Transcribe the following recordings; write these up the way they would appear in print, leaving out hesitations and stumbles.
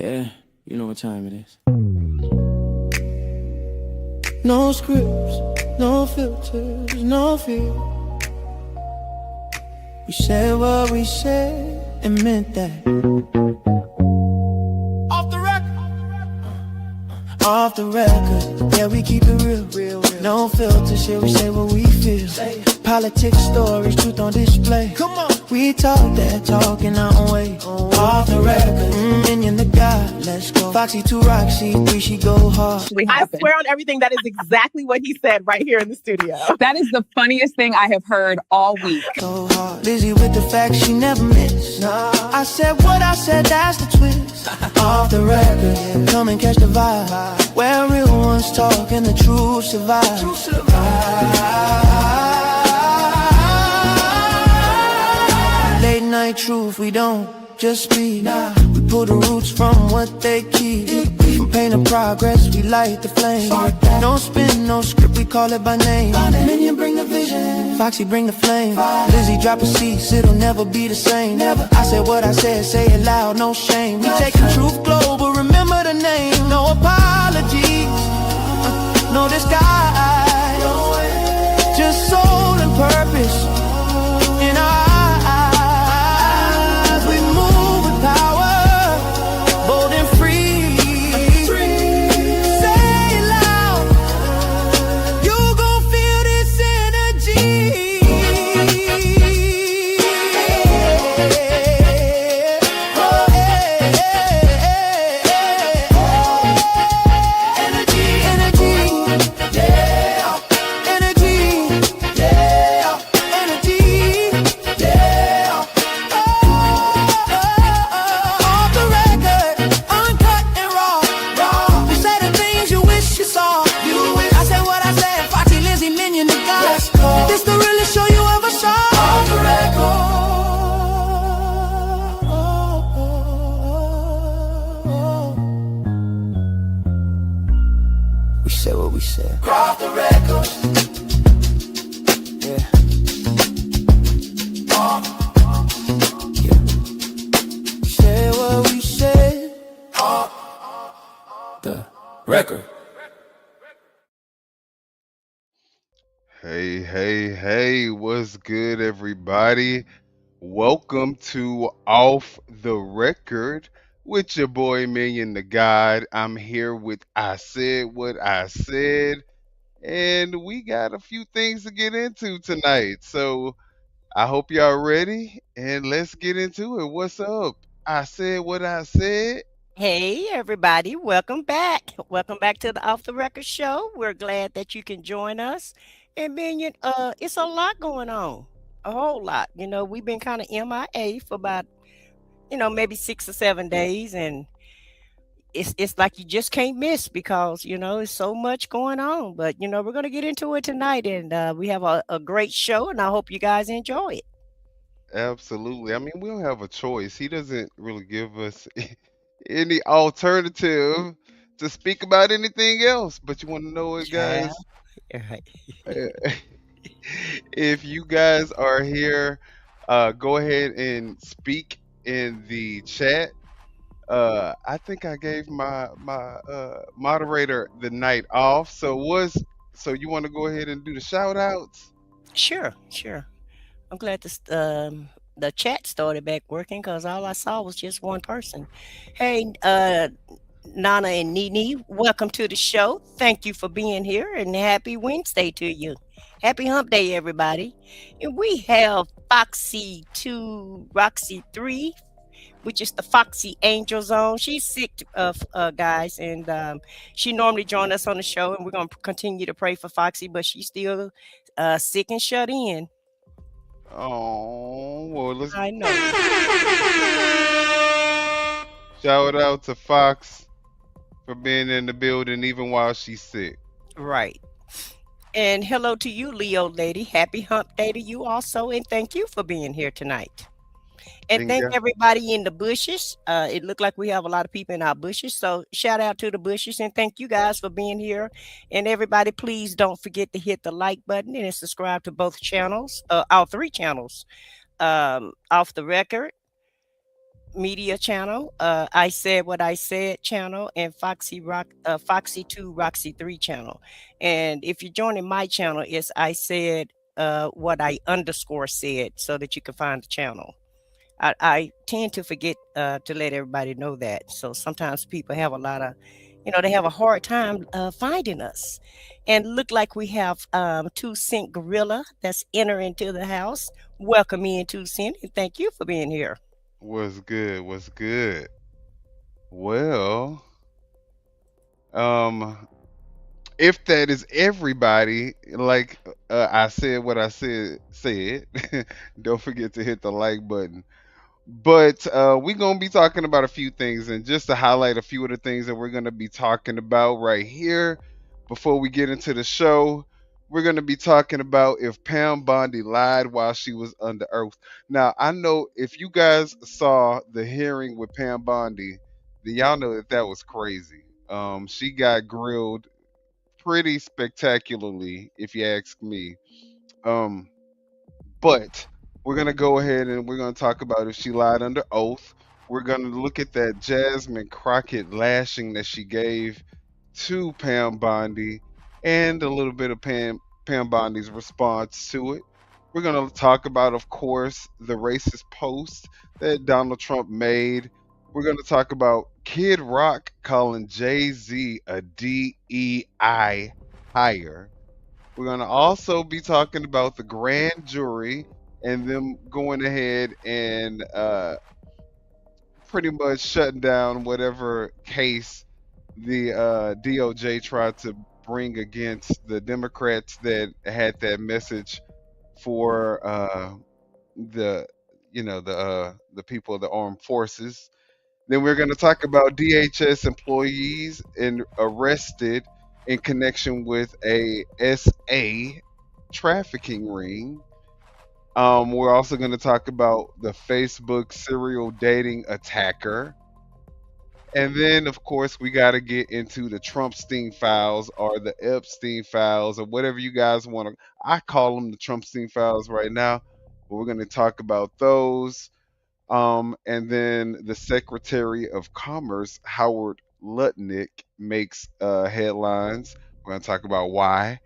Yeah, you know what time it is. No scripts, no filters, no fear. We said what we said and meant that. Off the record. Off the record, yeah, we keep it real. No filter shit, we say what we feel. Politics, stories, truth on display. Come on. We talk that talk in our own way. Off the record, minion the God, let's go. Foxy 2 Roxy 3, she go hard. I swear on everything, that is exactly what he said right here in the studio. That is the funniest thing I have heard all week. So hard, Lizzie with the facts, she never miss. Nah. I said what I said, that's the twist. Off the record, yeah. Come and catch the vibe. Where real ones talk and the truth survive. Late night truth, we don't just speak. Nah. We pull the roots from what they keep. From pain to progress, we light the flame. No spin, no script, we call it by name. Minion bring the vision, Foxy bring the flame. Lizzie drop a cease, it'll never be the same. Never. I said what I said, say it loud, no shame. We taking truth global, remember the name. No apologies, no disguise. Just soul and purpose in our eyes. We move with power, bold and free. Say it loud, you gon' feel this energy. Off the record. Yeah. Yeah. We said what we said. Off the record. Hey, what's good, everybody? Welcome to Off the Record with your boy Million the God. I'm here with I Said What I Said, and we got a few things to get into tonight. So I hope y'all ready, and let's get into it. What's up? I said what I said. Hey, everybody. Welcome back. Welcome back to the Off the Record show. We're glad that you can join us. And Minion, it's a lot going on. A whole lot. You know, we've been kind of MIA for about, maybe 6 or 7 days. And it's like you just can't miss because, there's so much going on. But, we're going to get into it tonight. And we have a great show. And I hope you guys enjoy it. Absolutely. I mean, we don't have a choice. He doesn't really give us any alternative to speak about anything else. But you want to know what, guys? Right. If you guys are here, go ahead and speak in the chat. I think I gave my moderator the night off. So you want to go ahead and do the shout outs? Sure. I'm glad the chat started back working because all I saw was just one person. Hey, Nana and Nene, welcome to the show. Thank you for being here and happy Wednesday to you. Happy hump day, everybody. And we have Foxy 2, Roxy 3, which is the Foxy Angel Zone. She's sick, guys, and she normally joins us on the show, and we're going to continue to pray for Foxy, but she's still sick and shut in. Oh, well, let's I know. shout out to Fox for being in the building even while she's sick. Right. And hello to you, Leo lady. Happy hump day to you also, and thank you for being here tonight. And thank everybody in the bushes. It looked like we have a lot of people in our bushes. So shout out to the bushes and thank you guys for being here. And everybody, please don't forget to hit the like button and subscribe to both channels, our 3 channels. Off the Record, Media channel, I Said What I Said channel, and Foxy 2, Roxy 3 channel. And if you're joining my channel, it's I Said What I underscore said, so that you can find the channel. I tend to forget to let everybody know that. So sometimes people have a lot of, they have a hard time finding us. And look like we have 2 Cent Gorilla that's entering to the house. Welcome in, 2 Cent, and thank you for being here. What's good? What's good? Well, um, if that is everybody, like I said what I said, don't forget to hit the like button. But we're going to be talking about a few things, and just to highlight a few of the things that we're going to be talking about right here before we get into the show, we're going to be talking about if Pam Bondi lied while she was under oath. Now, I know if you guys saw the hearing with Pam Bondi, then y'all know that that was crazy. She got grilled pretty spectacularly, if you ask me. Um, but we're gonna go ahead and we're gonna talk about if she lied under oath. We're gonna look at that Jasmine Crockett lashing that she gave to Pam Bondi, and a little bit of Pam Bondi's response to it. We're gonna talk about, of course, the racist post that Donald Trump made. We're gonna talk about Kid Rock calling Jay Z a DEI hire. We're going to also be talking about the grand jury and them going ahead and pretty much shutting down whatever case the DOJ tried to bring against the Democrats that had that message for the the people of the armed forces. Then we're going to talk about DHS employees and arrested in connection with a SA trafficking ring. We're also going to talk about the Facebook serial dating attacker. And then, of course, we got to get into the Trumpstein files or the Epstein files or whatever you guys want to. I call them the Trumpstein files right now, but we're going to talk about those. And then the Secretary of Commerce, Howard Lutnick, makes headlines. We're going to talk about why,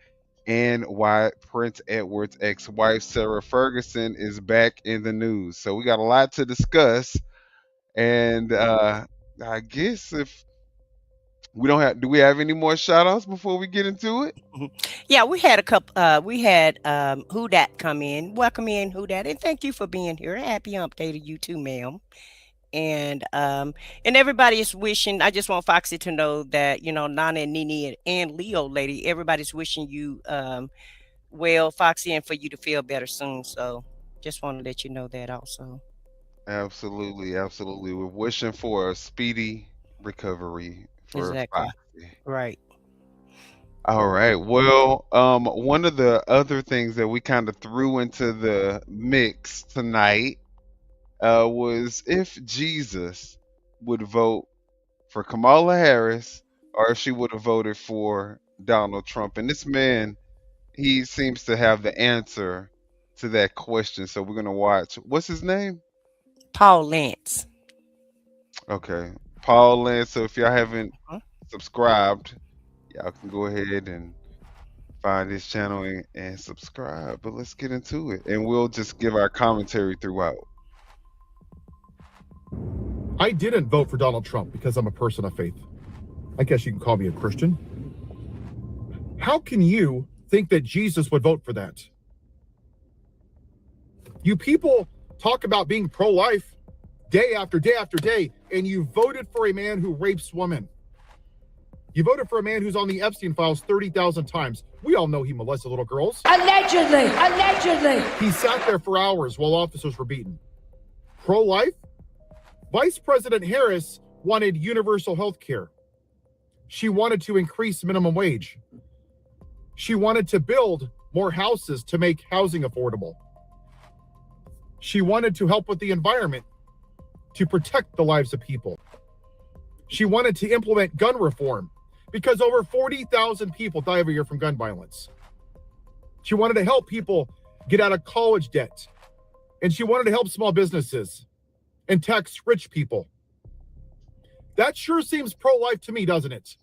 and why Prince Edward's ex-wife, Sarah Ferguson, is back in the news. So we got a lot to discuss. And I guess if we don't have, do we have any more shout outs before we get into it? Yeah, we had a couple. We had Who Dat come in. Welcome in, Who Dat, and thank you for being here. Happy Hump Day to you too, ma'am. And everybody is wishing. I just want Foxy to know that Nana and Nene and Leo lady. Everybody's wishing you well, Foxy, and for you to feel better soon. So just want to let you know that also. Absolutely, absolutely. We're wishing for a speedy recovery for Exactly. Foxy. Right. All right. Well, one of the other things that we kind of threw into the mix tonight was if Jesus would vote for Kamala Harris or if she would have voted for Donald Trump. And this man, he seems to have the answer to that question. So we're going to watch. What's his name? Paul Lance. Okay. Paul Lance. So if y'all haven't Huh? subscribed, y'all can go ahead and find his channel and subscribe. But let's get into it. And we'll just give our commentary throughout. I didn't vote for Donald Trump because I'm a person of faith. I guess you can call me a Christian. How can you think that Jesus would vote for that? You people talk about being pro-life day after day after day, and you voted for a man who rapes women. You voted for a man who's on the Epstein files 30,000 times. We all know he molested little girls. Allegedly, allegedly. He sat there for hours while officers were beaten. Pro-life? Vice President Harris wanted universal health care. She wanted to increase minimum wage. She wanted to build more houses to make housing affordable. She wanted to help with the environment to protect the lives of people. She wanted to implement gun reform because over 40,000 people die every year from gun violence. She wanted to help people get out of college debt. And she wanted to help small businesses. and tax rich people. That sure seems pro-life to me, doesn't it?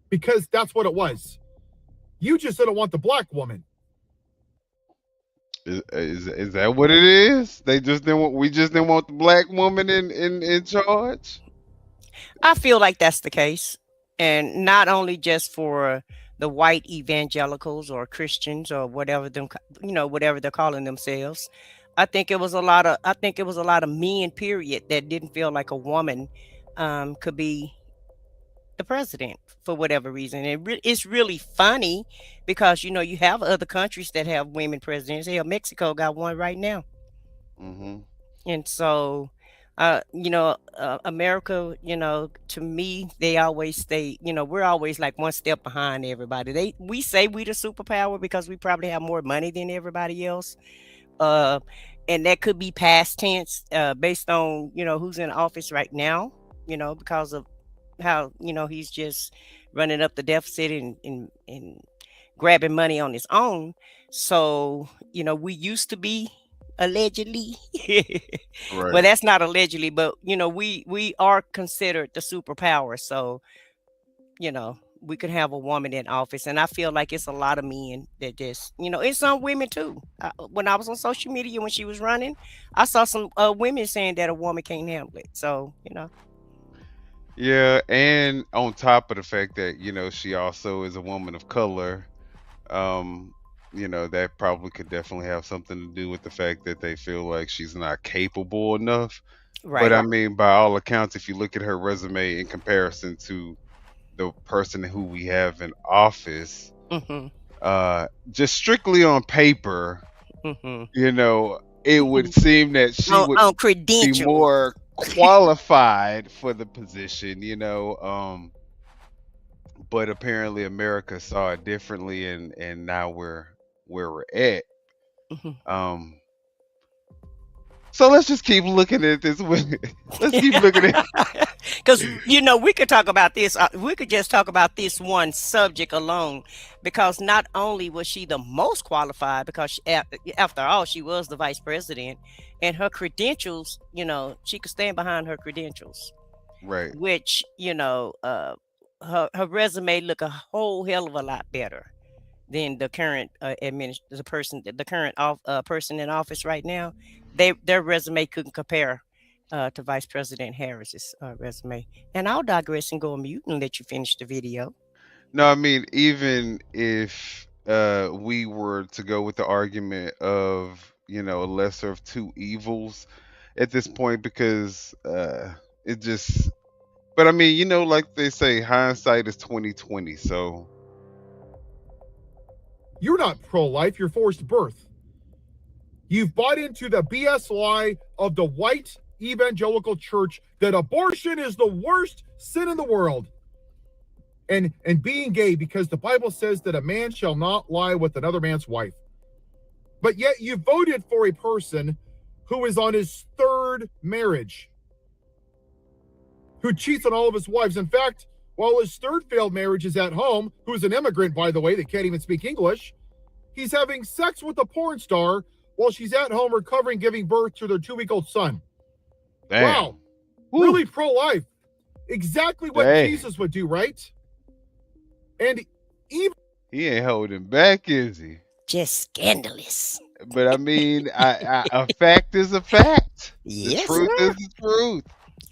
Because that's what it was. You just didn't want the black woman. Is that what it is? They just didn't want, we just didn't want the black woman in charge? I feel like that's the case. And not only just for the white evangelicals or Christians or whatever them, whatever they're calling themselves. I think it was a lot of men, period, that didn't feel like a woman could be the president for whatever reason. It's really funny because, you have other countries that have women presidents. Hell, Mexico got one right now. Mm-hmm. And so, America, to me, they always stay, we're always like one step behind everybody. We say we the superpower because we probably have more money than everybody else. And that could be past tense, based on, who's in office right now, because of how, he's just running up the deficit and grabbing money on his own. So, we used to be allegedly, Right. but that's not allegedly, but we are considered the superpower. So, we could have a woman in office, and I feel like it's a lot of men that just, it's some women too. When I was on social media when she was running, I saw some women saying that a woman can't handle it. So, Yeah, and on top of the fact that, she also is a woman of color, that probably could definitely have something to do with the fact that they feel like she's not capable enough. But I right. mean, by all accounts, if you look at her resume in comparison to the person who we have in office, Mm-hmm. just strictly on paper, Mm-hmm. it would seem that she would On be credentials. more qualified for the position, but apparently America saw it differently, and now we're where we're at. Mhm. So let's just keep looking at this way. Let's keep looking at Because we could talk about this. We could just talk about this one subject alone, because not only was she the most qualified, because after all, she was the vice president, and her credentials, she could stand behind her credentials, right. which her resume look a whole hell of a lot better than the current person in office right now. Their resume couldn't compare to Vice President Harris's resume. And I'll digress and go on mute and let you finish the video. No, I mean, even if we were to go with the argument of, a lesser of two evils at this point, because it just, but I mean, like they say, hindsight is 20/20. So You're not pro-life, you're forced birth. You've bought into the BS lie of the white evangelical church that abortion is the worst sin in the world. And being gay, because the Bible says that a man shall not lie with another man's wife. But yet you voted for a person who is on his third marriage, who cheats on all of his wives. In fact, while his third failed marriage is at home, who's an immigrant, by the way, that can't even speak English, he's having sex with a porn star while she's at home recovering, giving birth to their 2-week-old son. damn. Wow. Whew. Really pro-life. Exactly what Dang. Jesus would do, right? And even He ain't holding back, is he? Just scandalous. But I mean, a fact is a fact. The Yes, truth sir. is the truth.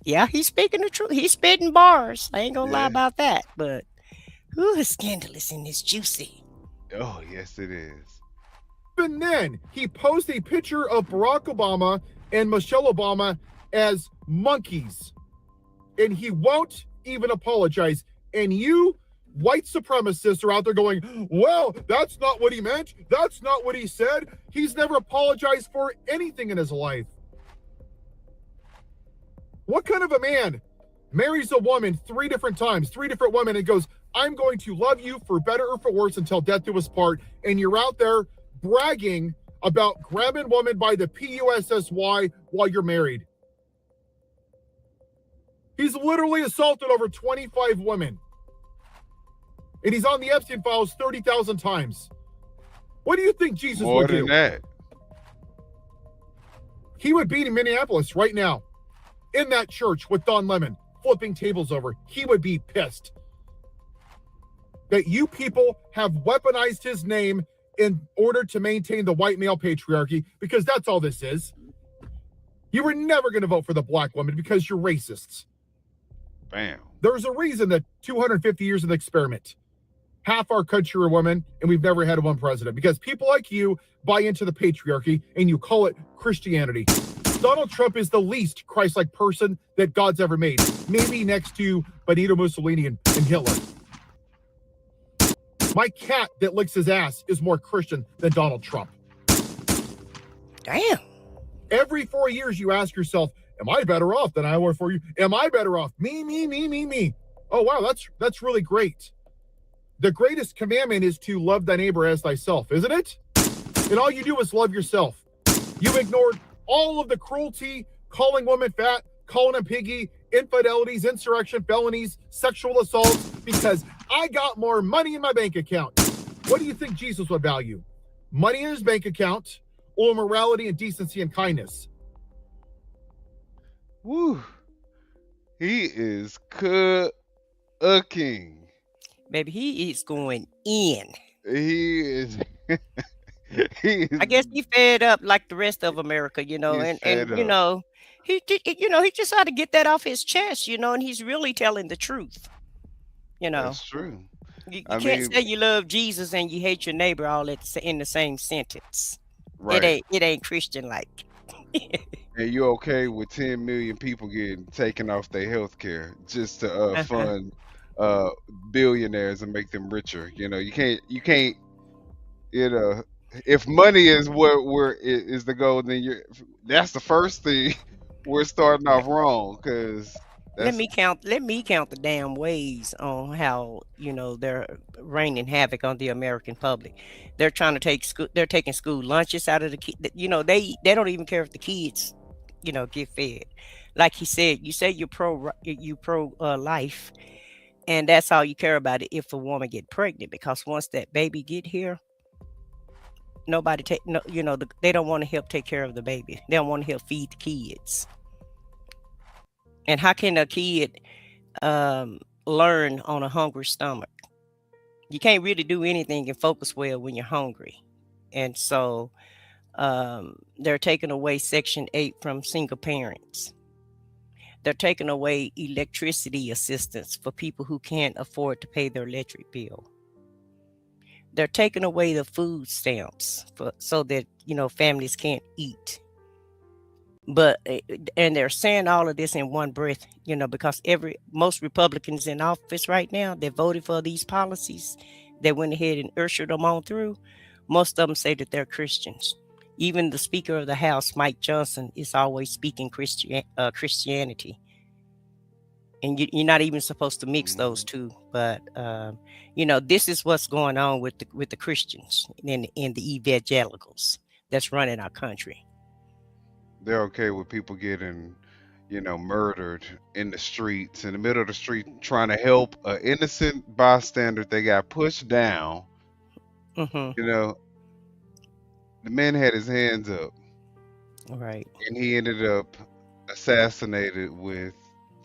Yeah, he's speaking the truth. He's spitting bars. I ain't gonna lie Yeah. about that. But who is scandalous and it's juicy? Oh, yes, it is. then, he posed a picture of Barack Obama and Michelle Obama as monkeys. And he won't even apologize. And you white supremacists are out there going, well, that's not what he meant. That's not what he said. He's never apologized for anything in his life. What kind of a man marries a woman 3 different times, 3 different women, and goes, I'm going to love you for better or for worse until death do us part, and you're out there bragging about grabbing women by the PUSSY while you're married? He's literally assaulted over 25 women. And he's on the Epstein files 30,000 times. What do you think Jesus More would than do? that. He would be in Minneapolis right now. in that church with Don Lemon flipping tables over, he would be pissed that you people have weaponized his name in order to maintain the white male patriarchy, because that's all this is. You were never going to vote for the black woman because you're racists. Bam. There's a reason that 250 years of the experiment, half our country are women, and we've never had one president, because people like you buy into the patriarchy and you call it Christianity. Donald Trump is the least Christ-like person that God's ever made, maybe next to Benito Mussolini and Hitler. My cat that licks his ass is more Christian than Donald Trump. Damn. Every 4 years you ask yourself, am I better off than I was 4 years? Am I better off? Me. Oh, wow, that's really great. The greatest commandment is to love thy neighbor as thyself, isn't it? And all you do is love yourself. You ignored all of the cruelty, calling women fat, calling them piggy, infidelities, insurrection, felonies, sexual assaults, because I got more money in my bank account. What do you think Jesus would value? Money in his bank account, or morality and decency and kindness? Woo. He is cooking. Baby, he is going in. He is. He is. I guess he fed up like the rest of America, He's and fed you up. know, he just had to get that off his chest, and he's really telling the truth. That's true. You I can't mean, say you love Jesus and you hate your neighbor all in the same sentence. right. It ain't Christian like. And you okay with 10 million people getting taken off their health care just to fund billionaires and make them richer? You can't if money is is the goal, then that's the first thing we're starting off wrong, because Let me count the damn ways on how they're raining havoc on the American public. They're trying to they're taking school lunches out of the kids. They don't even care if the kids get fed. Like he said, you say you're pro life, and that's all you care about it if a woman get pregnant, because once that baby get here, nobody they don't want to help take care of the baby. They don't want to help feed the kids. And how can a kid learn on a hungry stomach? You can't really do anything and focus well when you're hungry. And so they're taking away Section 8 from single parents. They're taking away electricity assistance for people who can't afford to pay their electric bill. They're taking away the food stamps so that families can't eat. And they're saying all of this in one breath, because most Republicans in office right now that voted for these policies, that went ahead and ushered them on through, most of them say that they're Christians. Even the Speaker of the House, Mike Johnson, is always speaking Christianity. And you're not even supposed to mix those two. But, this is what's going on with the Christians and the evangelicals that's running our country. They're okay with people getting, murdered in the streets, in the middle of the street, trying to help an innocent bystander. They got pushed down. Mm-hmm. The man had his hands up. Right. And he ended up assassinated with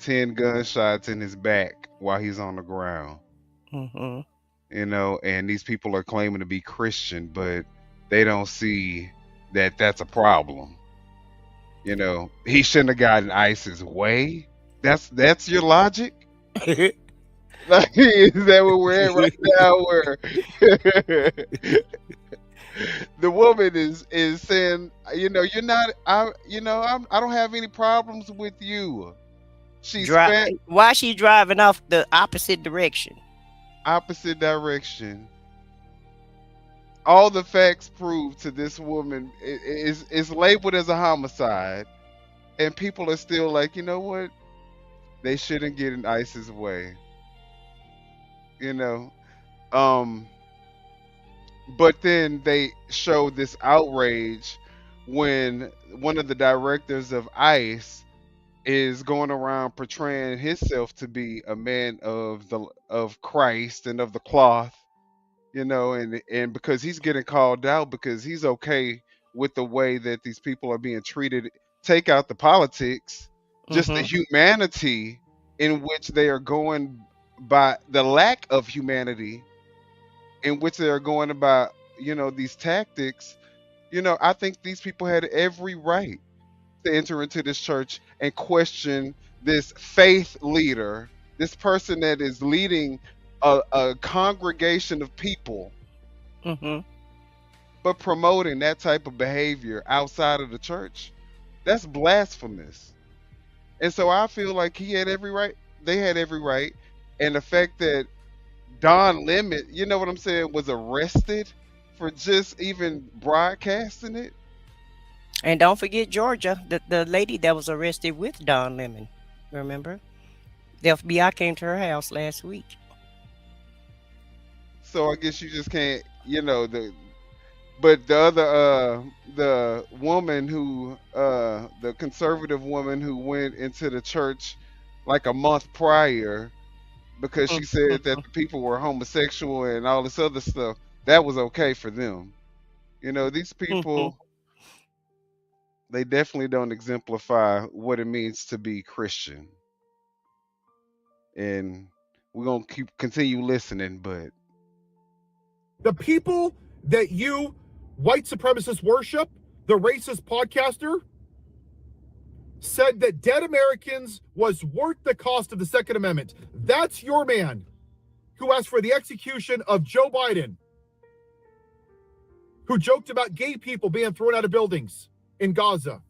10 gunshots in his back while he's on the ground. Mm-hmm. And these people are claiming to be Christian, but they don't see that that's a problem. He shouldn't have gotten ISIS way. That's your logic? Like, is that where we're at right now? Where the woman is saying, you're not, I don't have any problems with you. She's fat. Why she driving off the opposite direction? Opposite direction. All the facts prove to this woman is labeled as a homicide, and people are still like, you know what? They shouldn't get in ISIS way. But then they show this outrage when one of the directors of ICE is going around portraying himself to be a man of Christ and of the cloth, and because he's getting called out because he's okay with the way that these people are being treated. Take out the politics. just the Mm-hmm. humanity in which they are going by, the lack of humanity in which they are going about, these tactics. I think these people had every right to enter into this church and question this faith leader, this person that is leading a congregation of people, Mm-hmm. but promoting that type of behavior outside of the church. That's blasphemous. And so I feel like he had every right, they had every right. And the fact that Don Lemon, you know what I'm saying, was arrested for just even broadcasting it. And don't forget Georgia, the lady that was arrested with Don Lemon. Remember? The FBI came to her house last week. So I guess you just can't, but the other the woman who the conservative woman who went into the church like a month prior because she said that the people were homosexual and all this other stuff, that was okay for them. These people, they definitely don't exemplify what it means to be Christian. And we're gonna continue listening, but The people that you white supremacists worship, the racist podcaster, said that dead Americans was worth the cost of the Second Amendment. That's your man who asked for the execution of Joe Biden, who joked about gay people being thrown out of buildings in Gaza,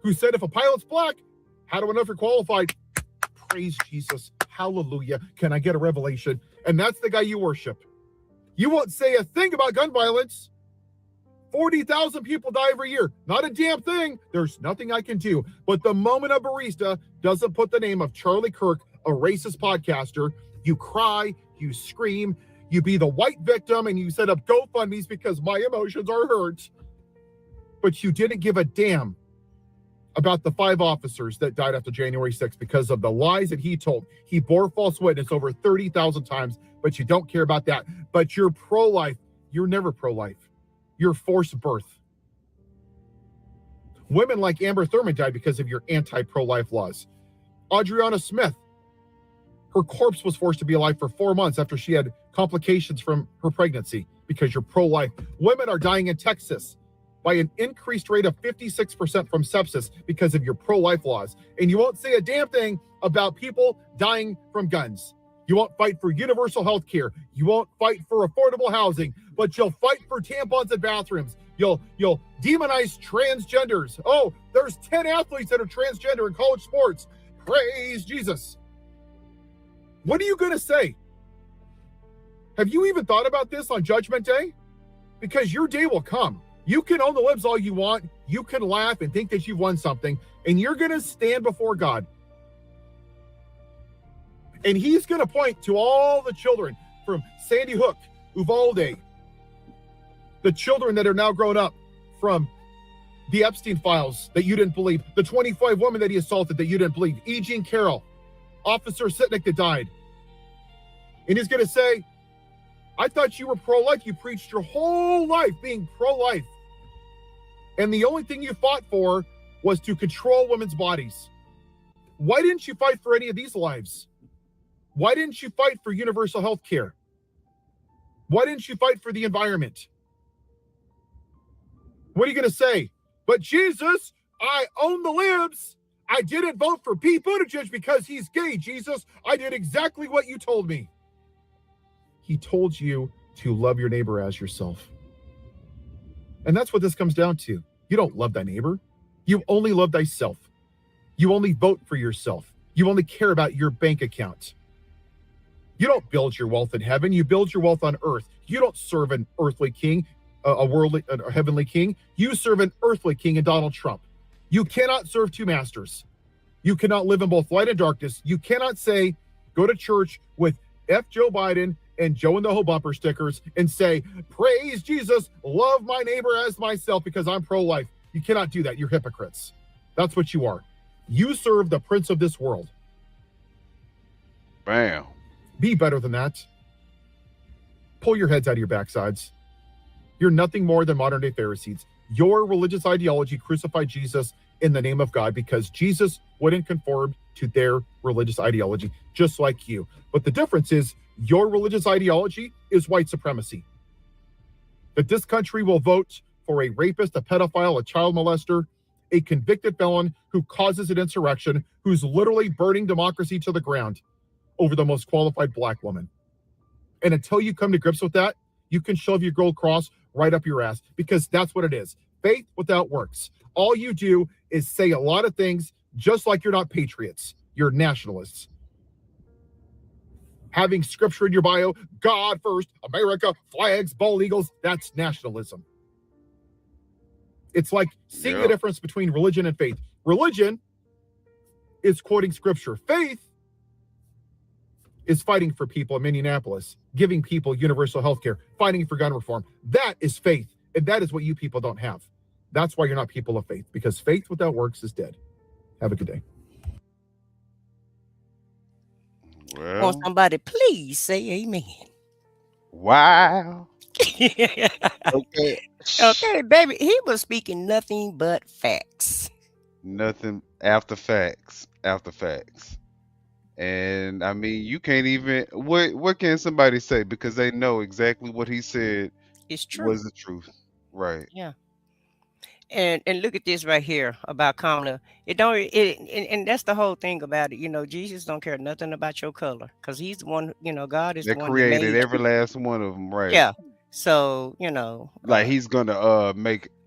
who said if a pilot's black, how do I know if you're qualified? Praise Jesus. Hallelujah. Can I get a revelation? And that's the guy you worship. You won't say a thing about gun violence. 40,000 people die every year. Not a damn thing. There's nothing I can do. But the moment a barista doesn't put the name of Charlie Kirk, a racist podcaster, you cry, you scream, you be the white victim, and you set up GoFundMes because my emotions are hurt. But you didn't give a damn about the 5 officers that died after January 6th because of the lies that he told. He bore false witness over 30,000 times, but you don't care about that. But you're pro-life. You're never pro-life. You're forced birth. Women like Amber Thurman died because of your anti-pro-life laws. Adriana Smith, her corpse was forced to be alive for 4 months after she had complications from her pregnancy because you're pro-life. Women are dying in Texas by an increased rate of 56% from sepsis because of your pro-life laws. And you won't say a damn thing about people dying from guns. You won't fight for universal health care. You won't fight for affordable housing, but you'll fight for tampons and bathrooms. You'll demonize transgenders. Oh, there's 10 athletes that are transgender in college sports. Praise Jesus. What are you going to say? Have you even thought about this on Judgment Day? Because your day will come. You can own the libs all you want. You can laugh and think that you've won something, and you're going to stand before God. And he's going to point to all the children from Sandy Hook, Uvalde, the children that are now grown up from the Epstein files that you didn't believe, the 25 women that he assaulted that you didn't believe, E. Jean Carroll, Officer Sitnick that died. And he's going to say, I thought you were pro-life. You preached your whole life being pro-life. And the only thing you fought for was to control women's bodies. Why didn't you fight for any of these lives? Why didn't you fight for universal health care? Why didn't you fight for the environment? What are you going to say? But Jesus, I own the libs. I didn't vote for Pete Buttigieg because he's gay, Jesus. I did exactly what you told me. He told you to love your neighbor as yourself. And that's what this comes down to. You don't love thy neighbor. You only love thyself. You only vote for yourself. You only care about your bank account. You don't build your wealth in heaven. You build your wealth on earth. You don't serve an earthly king, a heavenly king. You serve an earthly king in Donald Trump. You cannot serve two masters. You cannot live in both light and darkness. You cannot say, go to church with F. Joe Biden and Joe and the Ho bumper stickers and say, praise Jesus, love my neighbor as myself because I'm pro-life. You cannot do that. You're hypocrites. That's what you are. You serve the prince of this world. Bam. Be better than that. Pull your heads out of your backsides. You're nothing more than modern day Pharisees. Your religious ideology crucified Jesus in the name of God because Jesus wouldn't conform to their religious ideology, just like you. But the difference is your religious ideology is white supremacy. That this country will vote for a rapist, a pedophile, a child molester, a convicted felon who causes an insurrection, who's literally burning democracy to the ground over the most qualified black woman. And until you come to grips with that, you can shove your gold cross right up your ass, because that's what it is. Faith without works. All you do is say a lot of things just like you're not patriots. You're nationalists. Having scripture in your bio, God first, America, flags, bald eagles, that's nationalism. It's like seeing the difference between religion and faith. Religion is quoting scripture. Faith is fighting for people in Minneapolis, giving people universal health care, fighting for gun reform. That is faith, and that is what you people don't have. That's why you're not people of faith, because faith without works is dead. Have a good day. Will Well, somebody please say amen? wow. Okay, Okay. baby, he was speaking nothing but facts. Nothing after facts. After facts. And I mean, you can't even what can somebody say, because they know exactly what he said It's true. was the truth. Right. Yeah. And look at this right here about Kamala. It don't it and that's the whole thing about it. You know, Jesus don't care nothing about your color, because he's the one. You know, God is the That one that made created you. every last one of them, right? Yeah. So you know, Like he's gonna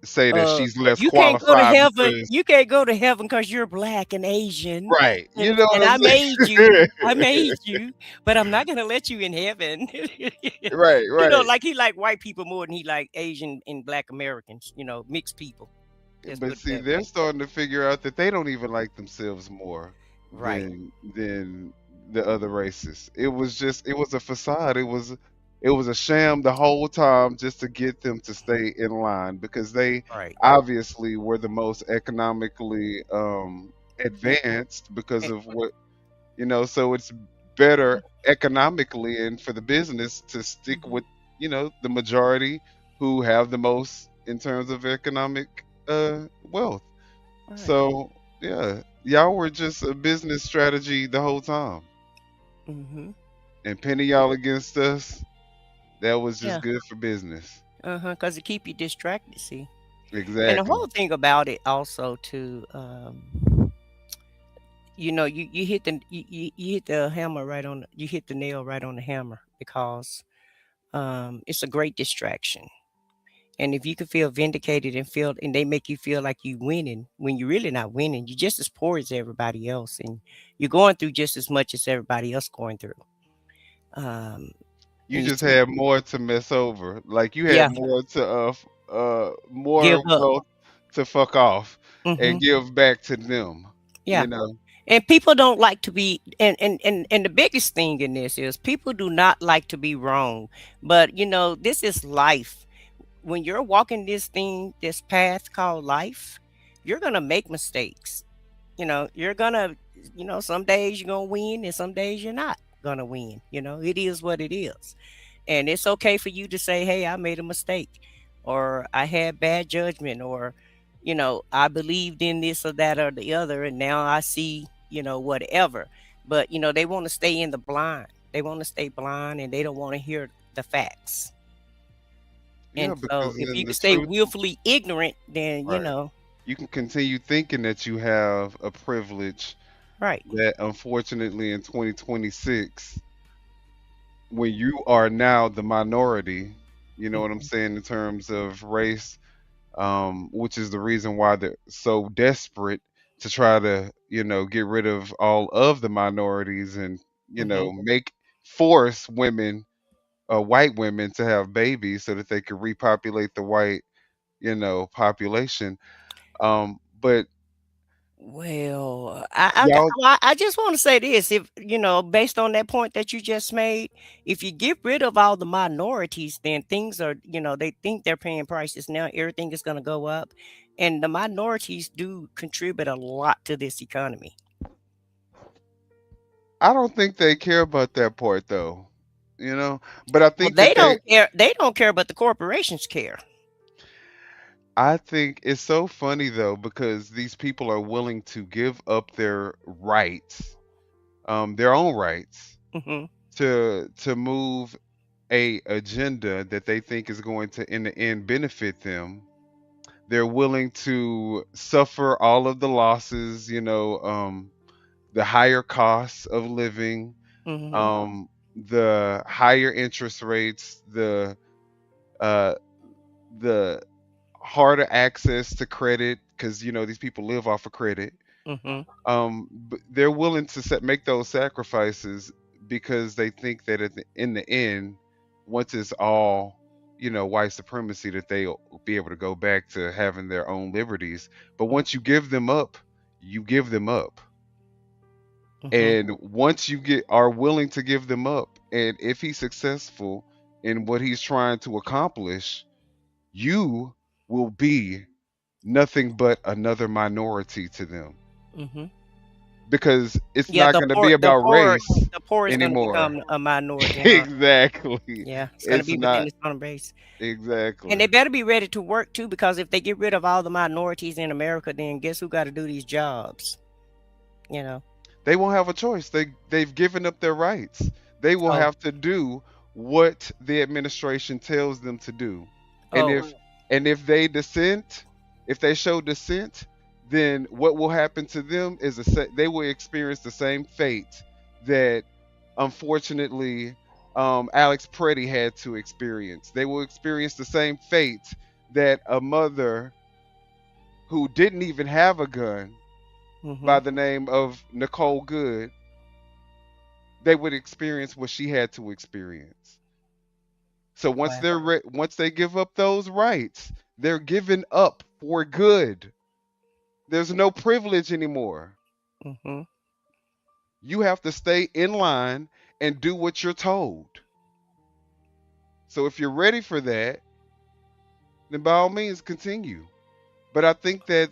say that she's less you can't go to qualified heaven. because You can't go to heaven because you're black and Asian. right. You know what And I'm I made you. saying? I made you, but I'm not gonna let you in heaven. Right, You know, right. like he like white people more than he like Asian and black Americans. You know, mixed people. Let's But put it see, that they're way. starting to figure out that they don't even like themselves more Right. than the other races. It was a facade. It was a sham the whole time just to get them to stay in line, because they Right. obviously were the most economically advanced because of what so it's better economically and for the business to stick with the majority who have the most in terms of economic wealth. Right. So yeah, y'all were just a business strategy the whole time, Mm-hmm. and pinning y'all against us, that was just Yeah. good for business. Because it keep you distracted. See, and the Exactly. whole thing about it also too. You know, you hit you hit the hammer right on. You hit the nail right on the hammer, because it's a great distraction. And if you can feel vindicated and they make you feel like you winning when you're really not winning, you're just as poor as everybody else, and you're going through just as much as everybody else going through. Um, You and you just see, had more to mess over. Like you had yeah, more to give more up. wealth to fuck off Hmm. and give back to them. Yeah, You know. and people don't like to be, and the biggest thing in this is people do not like to be wrong. But you know, this is life. When you're walking this path called life, you're gonna make mistakes. You know, you're gonna, some days you're gonna win and some days you're not gonna win. You know, it is what it is. And it's okay for you to say, hey, I made a mistake, or I had bad judgment, or, I believed in this or that or the other, and now I see, whatever. But, they want to stay in the blind. They want to stay blind, and they don't want to hear the facts. Yeah, And so because if then you the can stay truth, willfully ignorant, then, right? You can continue thinking that you have a privilege right. that unfortunately in 2026, when you are now the minority, you know what I'm Hmm. saying, in terms of race, which is the reason why they're so desperate to try to, get rid of all of the minorities and, Hmm. make force women, white women to have babies so that they could repopulate the white, population. But Well, y'all, I just want to say this. If, based on that point that you just made, if you get rid of all the minorities, then things are, they think they're paying prices now. Everything is going to go up. And the minorities do contribute a lot to this economy. I don't think they care about that part though, but I Well, think that they don't care. They don't care, but the corporations care. I think it's so funny though because these people are willing to give up their own rights, Mm-hmm. to move a agenda that they think is going to in the end benefit them. They're willing to suffer all of the losses, the higher costs of living, Mm-hmm. the higher interest rates, uh the harder access to credit because these people live off of credit. Mm-hmm. But they're willing to make those sacrifices because they think that in the end, once it's all white supremacy, that they'll be able to go back to having their own liberties. But once you give them up, you give them up. Mm-hmm. And once you are willing to give them up, and if he's successful in what he's trying to accomplish, you will be nothing but another minority to them, Mm-hmm. because it's Yeah, not the going to poor, be about race the poor is going to anymore. become a minority, huh? Exactly. Yeah, it's going to It's be within not this own base, and exactly. they better be ready to work too, because if they get rid of all the minorities in America, then guess who got to do these jobs? You know. They won't have a choice. They've given up their rights. They will Oh, have to do what the administration tells them to do. And oh. if if they show dissent, then what will happen to them is they will experience the same fate that unfortunately Alex Preddy had to experience. They will experience the same fate that a mother who didn't even have a gun Mm-hmm. by the name of Nicole Good, they would experience what she had to experience. So Wow. once they give up those rights, they're given up for good. There's no privilege anymore. Mm-hmm. You have to stay in line and do what you're told. So if you're ready for that, then by all means continue. But I think that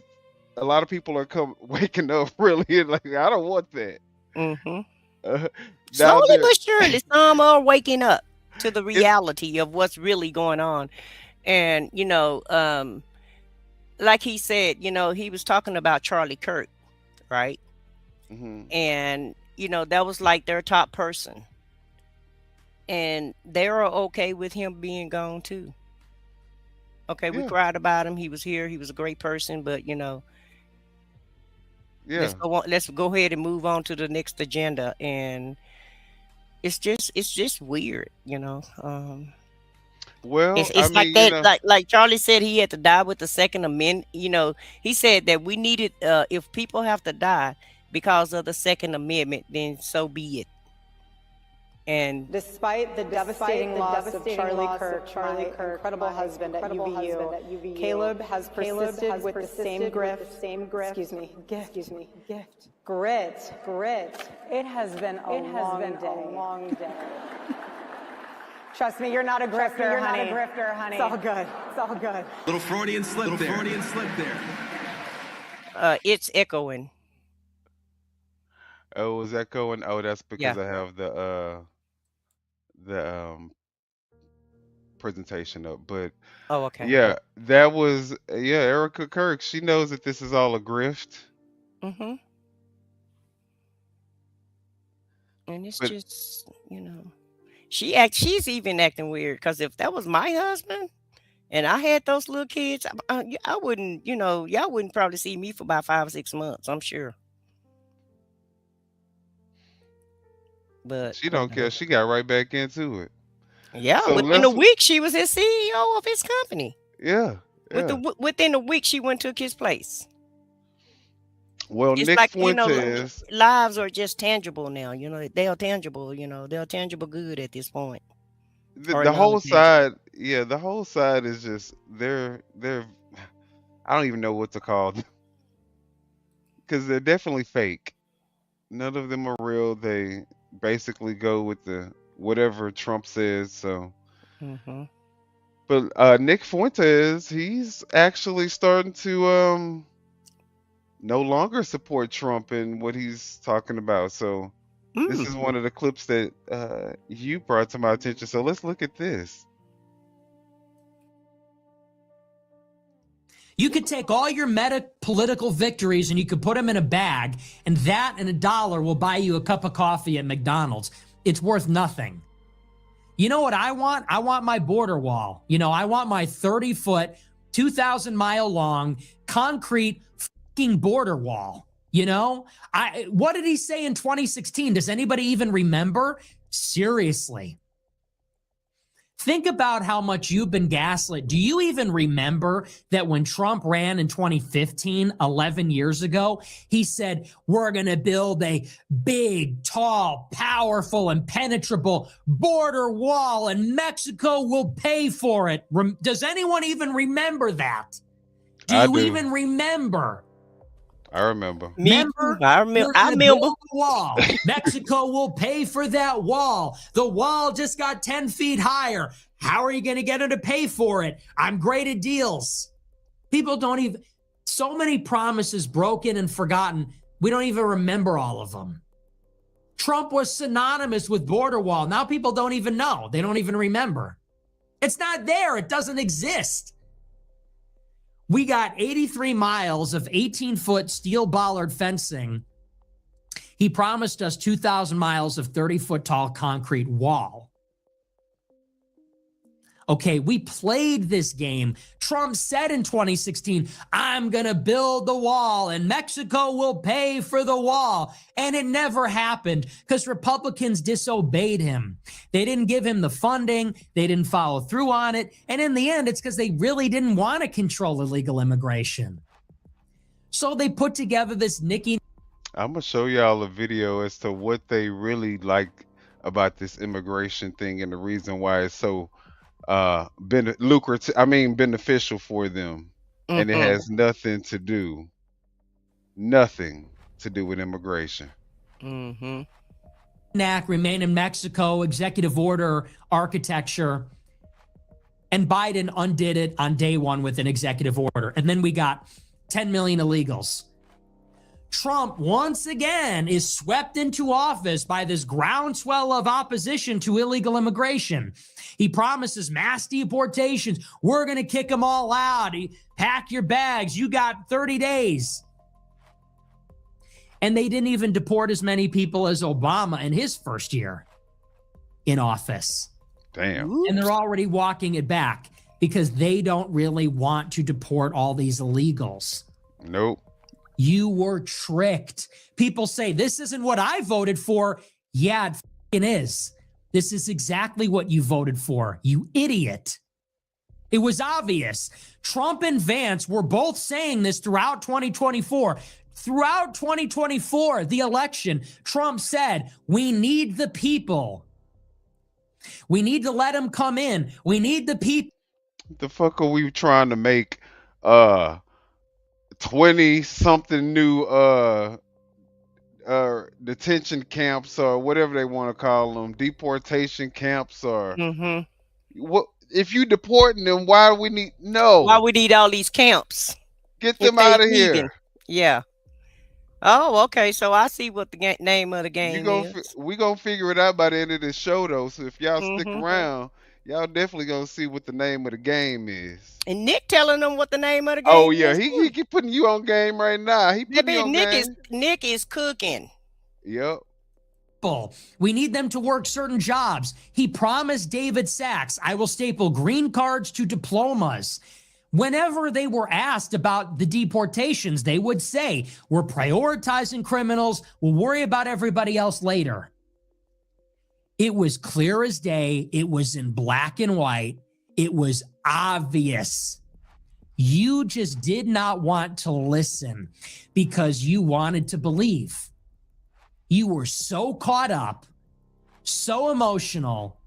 a lot of people are waking up really like I don't want that. Mm-hmm. Uh, now Slowly there, but surely, some are waking up to the it's reality of what's really going on. And, like he said, he was talking about Charlie Kirk, right? mhm, And, that was like their top person. And they're okay with him being gone too. Okay, we yeah, cried about him. He was here. He was a great person, but let's yeah. go on. Let's go ahead and move on to the next agenda. And it's just weird. Well, I It's like mean, that, like Charlie said, he had to die with the Second Amendment. He said that we needed, if people have to die because of the Second Amendment, then so be it. And Despite the devastating loss of Charlie Kirk, my incredible husband at UVU, Caleb has persisted with the same gift. Grit. It has been a long day. Trust me, you're not a grifter, honey. It's all good. Little Freudian slip there. it's echoing. oh, is that going? Oh, that's Yeah. because I have the presentation up. But Oh, okay. yeah, that was Erica Kirk. She knows that this is all a grift. Mm-hmm. And it's But just, she's even acting weird, because if that was my husband and I had those little kids, I wouldn't, y'all wouldn't probably see me for about 5 or 6 months, I'm sure. But she don't care. She got right back into it. yeah, So within a let's week she was his CEO of his company. yeah, yeah. Within a week she went and took his place. Well, It's Nick like, Fuentes, lives are just tangible now. They are tangible. They're tangible good at this point, or the whole non-tangible. side, yeah, the whole side is just they're I don't even know what to call them because they're definitely fake. None of them are real. They basically go with the whatever Trump says. So, Hmm. but Nick Fuentes, he's actually starting to no longer support Trump and what he's talking about. So this Mm. is one of the clips that you brought to my attention. So let's look at this. You could take all your meta political victories and you could put them in a bag, and that and $1 will buy you a cup of coffee at McDonald's. It's worth nothing. You know what I want? I want my border wall. I want my 30-foot, 2,000-mile long concrete fucking border wall. What did he say in 2016? Does anybody even remember? Seriously. Think about how much you've been gaslit. Do you even remember that when Trump ran in 2015, 11 years ago, he said, we're going to build a big, tall, powerful, impenetrable border wall and Mexico will pay for it. Does anyone even remember that? Do you even remember? I remember. I remember. Wall. Mexico will pay for that wall. The wall just got 10 feet higher. How are you going to get her to pay for it? I'm great at deals. People don't even, so many promises broken and forgotten. We don't even remember all of them. Trump was synonymous with border wall. Now people don't even know. They don't even remember. It's not there. It doesn't exist. We got 83 miles of 18-foot steel bollard fencing. He promised us 2,000 miles of 30-foot tall concrete wall. Okay, we played this game. Trump said in 2016, I'm going to build the wall and Mexico will pay for the wall. And it never happened because Republicans disobeyed him. They didn't give him the funding. They didn't follow through on it. And in the end, it's because they really didn't want to control illegal immigration. So they put together this Nikki. I'm going to show y'all a video as to what they really like about this immigration thing and the reason why it's so beneficial for them. And it has nothing to do with immigration. NAC, remain in Mexico, executive order architecture, and Biden undid it on day one with an executive order. And then we got 10 million illegals. Trump once again is swept into office by this groundswell of opposition to illegal immigration. He promises mass deportations. We're going to kick them all out. Pack your bags. You got 30 days. And they didn't even deport as many people as Obama in his first year in office. Damn. And they're already walking it back because they don't really want to deport all these illegals. Nope. You were tricked. People say, this isn't what I voted for. Yeah, it f***ing is. This is exactly what you voted for, you idiot. It was obvious. Trump and Vance were both saying this throughout 2024. Throughout 2024, the election, Trump said, we need the people. We need to let them come in. We need the people. The fuck are we trying to make 20-something new detention camps or whatever they want to call them, deportation camps or what? If you deporting them, why do we need why we need all these camps? Get them out of here. Even. Yeah. Oh, okay. So I see what the name of the game is. We gonna figure it out by the end of this show, though. So if y'all stick around, y'all definitely gonna see what the name of the game is. And Nick telling them what the name of the game is. Oh yeah, he keep putting you on game right now. He putting you on game. Nick is cooking. Yep. We need them to work certain jobs. He promised David Sachs, I will staple green cards to diplomas. Whenever they were asked about the deportations, they would say, we're prioritizing criminals. We'll worry about everybody else later. It was clear as day. It was in black and white. It was obvious. You just did not want to listen because you wanted to believe. You were so caught up, so emotional,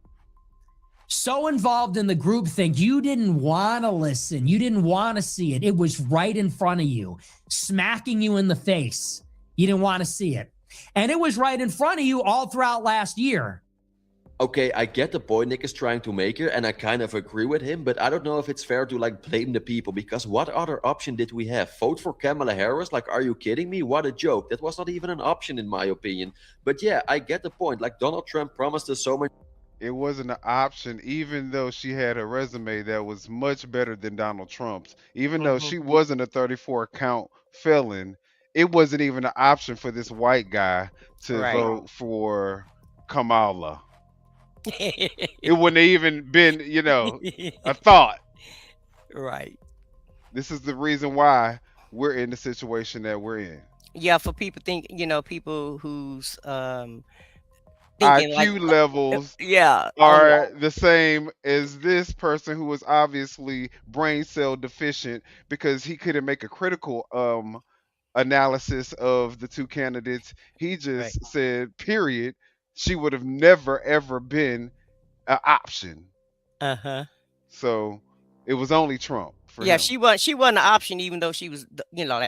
so involved in the groupthink, you didn't want to listen. You didn't want to see it. It was right in front of you, smacking you in the face. You didn't want to see it. And it was right in front of you all throughout last year. Okay, I get the point Nick is trying to make here, and I kind of agree with him, but I don't know if it's fair to blame the people, because what other option did we have? Vote for Kamala Harris? Are you kidding me? What a joke. That was not even an option in my opinion. But yeah, I get the point. Donald Trump promised us so much. it wasn't an option, even though she had a resume that was much better than Donald Trump's. Even though Hmm. she wasn't a 34 count felon, it wasn't even an option for this white guy to Right. vote for Kamala. It wouldn't have even been, a thought. Right. This is the reason why we're in the situation that we're in. Yeah, for people people who's thinking like, IQ levels yeah, are the same as this person who was obviously brain cell deficient because he couldn't make a critical analysis of the two candidates. He right. just said, period. She would have never ever been an option. Uh-huh. So it was only Trump for Yeah, him. she wasn't an option, even though she was,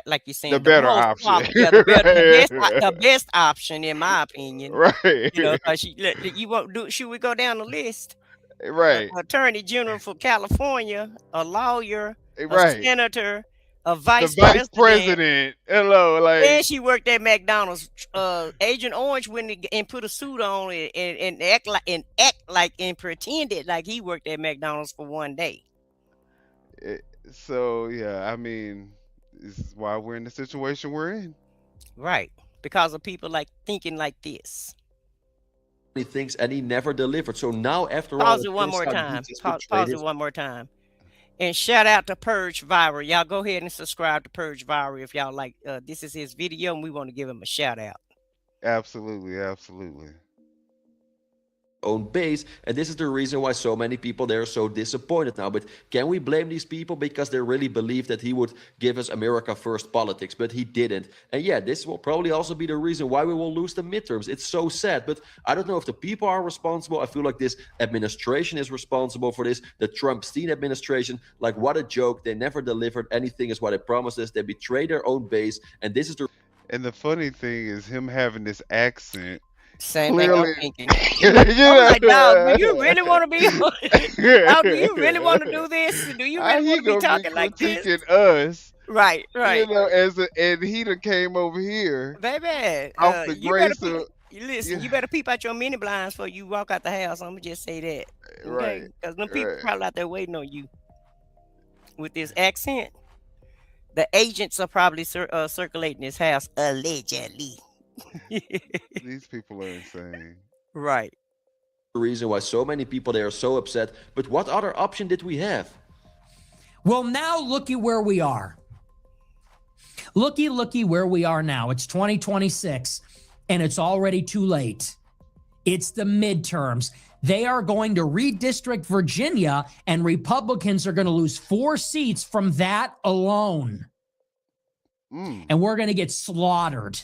like you're saying, The the better most option. yeah, the best option in my opinion. Right. Because you won't do. Should we go down the list? Right. Attorney General for California, a lawyer, a Right. senator, a The vice vice president. president. Hello, And like she worked at McDonald's. Agent Orange went and put a suit on and act like and pretended like he worked at McDonald's for one day. so yeah, I mean, this is why we're in the situation we're in. Right. Because of people like thinking like this. Many things, and he never delivered. So now, after all, Pause the it one first more time he time. just Pause betrayed it his- one more time. And shout out to Purge Viral. Y'all go ahead and subscribe to Purge Viral if y'all like. This is his video, and we want to give him a shout out. Absolutely, absolutely. own base, and this is the reason why so many people there are so disappointed now. But can we blame these people because they really believed that he would give us America first politics, but he didn't? And yeah, this will probably also be the reason why we will lose the midterms. It's so sad, but I don't know if the people are responsible. I feel like this administration is responsible for this. The Trump-Epstein administration, like, what a joke. They never delivered anything as what they promised us. They betrayed their own base, and this is the And the funny thing is him having this accent. Same thing I'm Clearly, thinking. you I'm like, dog, know, do you really want to be dog, do you really want to do this? Do you How really he want to be gonna talking like this? critiquing us? Right, right. And he done came over here Baby, off the you better grace of listen, yeah, you better peep out your mini blinds before you walk out the house. I'm gonna just say that. right, Okay? Because them people right. probably out there waiting on you with this accent. The agents are probably circulating his house allegedly. These people are insane. Right. reason why so many people there are so upset. But what other option did we have? Well, now looky where we are. Looky where we are now. It's 2026, and it's already too late. It's the midterms. They are going to redistrict Virginia, and Republicans are going to lose 4 seats from that alone. And we're going to get slaughtered.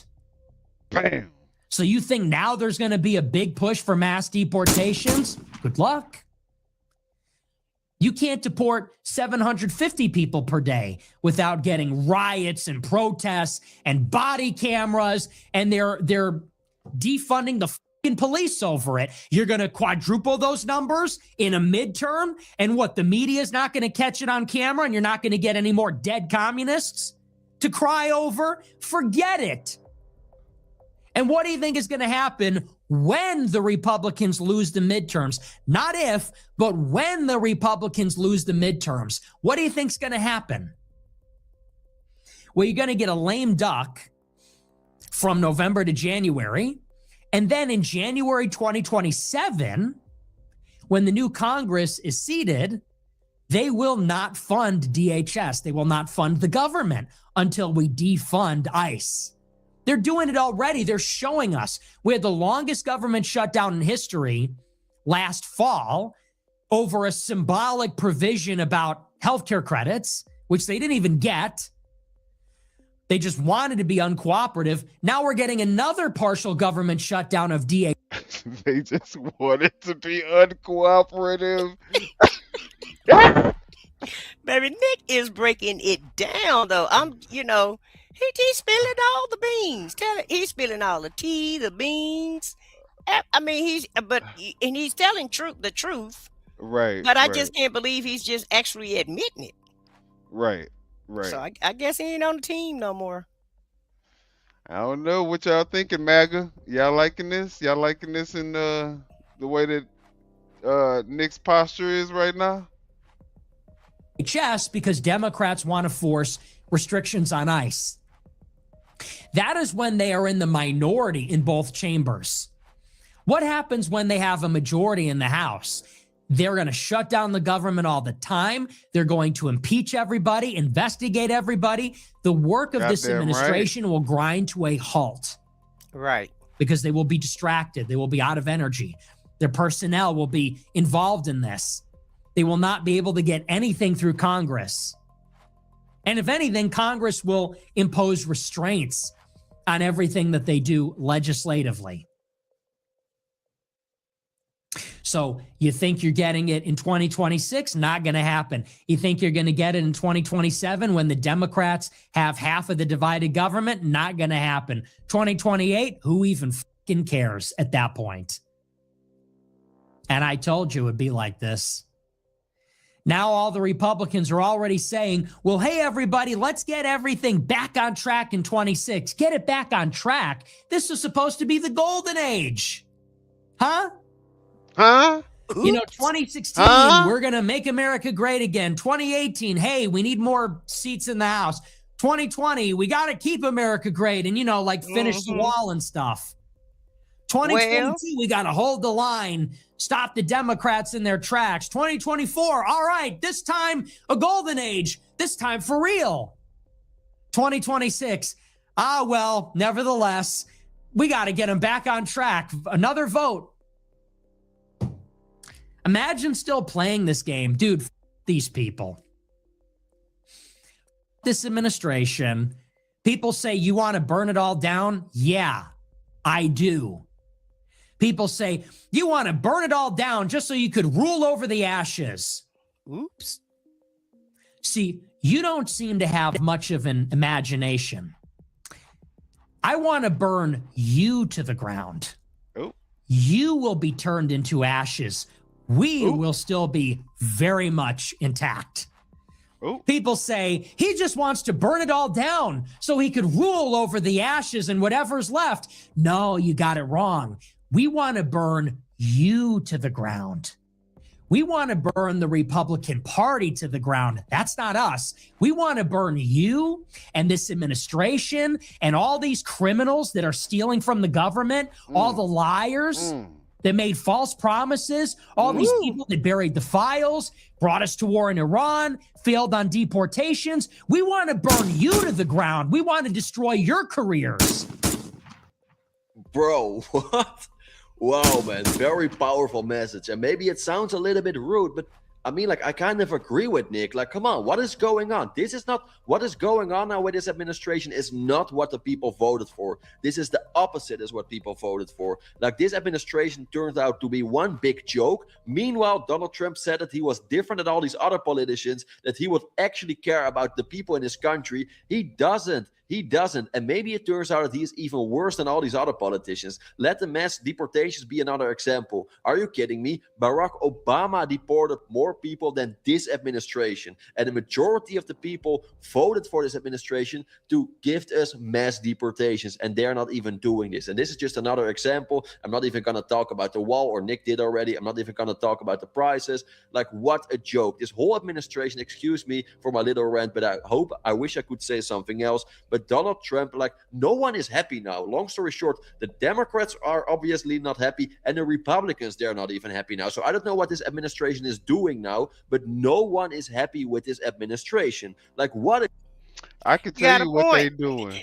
Bam. So you think now there's going to be a big push for mass deportations? Good luck. You can't deport 750 people per day without getting riots and protests and body cameras, and they're defunding the fucking police over it. You're going to quadruple those numbers in a midterm, and what, the media is not going to catch it on camera, and you're not going to get any more dead communists to cry over? Forget it. And what do you think is going to happen when the Republicans lose the midterms? Not if, but when the Republicans lose the midterms. What do you think's going to happen? Well, you're going to get a lame duck from November to January. And then in January 2027, when the new Congress is seated, they will not fund DHS. They will not fund the government until we defund ICE. They're doing it already. They're showing us. We had the longest government shutdown in history last fall over a symbolic provision about healthcare credits, which they didn't even get. They just wanted to be uncooperative. Now we're getting another partial government shutdown of DHS. They just wanted to be uncooperative. Baby, Nick is breaking it down, though. He's spilling all the beans. He's spilling all the tea, the beans. I mean, he's telling the truth. Right. But I right, just can't believe he's just actually admitting it. right. So I guess he ain't on the team no more. I don't know what y'all thinking, MAGA. Y'all liking this? Y'all liking this in the way that Nick's posture is right now? Chess because Democrats want to force restrictions on ICE. That is when they are in the minority in both chambers. What happens when they have a majority in the House? They're going to shut down the government all the time. They're going to impeach everybody, investigate everybody. The work of this Goddamn administration will grind to a halt. Right. Because they will be distracted. They will be out of energy. Their personnel will be involved in this. They will not be able to get anything through Congress. And if anything, Congress will impose restraints on everything that they do legislatively. So you think you're getting it in 2026? Not going to happen. You think you're going to get it in 2027 when the Democrats have half of the divided government? Not going to happen. 2028? Who even fucking cares at that point? And I told you it would be like this. Now all the Republicans are already saying, well, hey, everybody, let's get everything back on track in 26. Get it back on track. This is supposed to be the golden age. Huh? Huh? You know, 2016, we're going to make America great again. 2018, hey, we need more seats in the House. 2020, we got to keep America great and, you know, like finish the wall and stuff. 2022, we got to hold the line, stop the Democrats in their tracks. 2024, all right, this time a golden age, this time for real. 2026, well, nevertheless, we got to get them back on track. Another vote. Imagine still playing this game. Dude, these people. This administration, people say, you want to burn it all down? Yeah, I do. People say, you want to burn it all down just so you could rule over the ashes. Oops. See, you don't seem to have much of an imagination. I want to burn you to the ground. Oh. You will be turned into ashes. We will still be very much intact. People say he just wants to burn it all down so he could rule over the ashes and whatever's left. No, you got it wrong. We want to burn you to the ground. We want to burn the Republican Party to the ground. That's not us. We want to burn you and this administration and all these criminals that are stealing from the government, all the liars that made false promises, all these people that buried the files, brought us to war in Iran, failed on deportations. We want to burn you to the ground. We want to destroy your careers. Bro, what? Wow, man, very powerful message. And maybe it sounds a little bit rude, but I mean, like, I kind of agree with Nick. Like, come on, what is going on? This is not what is going on now with this administration is not what the people voted for. This is the opposite is what people voted for. Like, this administration turns out to be one big joke. Meanwhile, Donald Trump said that he was different than all these other politicians, that he would actually care about the people in his country. He doesn't. He doesn't. And maybe it turns out that he is even worse than all these other politicians. Let the mass deportations be another example. Are you kidding me? Barack Obama deported more people than this administration. And the majority of the people voted for this administration to give us mass deportations. And they're not even doing this. And this is just another example. I'm not even going to talk about the wall, or Nick did already. I'm not even going to talk about the prices. Like, what a joke. This whole administration, excuse me for my little rant, but I wish I could say something else. But Donald Trump, like, no one is happy now. Long story short, the Democrats are obviously not happy, and the Republicans, they're not even happy now. So I don't know what this administration is doing now, but no one is happy with this administration. Like, what? I can tell you what they're doing.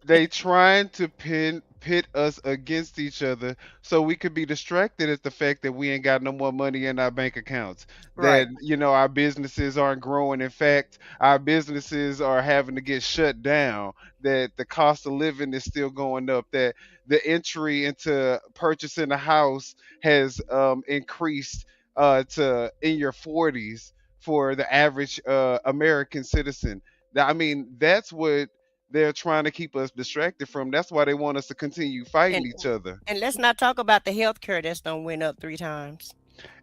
They trying to pit us against each other so we could be distracted at the fact that we ain't got no more money in our bank accounts. Right. That, you know, our businesses aren't growing. In fact, our businesses are having to get shut down. That the cost of living is still going up. That the entry into purchasing a house has increased to in your 40s for the average American citizen. I mean, that's what they're trying to keep us distracted from. That's why they want us to continue fighting each other. And let's not talk about the health care that's done went up 3 times.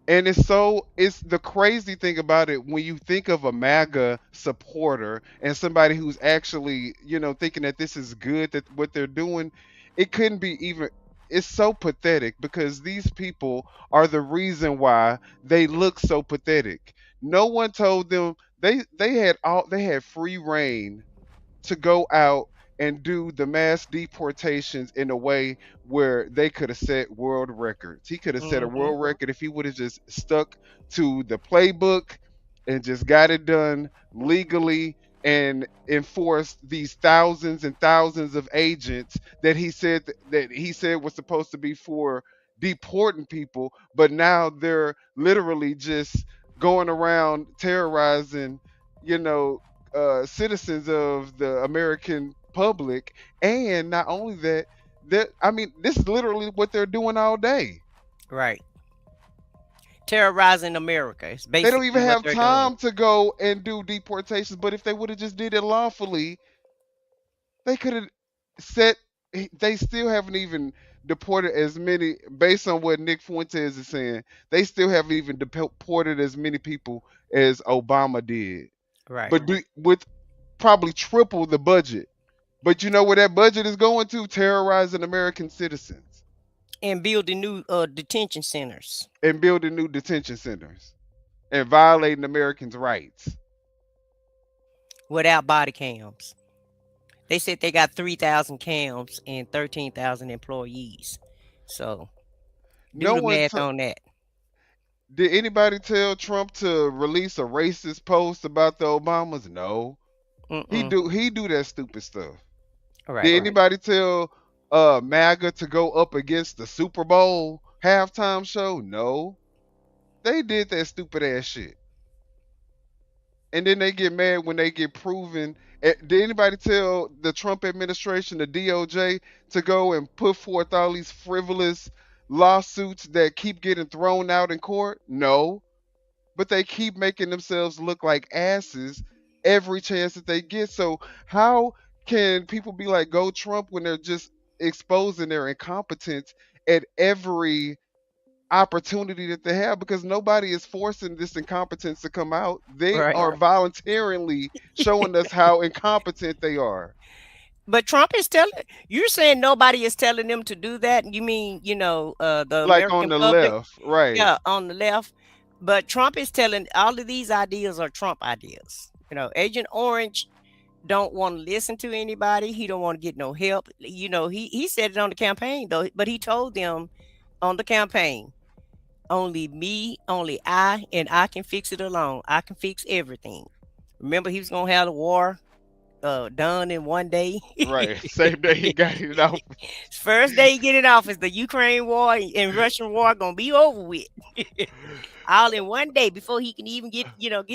And it's the crazy thing about it, when you think of a MAGA supporter and somebody who's actually, you know, thinking that this is good, that what they're doing, it couldn't be even, it's so pathetic because these people are the reason why they look so pathetic. No one told them they had free reign to go out and do the mass deportations in a way where they could have set world records. He could have set a world record if he would have just stuck to the playbook and just got it done legally and enforced these thousands and thousands of agents that he said was supposed to be for deporting people, but now they're literally just going around terrorizing, you know, citizens of the American public. And not only that, I mean, this is literally what they're doing all day. Right. Terrorizing America. It's They don't basically even what have they're time doing. to go and do deportations. But if they would have just did it lawfully, they could have set. They still haven't even deported as many, based on what Nick Fuentes is saying. They still haven't even deported as many people as Obama did. Right. But with probably triple the budget. But you know where that budget is going to? Terrorizing American citizens And building new detention centers. and building new detention centers and violating Americans' rights. Without body cams. They said they got 3,000 cams and 13,000 employees. So do No the one math on that. did anybody tell Trump to release a racist post about the Obamas? No. He do that stupid stuff. Right. Did anybody tell MAGA to go up against the Super Bowl halftime show? No. They did that stupid ass shit. And then they get mad when they get proven. Did anybody tell the Trump administration, the DOJ, to go and put forth all these frivolous lawsuits that keep getting thrown out in court? No. But they keep making themselves look like asses every chance that they get. So how can people be like, go Trump, when they're just exposing their incompetence at every opportunity that they have? Because nobody is forcing this incompetence to come out. They Right. are voluntarily showing us how incompetent they are. But Trump is you're saying nobody is telling them to do that. You mean, the Like American on the public? left, right? Yeah, on the left. But Trump is telling all of these ideas are Trump ideas. Agent Orange don't want to listen to anybody. He don't want to get no help. He said it on the campaign though, but he told them on the campaign, only me, only I, and I can fix it alone. I can fix everything. Remember, he was gonna have the war done in one day. Right. Same day he got it out. First day he get in office, the Ukraine war and Russian war gonna be over with. All in one day before he can even get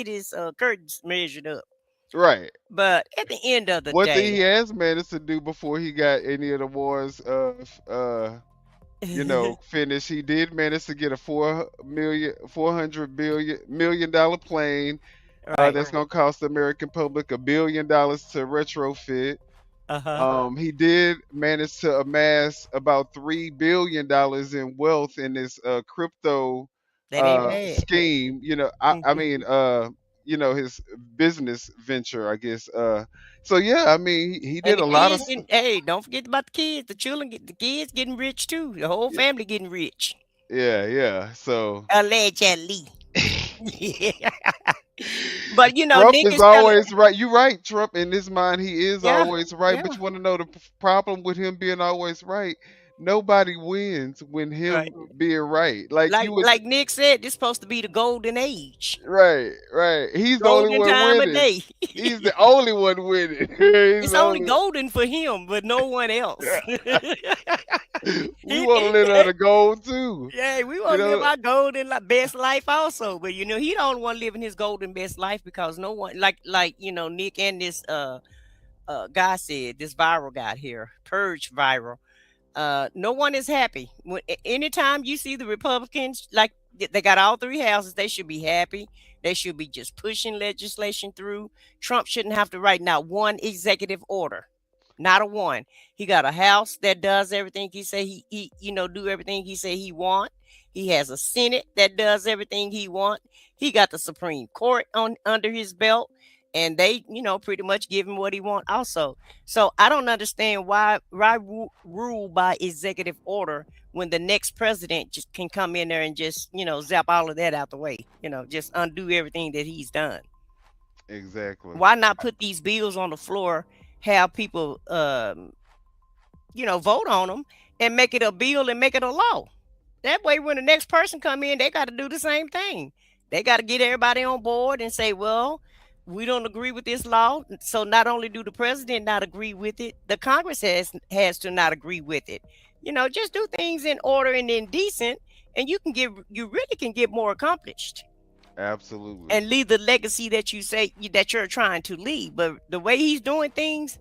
his curtains measured up. Right. But at the end of the One thing day, he has managed to do before he got any of the wars finished, he did manage to get a $400 million plane that's gonna cost the American public $1 billion to retrofit. He did manage to amass about $3 billion in wealth in this crypto that ain't bad. scheme. I mean, his business venture, I guess. So yeah, I mean, he did And a the lot of. kids hey, don't forget about the kids. The kids getting rich too. The whole family getting rich. Yeah. So Allegedly. But Trump Nick is always right. You're right, Trump. In his mind, he is Yeah, always right. But yeah. you want to know the problem with him being always right? Nobody wins when him Right. being right. Like you would, Like Nick said, this supposed to be the golden age. right. He's the only Golden one time of winning. day. He's the only one winning. He's It's the only golden for him, but no one else. We want to live out of gold too. Yeah, we want to You live know? our golden best life also. But he don't want to live in his golden best life because no one like Nick and this guy said, this viral guy here, Purge viral. No one is happy. Anytime you see the Republicans, like they got all three houses, they should be happy. They should be just pushing legislation through. Trump shouldn't have to write not one executive order, not a one. He got a house that does everything he say he do everything he say he want. He has a Senate that does everything he want. He got the Supreme Court under his belt. and they, pretty much give him what he want also. So I don't understand why rule by executive order when the next president just can come in there and just, zap all of that out the way, just undo everything that he's done. Exactly. Why not put these bills on the floor, have people, vote on them and make it a bill and make it a law? That way, when the next person come in, they got to do the same thing. They got to get everybody on board and say, well, we don't agree with this law. So not only do the president not agree with it, the Congress has to not agree with it. Just do things in order and in decent, and you really can get more accomplished. Absolutely. And leave the legacy that you say that you're trying to leave. But the way he's doing things,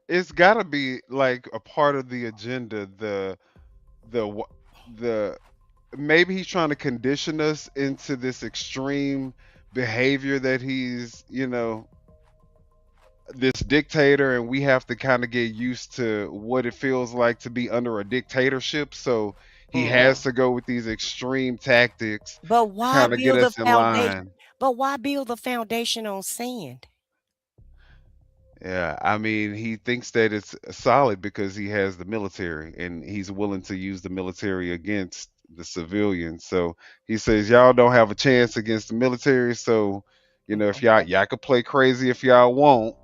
it's got to be like a part of the agenda. The maybe he's trying to condition us into this extreme behavior that he's, this dictator, and we have to kind of get used to what it feels like to be under a dictatorship. So he has to go with these extreme tactics. But why kind of get build us the in foundation? line. But why build the foundation on sand? Yeah, I mean, he thinks that it's solid because he has the military and he's willing to use the military against the civilians. So he says, y'all don't have a chance against the military. So, if y'all could play crazy if y'all want.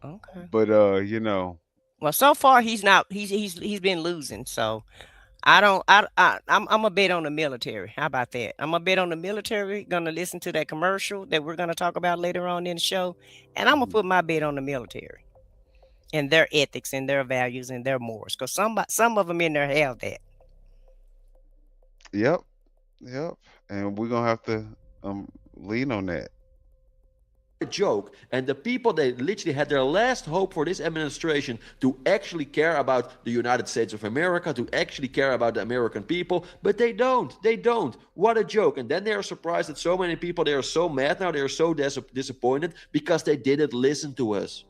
Okay. But Well, so far he's been losing. So I'm a bet on the military. How about that? I'm a bet on the military. Gonna listen to that commercial that we're gonna talk about later on in the show, and I'm gonna put my bet on the military and their ethics and their values and their morals, because some of them in there have that. Yep. And we're gonna have to lean on that. A joke, and the people that literally had their last hope for this administration to actually care about the United States of America, to actually care about the American people, but they don't. What a joke. And then they are surprised that so many people, they are so mad now, they are so disappointed because they didn't listen to us.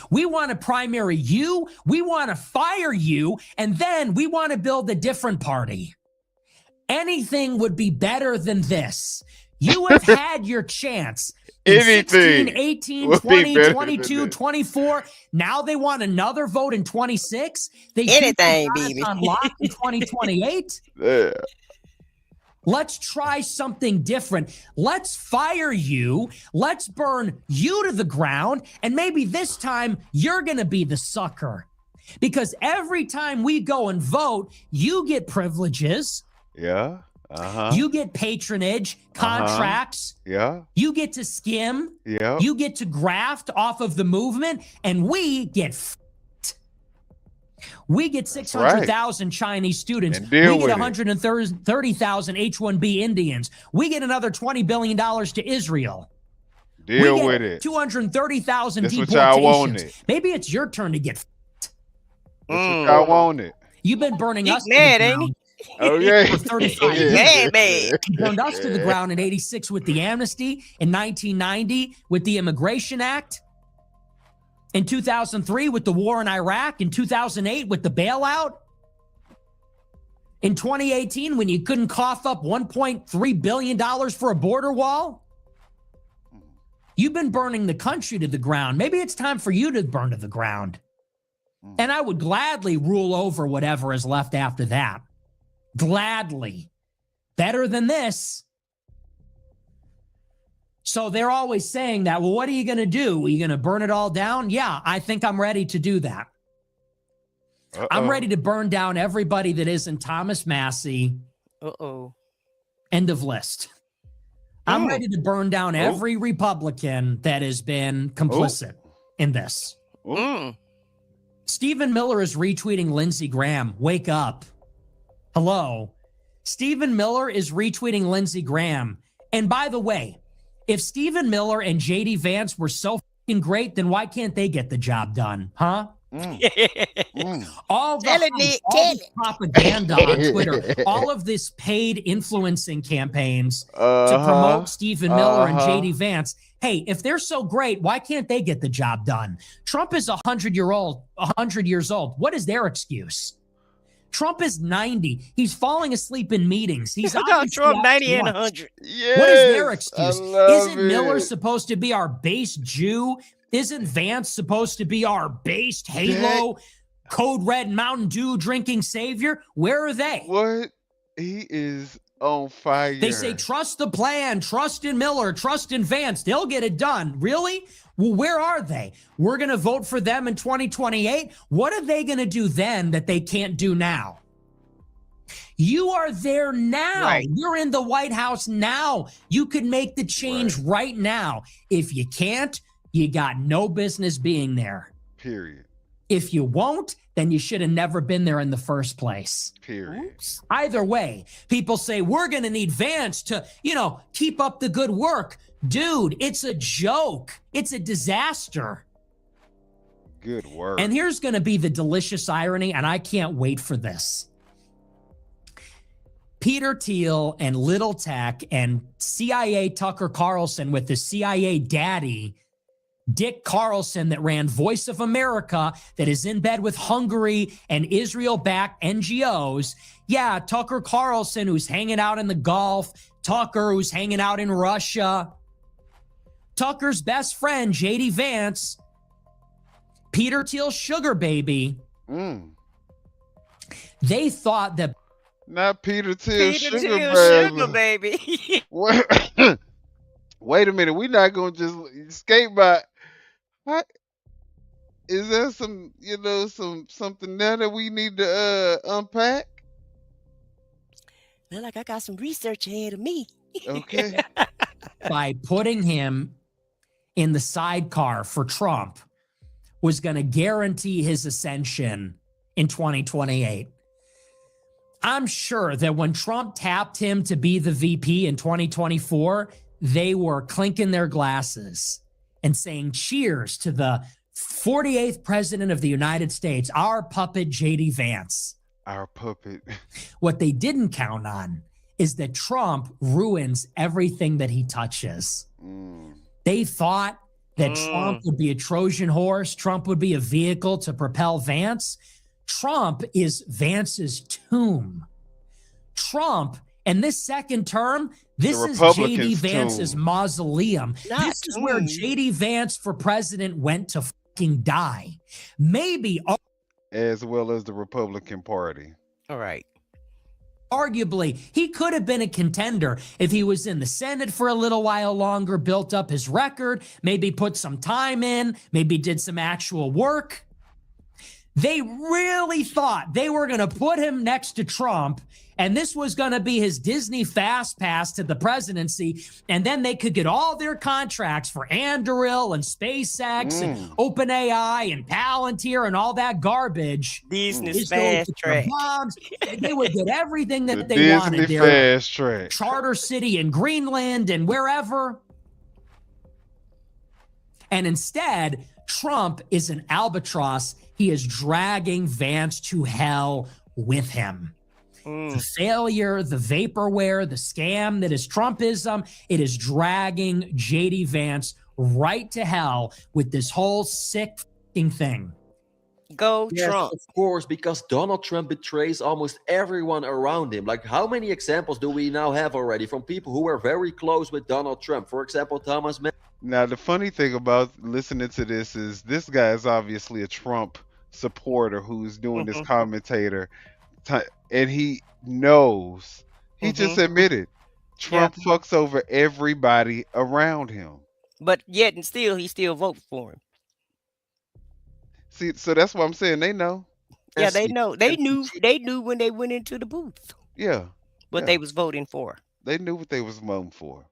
We want to primary you, we want to fire you, and then we want to build a different party. Anything would be better than this. You have had your chance. In 16, 18, 20, 22, 24. Now they want another vote in 26. Anything, baby. On lock in 2028. Yeah. Let's try something different. Let's fire you. Let's burn you to the ground. And maybe this time you're going to be the sucker. Because every time we go and vote, you get privileges. Yeah. You get patronage, contracts. Yeah. You get to skim. Yeah. You get to graft off of the movement, and we get f***ed. We get 600,000 Chinese students. We get 130,000 H-1B Indians. We get another $20 billion to Israel. Deal with it. 230,000 deportations. What y'all wanted. Maybe it's your turn to get f***ed. That's what y'all wanted. You've been burning us mad, to the ain't ground. Oh, yeah. For 35 years. Man. He burned us to the ground in 86 with the amnesty, in 1990 with the Immigration Act, in 2003 with the war in Iraq, in 2008 with the bailout, in 2018 when you couldn't cough up $1.3 billion for a border wall. You've been burning the country to the ground. Maybe it's time for you to burn to the ground. And I would gladly rule over whatever is left after that. Gladly. Better than this. So they're always saying that, well, what are you going to do? Are you going to burn it all down? Yeah, I think I'm ready to do that. I'm ready to burn down everybody that isn't Thomas Massey. End of list. I'm ready to burn down every Republican that has been complicit in this. Stephen Miller is retweeting Lindsey Graham. Wake up. Hello. Stephen Miller is retweeting Lindsey Graham. And by the way, if Stephen Miller and JD Vance were so fucking great, then why can't they get the job done? Huh? All this propaganda on Twitter, all of this paid influencing campaigls to promote Stephen Miller and JD Vance. Hey, if they're so great, why can't they get the job done? Trump is 100 years old. What is their excuse? Trump is 90. He's falling asleep in meetings. He's Donald obviously Trump out 90 to and lunch. 100. Yes, What is their I excuse? love Isn't Miller it. supposed to be our base Jew? Isn't Vance supposed to be our based Halo, Code Red Mountain Dew drinking savior? Where are they? What? He is on fire. They say, trust the plan, trust in Miller, trust in Vance. They'll get it done. Really? Well, where are they? We're going to vote for them in 2028. What are they going to do then that they can't do now? You are there now. Right. You're in the White House now. You can make the change right now. If you can't, you got no business being there. Period. If you won't, then you should have never been there in the first place. Period. Either way, people say we're going to need Vance to, keep up the good work. Dude, it's a joke. It's a disaster. Good work. And here's going to be the delicious irony, and I can't wait for this. Peter Thiel and Little Tech and CIA Tucker Carlson with the CIA daddy, Dick Carlson, that ran Voice of America, that is in bed with Hungary and Israel-backed NGOs. Yeah, Tucker Carlson, who's hanging out in the Gulf. Tucker, who's hanging out in Russia. Tucker's best friend, J.D. Vance. Peter Thiel's sugar baby. They thought that... Not Peter Thiel, Peter sugar Thiel, baby. sugar baby. Wait a minute. We're not going to just escape by... What? Is there some, something there that we need to unpack? Feel like I got some research ahead of me. Okay. by putting him in the sidecar for Trump was going to guarantee his ascension in 2028. I'm sure that when Trump tapped him to be the VP in 2024, they were clinking their glasses and saying cheers to the 48th president of the United States, our puppet, J.D. Vance. Our puppet. What they didn't count on is that Trump ruins everything that he touches. They thought that Trump would be a Trojan horse. Trump would be a vehicle to propel Vance. Trump is Vance's tomb. Trump, and this second term, this is J.D. Vance's tomb. mausoleum. Not This is where J.D. Vance for president went to fucking die. Maybe, As well as the Republican Party. All right. arguably, he could have been a contender if he was in the Senate for a little while longer, built up his record, maybe put some time in, maybe did some actual work. They really thought they were going to put him next to Trump, and this was going to be his Disney fast pass to the presidency, and then they could get all their contracts for Anduril and SpaceX and OpenAI and Palantir and all that garbage. Disney's fast track. Bombs. They would get everything that The they Disney wanted there. fast track. Charter City in Greenland and wherever. And instead, Trump is an albatross. He is dragging Vance to hell with him. The failure, the vaporware, the scam that is Trumpism, it is dragging J.D. Vance right to hell with this whole sick f***ing thing. Go Yes, Trump. of course, because Donald Trump betrays almost everyone around him. Like, how many examples do we now have already from people who were very close with Donald Trump? For example, Thomas Mann. Now, the funny thing about listening to this is this guy is obviously a Trump supporter who's doing this commentator, and he knows. He just admitted Trump fucks over everybody around him. But yet and still, he still votes for him. See, so that's what I'm saying. They know. Yeah, they know. They knew when they went into the booth Yeah, what they was voting for. they knew what they was voting for.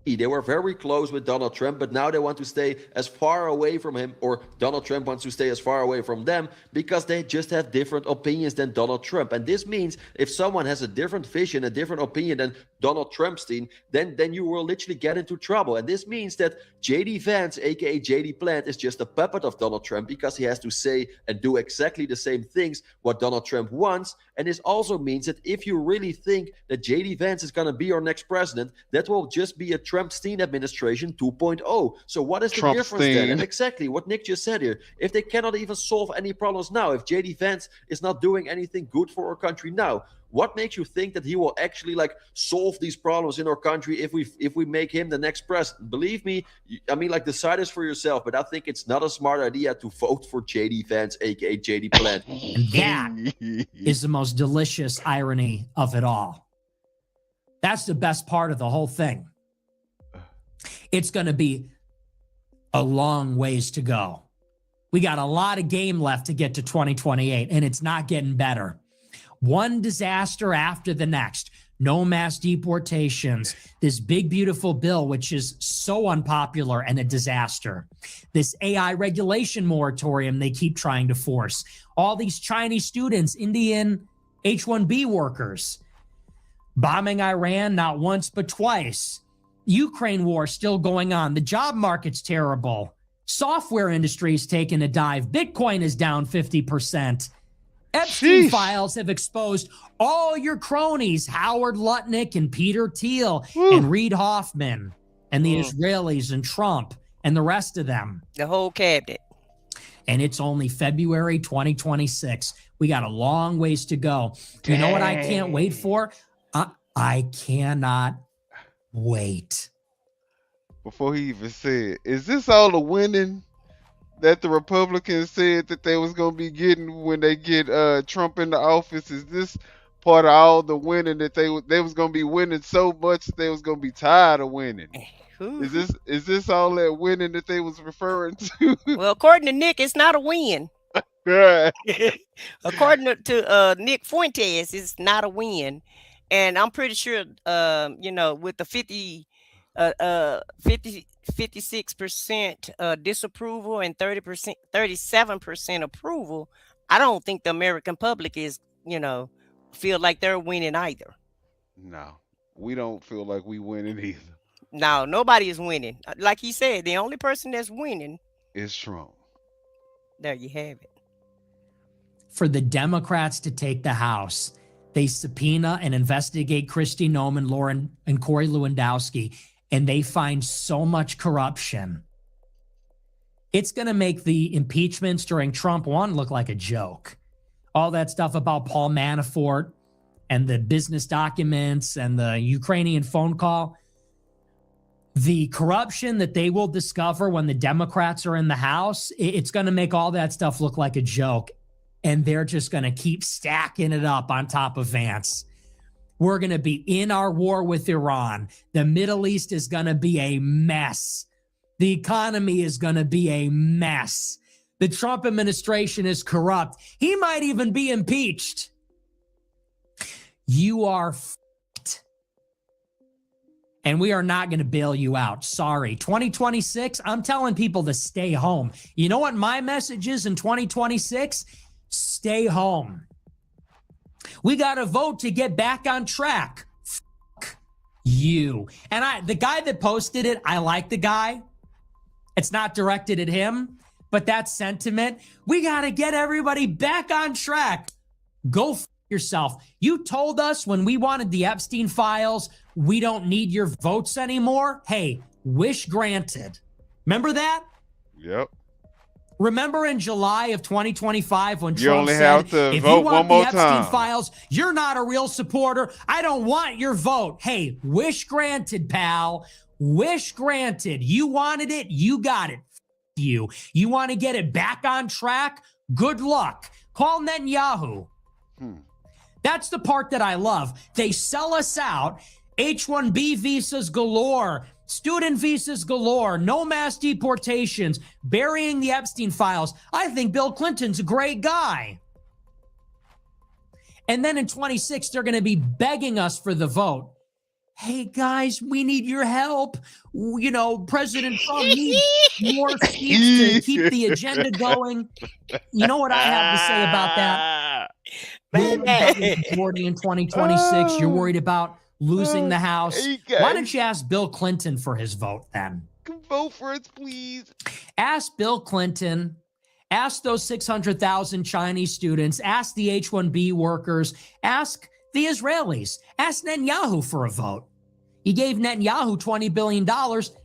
They were very close with Donald Trump, but now they want to stay as far away from him, or Donald Trump wants to stay as far away from them because they just have different opinions than Donald Trump. And this means if someone has a different vision, a different opinion than Donald Trumpstein, then you will literally get into trouble. And this means that J.D. Vance, aka J.D. Plant, is just a puppet of Donald Trump because he has to say and do exactly the same things what Donald Trump wants. And this also means that if you really think that J.D. Vance is going to be our next president, that will just be a trap Trumpstein administration 2.0. So what is the difference then? Trumpstein. And exactly what Nick just said here. If they cannot even solve any problems now, if J.D. Vance is not doing anything good for our country now, what makes you think that he will actually like solve these problems in our country if we make him the next president? Believe me, I mean, like, decide this for yourself, but I think it's not a smart idea to vote for J.D. Vance, aka J.D. Plant. And that is the most delicious irony of it all. That's the best part of the whole thing. It's going to be a long ways to go. We got a lot of game left to get to 2028, and it's not getting better. One disaster after the next. No mass deportations. This big, beautiful bill, which is so unpopular and a disaster. This AI regulation moratorium they keep trying to force. All these Chinese students, Indian H-1B workers. Bombing Iran not once but twice. Ukraine war still going on. The job market's terrible. Software industry is taking a dive. Bitcoin is down 50%. Epstein files have exposed all your cronies, Howard Lutnick and Peter Thiel and Reid Hoffman and the Israelis and Trump and the rest of them. The whole cabinet. And it's only February 2026. We got a long ways to go. You know what I can't wait for? I cannot wait. Before he even said, is this all the winning that the Republicans said that they was going to be getting when they get Trump in the office? Is this part of all the winning that they was going to be winning so much that they was going to be tired of winning? Is this all that winning that they was referring to? Well, according to Nick, it's not a win. According to Nick Fuentes, it's not a win. And I'm pretty sure, you know, with the 56% disapproval and 37% approval, I don't think the American public is, you know, feel like they're winning either. No, we don't feel like we winning either. No, nobody is winning. Like he said, the only person that's winning is Trump. There you have it. For the Democrats to take the House, they subpoena and investigate Kristi Noem, Lauren, and Corey Lewandowski, and they find so much corruption. It's going to make the impeachments during Trump 1 look like a joke. All that stuff about Paul Manafort and the business documents and the Ukrainian phone call. The corruption that they will discover when the Democrats are in the House, it's going to make all that stuff look like a joke. And they're just going to keep stacking it up on top of Vance. We're going to be in our war with Iran. The Middle East is going to be a mess. The economy is going to be a mess. The Trump administration is corrupt. He might even be impeached. You are f***ed. And we are not going to bail you out. Sorry. 2026, I'm telling people to stay home. You know what my message is in 2026? Stay home. We got to vote to get back on track. Fuck you. And the guy that posted it, I like the guy. It's not directed at him, but that sentiment, we got to get everybody back on track. Go f yourself. You told us when we wanted the Epstein files, we don't need your votes anymore. Hey, wish granted. Remember that? Yep. Remember in July of 2025 when you Trump only said, have to if vote you want one more the Epstein time. files, you're not a real supporter. I don't want your vote. Hey, wish granted, pal. Wish granted. You wanted it. You got it. F you. You want to get it back on track? Good luck. Call Netanyahu. That's the part that I love. They sell us out. H-1B visas galore. Student visas galore, no mass deportations, burying the Epstein files. I think Bill Clinton's a great guy. And then in 26, they're going to be begging us for the vote. Hey, guys, we need your help. You know, President Trump needs more seats to keep the agenda going. You know what I have to say about that? In 2026, you're worried about losing the House. Hey, why don't you ask Bill Clinton for his vote then? Vote for us, please. Ask Bill Clinton. Ask those 600,000 Chinese students. Ask the H-1B workers. Ask the Israelis. Ask Netanyahu for a vote. You gave Netanyahu $20 billion.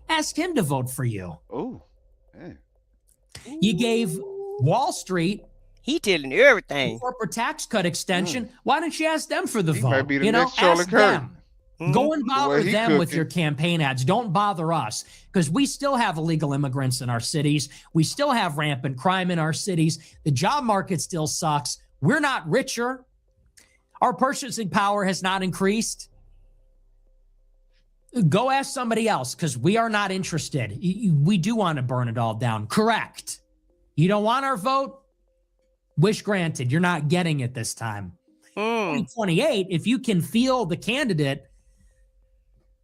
Ask him to vote for you. Oh, hey. You gave Wall Street He telling you everything. corporate tax cut extension. Why don't you ask them for the He vote? might be the next Charlie ask Kirk. them. Go and The bother way he them with cooking. your campaign ads. Don't bother us, because we still have illegal immigrants in our cities. We still have rampant crime in our cities. The job market still sucks. We're not richer. Our purchasing power has not increased. Go ask somebody else, because we are not interested. We do want to burn it all down. Correct. You don't want our vote? Wish granted. You're not getting it this time. 2028, if you can feel the candidate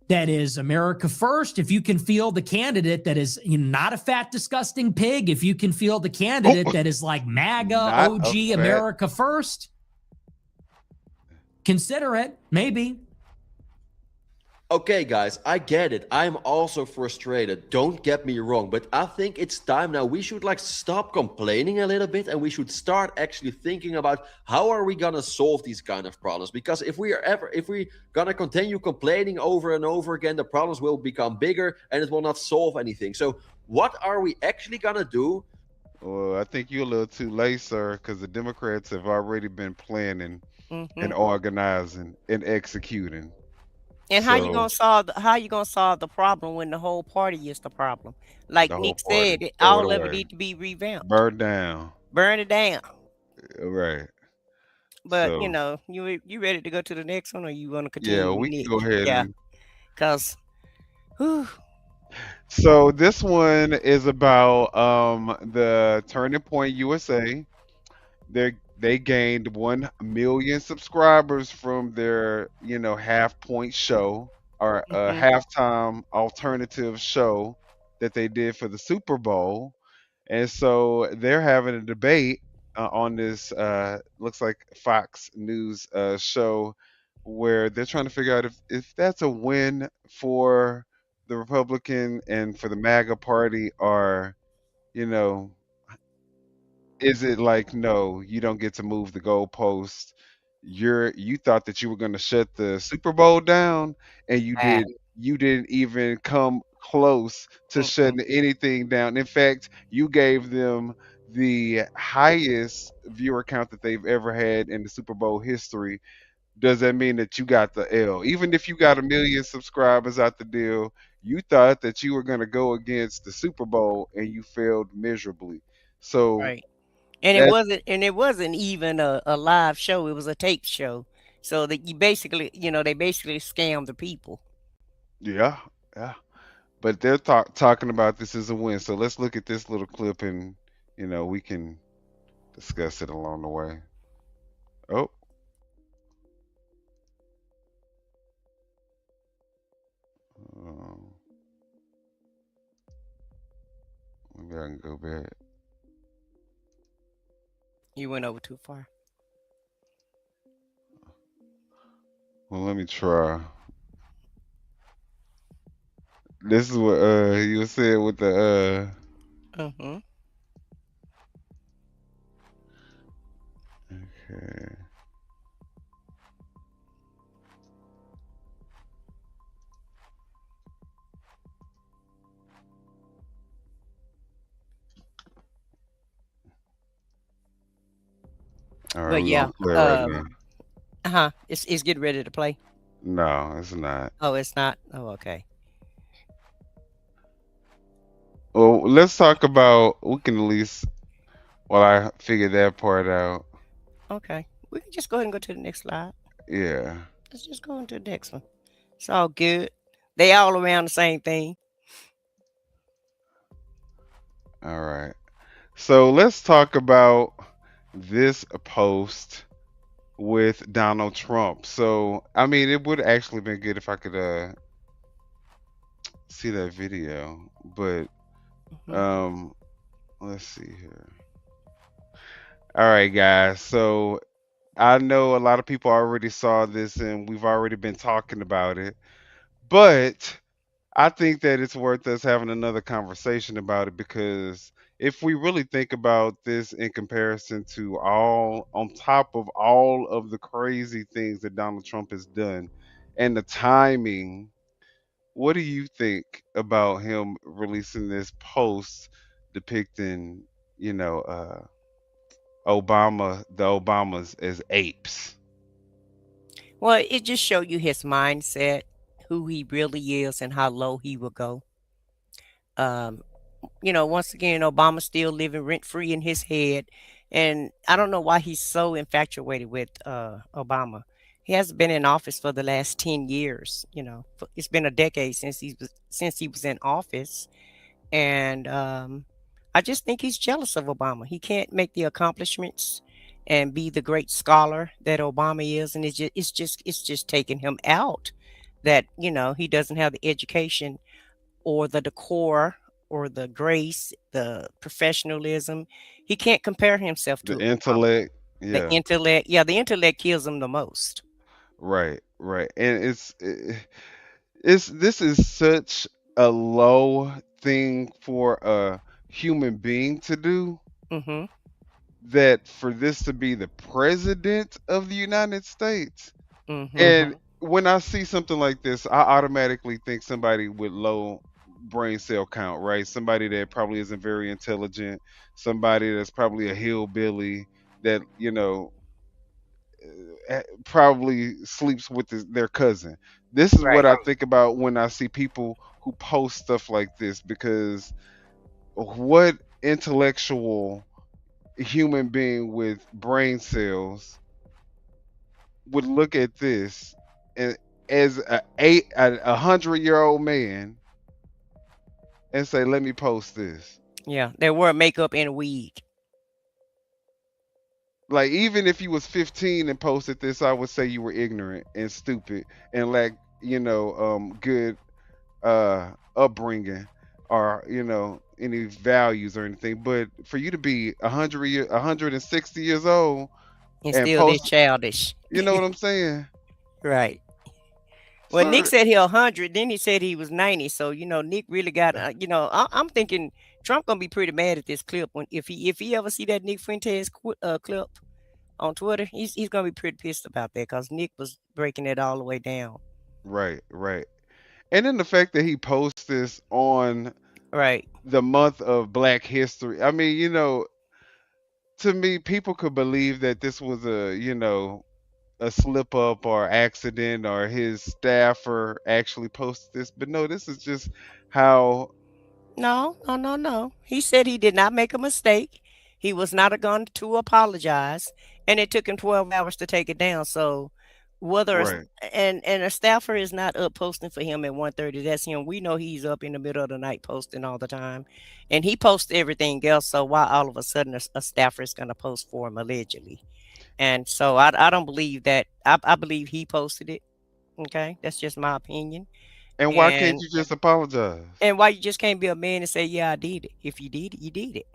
that is America first, if you can feel the candidate that is not a fat, disgusting pig, if you can feel the candidate that is like MAGA, Not OG, a fat- America first, consider it, maybe. Okay, guys, I get it. I'm also frustrated. Don't get me wrong, but I think it's time now. We should stop complaining a little bit, and we should start actually thinking about how are we gonna solve these kind of problems. Because if we're gonna continue complaining over and over again, the problems will become bigger and it will not solve anything. So what are we actually gonna do? Well, I think you're a little too late, sir, because the Democrats have already been planning and organizing and executing. And how you So- gonna solve the problem when the whole party is the problem? Like The whole Nick party. said, Throw all it of it away. need to be revamped. Burn down. Burn it down. Right. But So- you ready to go to the next one, or you want to continue? Yeah, with we Nick? can go ahead Yeah, and because so this one is about the Turning Point USA. They gained 1 million subscribers from their half point show or a halftime alternative show that they did for the Super Bowl. And so they're having a debate on this looks like Fox News show where they're trying to figure out if that's a win for the Republican and for the MAGA party, or you know is it like, no, you don't get to move the goalpost. You thought that you were going to shut the Super Bowl down, and you didn't even come close to shutting anything down. In fact, you gave them the highest viewer count that they've ever had in the Super Bowl history. Does that mean that you got the L? Even if you got 1 million subscribers out the deal, you thought that you were going to go against the Super Bowl, and you failed miserably. So right. And that's it wasn't even a live show. It was a tape show. So that they basically scammed the people. yeah, yeah. But they're talking about this as a win. So let's look at this little clip, and we can discuss it along the way. Oh, um, maybe I can go back. You went over too far. Well, let me try. This is what you said with the Mm-hmm. okay. All right, But we're yeah, gonna play it right now. It's getting ready to play. No, it's not. Oh, it's not. Oh, okay. Well, let's talk about. We can at least, while I figure that part out. Okay. We can just go ahead and go to the next slide. Yeah. Let's just go into the next one. It's all good. They all around the same thing. All right. So let's talk about this post with Donald Trump. So I mean, it would actually been good if I could see that video, but let's see here. All right, guys. So I know a lot of people already saw this and we've already been talking about it, but I think that it's worth us having another conversation about it, because if we really think about this in comparison to on top of all of the crazy things that Donald Trump has done, and the timing what do you think about him releasing this post depicting, you know, the Obamas as apes? Well, it just show you his mindset, who he really is, and how low he will go. Um, once again, Obama's still living rent free in his head, and I don't know why he's so infatuated with Obama. He hasn't been in office for the last 10 years. It's been a decade since he was in office, and I just think he's jealous of Obama. He can't make the accomplishments and be the great scholar that Obama is, and it's just taking him out. That he doesn't have the education or the decor or the grace, the professionalism. He can't compare himself The to Obama. intellect, The yeah, intellect, yeah, the intellect kills him the most. right, right. And it's this is such a low thing for a human being to do, Hmm. that for this to be the president of the United States. Hmm. And when I see something like this, I automatically think somebody with low brain cell count, right? Somebody that probably isn't very intelligent, somebody that's probably a hillbilly that, probably sleeps with their cousin. This is what Right. I think about when I see people who post stuff like this, because what intellectual human being with brain cells would look at this and as a 100-year-old man and say, "Let me post this." Yeah, they wear makeup and a wig. Like, even if you was 15 and posted this, I would say you were ignorant and stupid and lack, good upbringing, or any values or anything. But for you to be 160 years old And and still they're post, childish. you know what I'm saying? Right. Well, Nick So said he 100, then he said he was 90. So, Nick really got, I'm thinking Trump gonna be pretty mad at this clip when if he ever see that Nick Fuentes clip on Twitter, he's gonna be pretty pissed about that because Nick was breaking it all the way down. right, right. And then the fact that he posts this on Right. the month of Black History. I mean, to me, people could believe that this was a slip up or accident, or his staffer actually posted this. But no, this is just how. No, no, no, no. He said he did not make a mistake. He was not going to apologize, and it took him 12 hours to take it down. So, whether it's, Right, and a staffer is not up posting for him at 1:30. That's him. We know he's up in the middle of the night posting all the time, and he posts everything else. So why all of a sudden a staffer is going to post for him allegedly? And so I don't believe that. I believe he posted it. Okay, that's just my opinion. and why can't And you just apologize and why you just can't be a man and say, "Yeah, I did it." If you did it, you did it.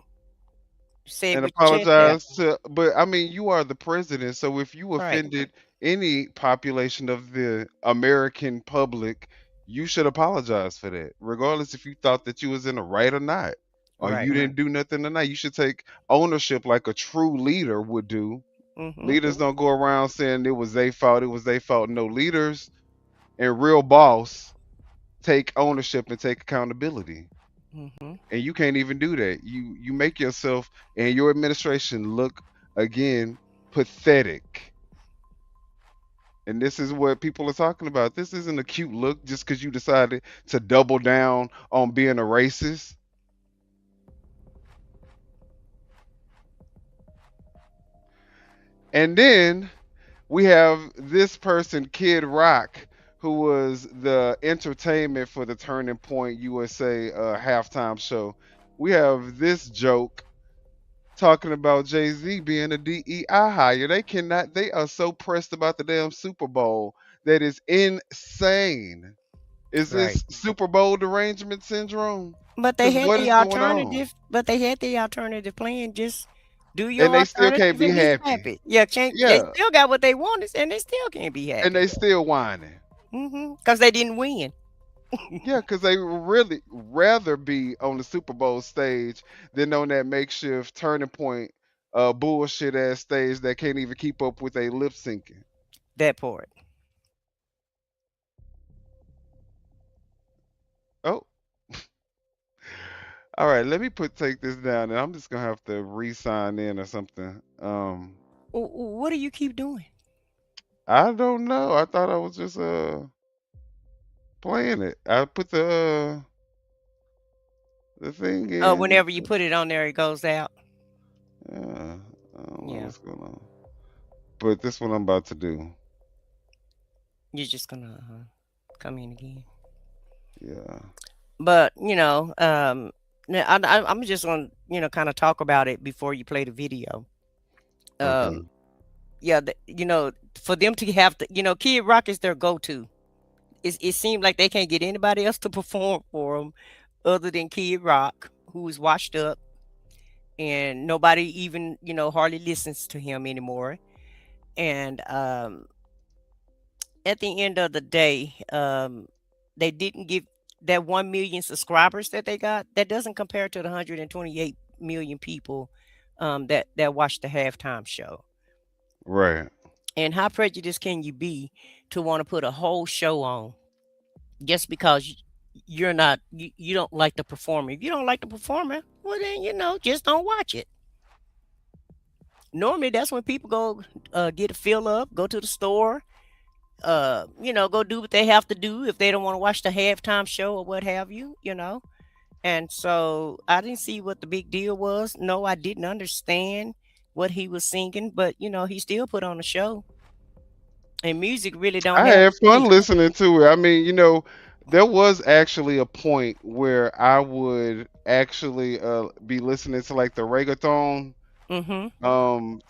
Say it and with your chest out. apologize to? But I mean, you are the president, so if you Right, offended any population of the American public, you should apologize for that, regardless if you thought that you was in the right or not, or you right. didn't do nothing or not. You should take ownership like a true leader would do. Mhm, Leaders don't go around saying it was their fault, it was their fault. No, leaders and real boss take ownership and take accountability. mhm, And you can't even do that. You make yourself and your administration look, again, pathetic. And this is what people are talking about. This isn't a cute look just because you decided to double down on being a racist. And then we have this person, Kid Rock, who was the entertainment for the Turning Point USA halftime show. We have this joke talking about Jay-Z being a DEI hire. They are so pressed about the damn Super Bowl that is insane. Is right. this Super Bowl derangement syndrome? But they Because had what the is going on? alternative. But they had the alternative plan. Just do your And they still can't alternative be and be happy. happy. Yeah, can't they Yeah. still got what they wanted, and they still can't be And happy. they still whining. Because they didn't win. Yeah, because they really rather be on the Super Bowl stage than on that makeshift Turning Point bullshit ass stage that can't even keep up with a lip syncing. That part. Oh, all right. Let me take this down, and I'm just gonna have to re-sign in or something. What do you keep doing? I don't know. I thought I was just playing it. I put the thing in. Whenever you put it on there, it goes out. Yeah, I don't know Yeah, what's going on. But this one I'm about to do. you're just gonna come in again. Yeah. But now I'm just gonna kind of talk about it before you play the video. Okay. Yeah, for them to have the Kid Rock is their go-to. It seems like they can't get anybody else to perform for them other than Kid Rock, who is washed up, and nobody even hardly listens to him anymore. And at the end of the day, they didn't give that 1 million subscribers that they got. That doesn't compare to the 128 million people that watched the halftime show. Right. And how prejudiced can you be to want to put a whole show on just because you don't like the performer? If you don't like the performer, well then just don't watch it. Normally that's when people go get a fill up, go to the store, go do what they have to do if they don't want to watch the halftime show or what have you. And so I didn't see what the big deal was. No, I didn't understand what he was singing, but he still put on a show. And music really don't I have had fun teeth. listening to it. I mean, there was actually a point where I would actually be listening to like the reggaeton Mm-hmm.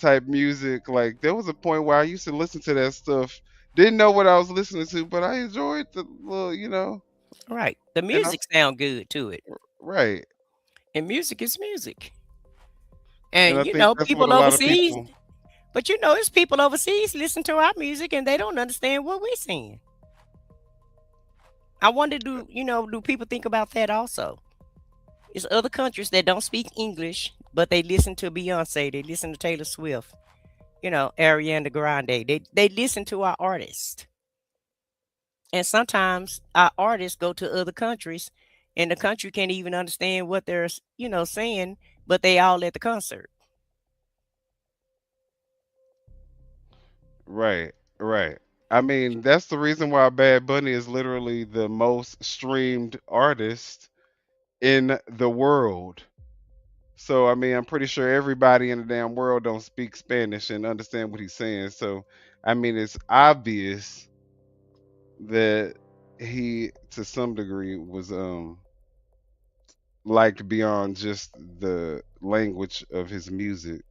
type music. Like there was a point where I used to listen to that stuff. Didn't know what I was listening to, but I enjoyed the little. Right. The And I music sound good to it. right. And music is music. And And I think that's what a people lot of overseas, people. but it's people overseas listen to our music and they don't understand what we're saying. I wonder, do people think about that also? It's other countries that don't speak English, but they listen to Beyonce, they listen to Taylor Swift, Ariana Grande. They listen to our artists. And sometimes our artists go to other countries and the country can't even understand what they're, saying, but they all at the concert. Right. Right. I mean, that's the reason why Bad Bunny is literally the most streamed artist in the world. So I mean, I'm pretty sure everybody in the damn world don't speak Spanish and understand what he's saying. So I mean, it's obvious that he, to some degree, was liked beyond just the language of his music.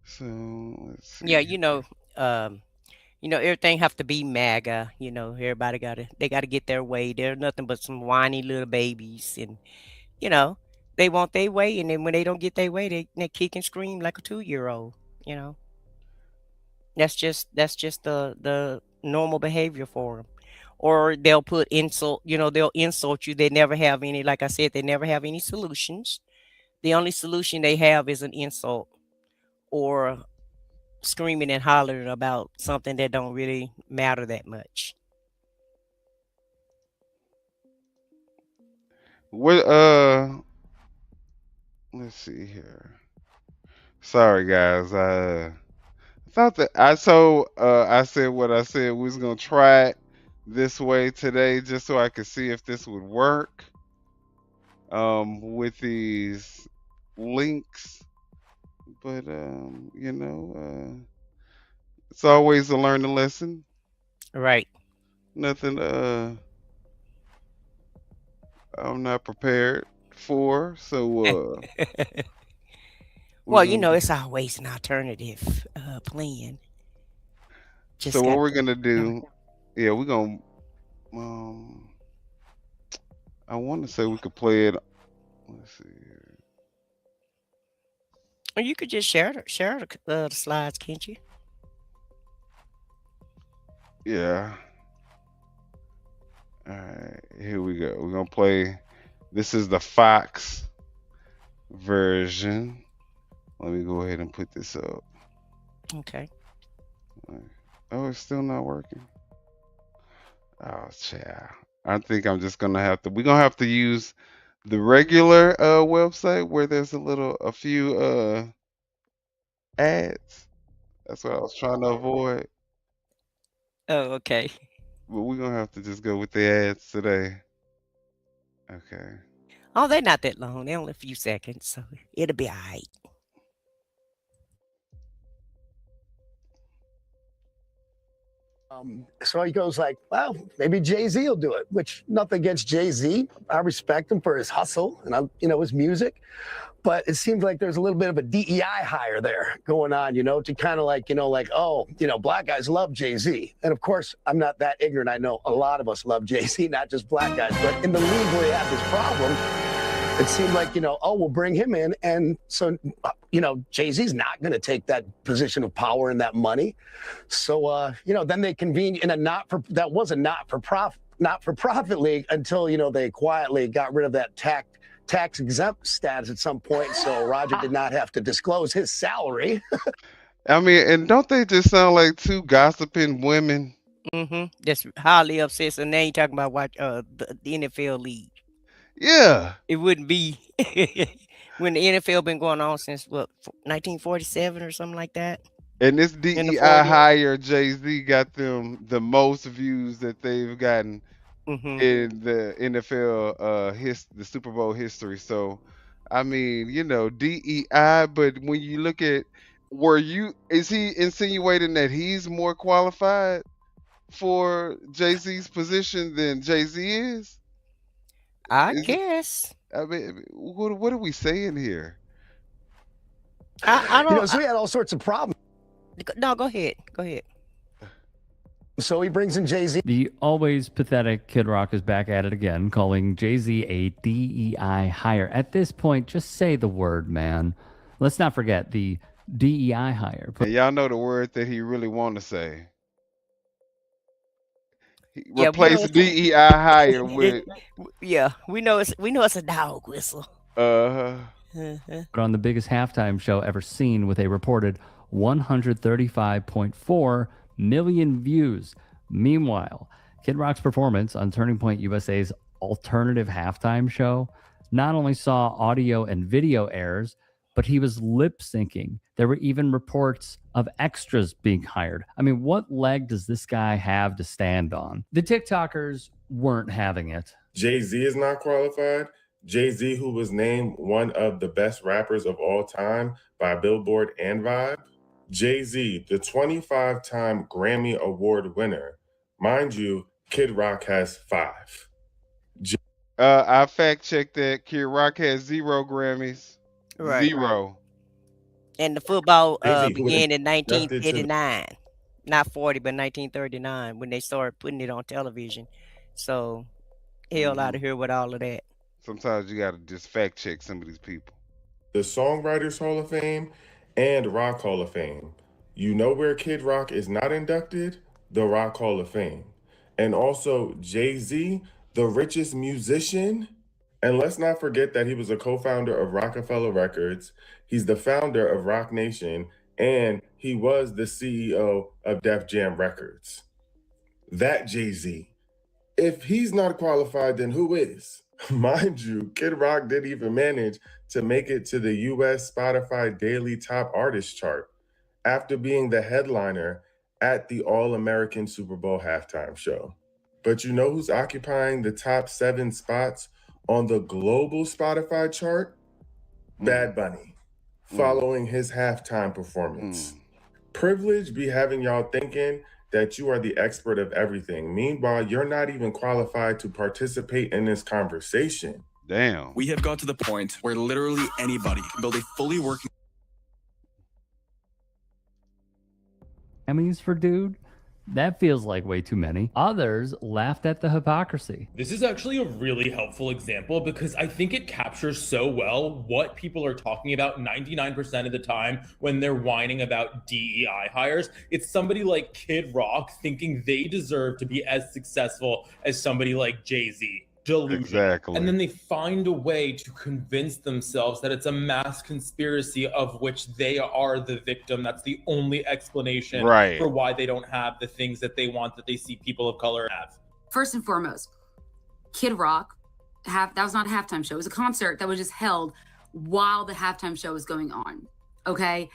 So let's Yeah, see. everything have to be MAGA. Everybody they gotta get their way. They're nothing but some whiny little babies, and you know, they want their way, and then when they don't get their way, they kick and scream like a 2-year-old. You know, that's just the normal behavior for them. Or they'll put insult. They'll insult you. They never have any. Like I said, they never have any solutions. The only solution they have is an insult or screaming and hollering about something that don't really matter that much. What let's see here. Sorry guys. Thought that I said what I said. We was gonna try it this way today just so I could see if this would work. With these links. But it's always a learning lesson. Right. Nothing I'm not prepared for. So we're Well, gonna it's always an alternative plan. so Just what got we're to. gonna Uh, do, yeah, we're gonna um I wanna say we could play it. Let's see here. or you could just share the slides, can't you? Yeah. Alright, here we go. We're gonna play, this is the Fox version. Let me go ahead and put this up. Okay. Oh, it's still not working. Oh, child. I think I'm just gonna have to. We're gonna have to use the regular website where there's a few ads. That's what I was trying to avoid. Oh, okay. But we're gonna have to just go with the ads today. Okay. Oh, they're not that long. They're only a few seconds, so it'll be all right. So he goes like, well, maybe Jay-Z will do it, which nothing against Jay-Z. I respect him for his hustle and, his music. But it seems like there's a little bit of a DEI hire there going on, to kind of like, black guys love Jay-Z. And of course, I'm not that ignorant. I know a lot of us love Jay-Z, not just black guys. But in the league where he had this problem, it seemed like, we'll bring him in. And so, Jay-Z's not going to take that position of power and that money. So, then they convened in a not for profit league until, they quietly got rid of that tax exempt status at some point. So Roger did not have to disclose his salary. I mean, and don't they just sound like two gossiping women? That's highly obsessed. And they ain't talking about the NFL league. Yeah. It wouldn't be when the NFL been going on since 1947 or something like that. And this DEI hire Jay-Z got them the most views that they've gotten in the NFL the Super Bowl history. So I mean, DEI, but when you look at is he insinuating that he's more qualified for Jay-Z's position than Jay-Z is? I guess. I mean, what are we saying here? I don't. So he had all sorts of problems. No, go ahead. Go ahead. So he brings in Jay-Z. The always pathetic Kid Rock is back at it again, calling Jay-Z a DEI hire. At this point, just say the word, man. Let's not forget the DEI hire. And y'all know the word that he really want to say. Replace DEI hire with. Yeah, we know it's a dog whistle. But on the biggest halftime show ever seen, with a reported 135.4 million views. Meanwhile, Kid Rock's performance on Turning Point USA's alternative halftime show not only saw audio and video errors, but he was lip syncing. There were even reports of extras being hired. I mean, what leg does this guy have to stand on? The TikTokers weren't having it. Jay-Z is not qualified. Jay-Z, who was named one of the best rappers of all time by Billboard and Vibe. Jay-Z, the 25-time Grammy Award winner. Mind you, Kid Rock has 5. I fact checked that Kid Rock has 0 Grammys. Right. 0. And the football began in 1939. Not 40, but 1939 when they started putting it on television. So, hell out of here with all of that. Sometimes you got to just fact check some of these people. The Songwriters Hall of Fame and Rock Hall of Fame. You know where Kid Rock is not inducted? The Rock Hall of Fame. And also Jay-Z, the richest musician. And let's not forget that he was a co-founder of Rockefeller Records. He's the founder of Rock Nation, and he was the CEO of Def Jam Records. That Jay-Z. If he's not qualified, then who is? Mind you, Kid Rock didn't even manage to make it to the US Spotify Daily Top Artist chart after being the headliner at the All-American Super Bowl halftime show. But you know who's occupying the top 7 spots on the global Spotify chart? Bad Bunny, following his halftime performance. Privilege be having y'all thinking that you are the expert of everything. Meanwhile, you're not even qualified to participate in this conversation. Damn. We have got to the point where literally anybody can build a fully working Emmys for dude? That feels like way too many. Others laughed at the hypocrisy. This is actually a really helpful example because I think it captures so well what people are talking about 99% of the time when they're whining about DEI hires. It's somebody like Kid Rock thinking they deserve to be as successful as somebody like Jay-Z. Delusion. Exactly. And then they find a way to convince themselves that it's a mass conspiracy of which they are the victim. That's the only explanation for why they don't have the things that they want that they see people of color have. First and foremost, Kid Rock, that was not a halftime show. It was a concert that was just held while the halftime show was going on, okay?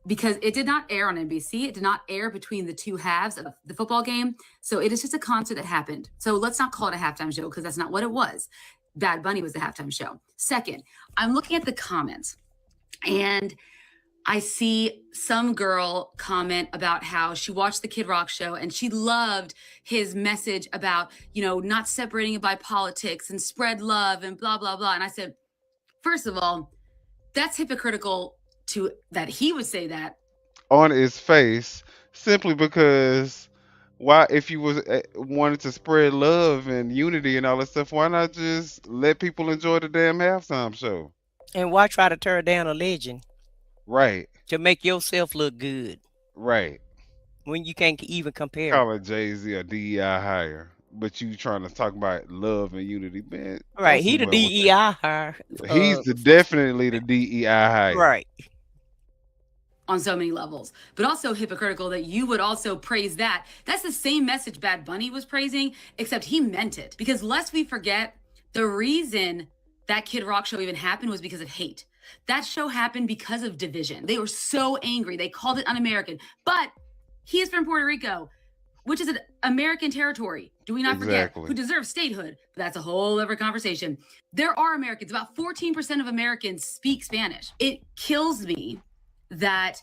Because it did not air on NBC. It did not air between the two halves of the football game. So it is just a concert that happened. So let's not call it a halftime show because that's not what it was. Bad Bunny was the halftime show. Second, I'm looking at the comments and I see some girl comment about how she watched the Kid Rock show and she loved his message about, not separating it by politics and spread love and blah, blah, blah. And I said, first of all, that's hypocritical that he would say that. On his face, simply because why, if you was wanted to spread love and unity and all that stuff, why not just let people enjoy the damn halftime show? And why try to tear down a legend? Right. To make yourself look good. Right. When you can't even compare. Call it Jay-Z a DEI hire, but you trying to talk about love and unity, man. Right. He the DEI hire. He's definitely the DEI hire. Right. On so many levels, but also hypocritical that you would also praise that. That's the same message Bad Bunny was praising, except he meant it. Because lest we forget, the reason that Kid Rock show even happened was because of hate. That show happened because of division. They were so angry. They called it un-American. But he is from Puerto Rico, which is an American territory. Do we not forget? Who deserves statehood? But that's a whole other conversation. There are Americans. About 14% of Americans speak Spanish. It kills me that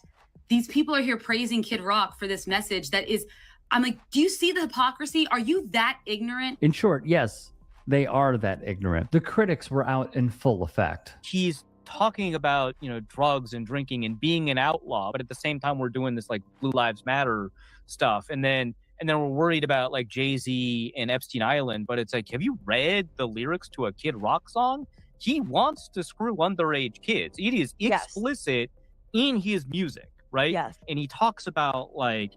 these people are here praising Kid Rock for this message that is, I'm like, do you see the hypocrisy? Are you that ignorant? In short, yes, they are that ignorant. The critics were out in full effect. He's talking about, drugs and drinking and being an outlaw, but at the same time, we're doing this like Blue Lives Matter stuff. And then we're worried about like Jay-Z and Epstein Island, but it's like, have you read the lyrics to a Kid Rock song? He wants to screw underage kids. It is explicit in his music, right? Yes. And he talks about like,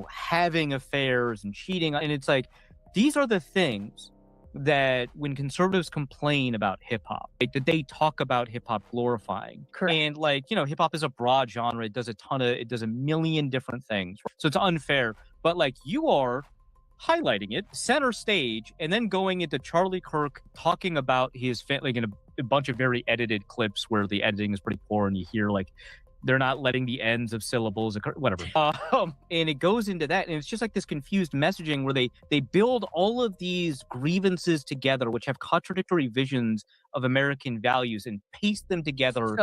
having affairs and cheating. And it's like, these are the things that when conservatives complain about hip hop, that they talk about hip hop glorifying. Correct. And like, hip hop is a broad genre. It does a million different things. So it's unfair. But like, you are highlighting it center stage and then going into Charlie Kirk talking about his family, like in a bunch of very edited clips where the editing is pretty poor and you hear like they're not letting the ends of syllables, whatever. And it goes into that. And it's just like this confused messaging where they build all of these grievances together, which have contradictory visions of American values and paste them together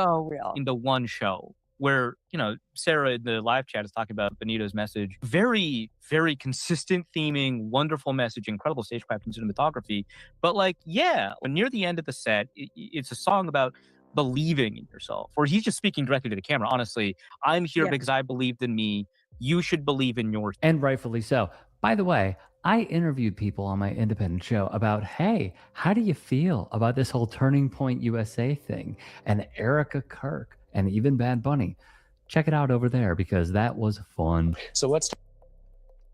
into one show. Where, Sarah in the live chat is talking about Benito's message. Very, very consistent theming, wonderful message, incredible stagecraft and cinematography. But like, when near the end of the set, it's a song about believing in yourself, or he's just speaking directly to the camera. Honestly, I'm here because I believed in me. You should believe in yours. And rightfully so. By the way, I interviewed people on my independent show about, hey, how do you feel about this whole Turning Point USA thing? And Erica Kirk and even Bad Bunny. Check it out over there because that was fun. So let's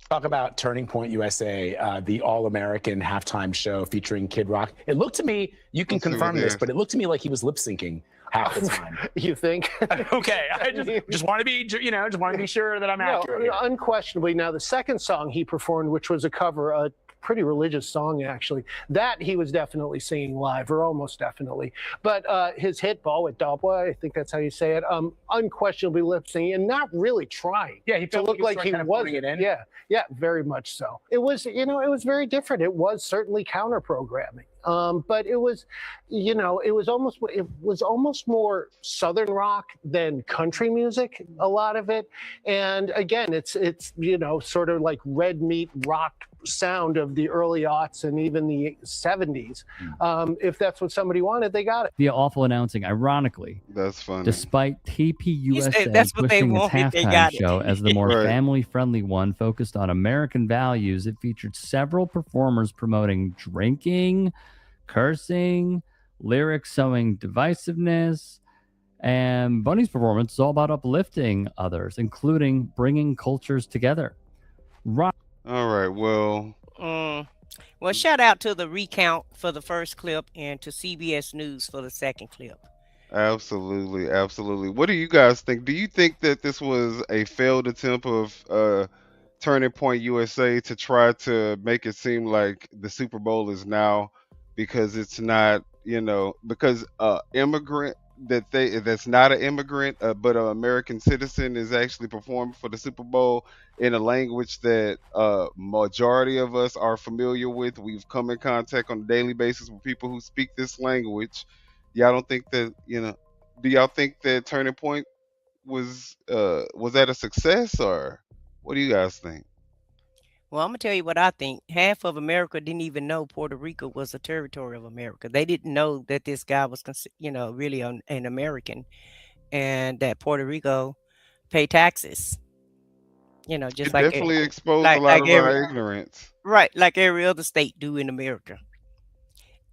talk about Turning Point USA, the all-American halftime show featuring Kid Rock. It looked to me, you can confirm this, but it looked to me like he was lip-syncing half the time. You think? Okay, I just want to be, sure that I'm accurate here. Unquestionably. Now, the second song he performed, which was a cover, a pretty religious song actually, that he was definitely singing live, or almost definitely. But his hit Ball with Dobwa, I think that's how you say it, unquestionably lip singing and not really trying. Yeah, he felt looked like he was. it in. Yeah, very much so. It was, it was very different. It was certainly counter programming. But it was, it was almost more Southern rock than country music, a lot of it. And again, it's sort of like red meat rock sound of the early aughts and even the 70s. If that's what somebody wanted, they got it. The awful announcing, ironically. That's funny. Despite TPUSA that's what they pushing its wanted, they halftime got it. show as the more family-friendly one focused on American values, it featured several performers promoting drinking, cursing, lyrics showing divisiveness, and Bunny's performance is all about uplifting others, including bringing cultures together. All right, well, shout out to the recount for the first clip and to CBS News for the second clip. absolutely. What do you guys think? Do you think that this was a failed attempt of Turning Point USA to try to make it seem like the Super Bowl is now because it's not, because immigrant that's not an immigrant but an American citizen is actually performing for the Super Bowl in a language that majority of us are familiar with. We've come in contact on a daily basis with people who speak this language. Y'all don't think that, do y'all think that Turning Point was that a success, or what do you guys think? Well, I'm gonna tell you what I think. Half of America didn't even know Puerto Rico was a territory of America. They didn't know that this guy was, really an American, and that Puerto Rico pay taxes. Just It like definitely exposed a like lot like of every our ignorance. right, like every other state do in America.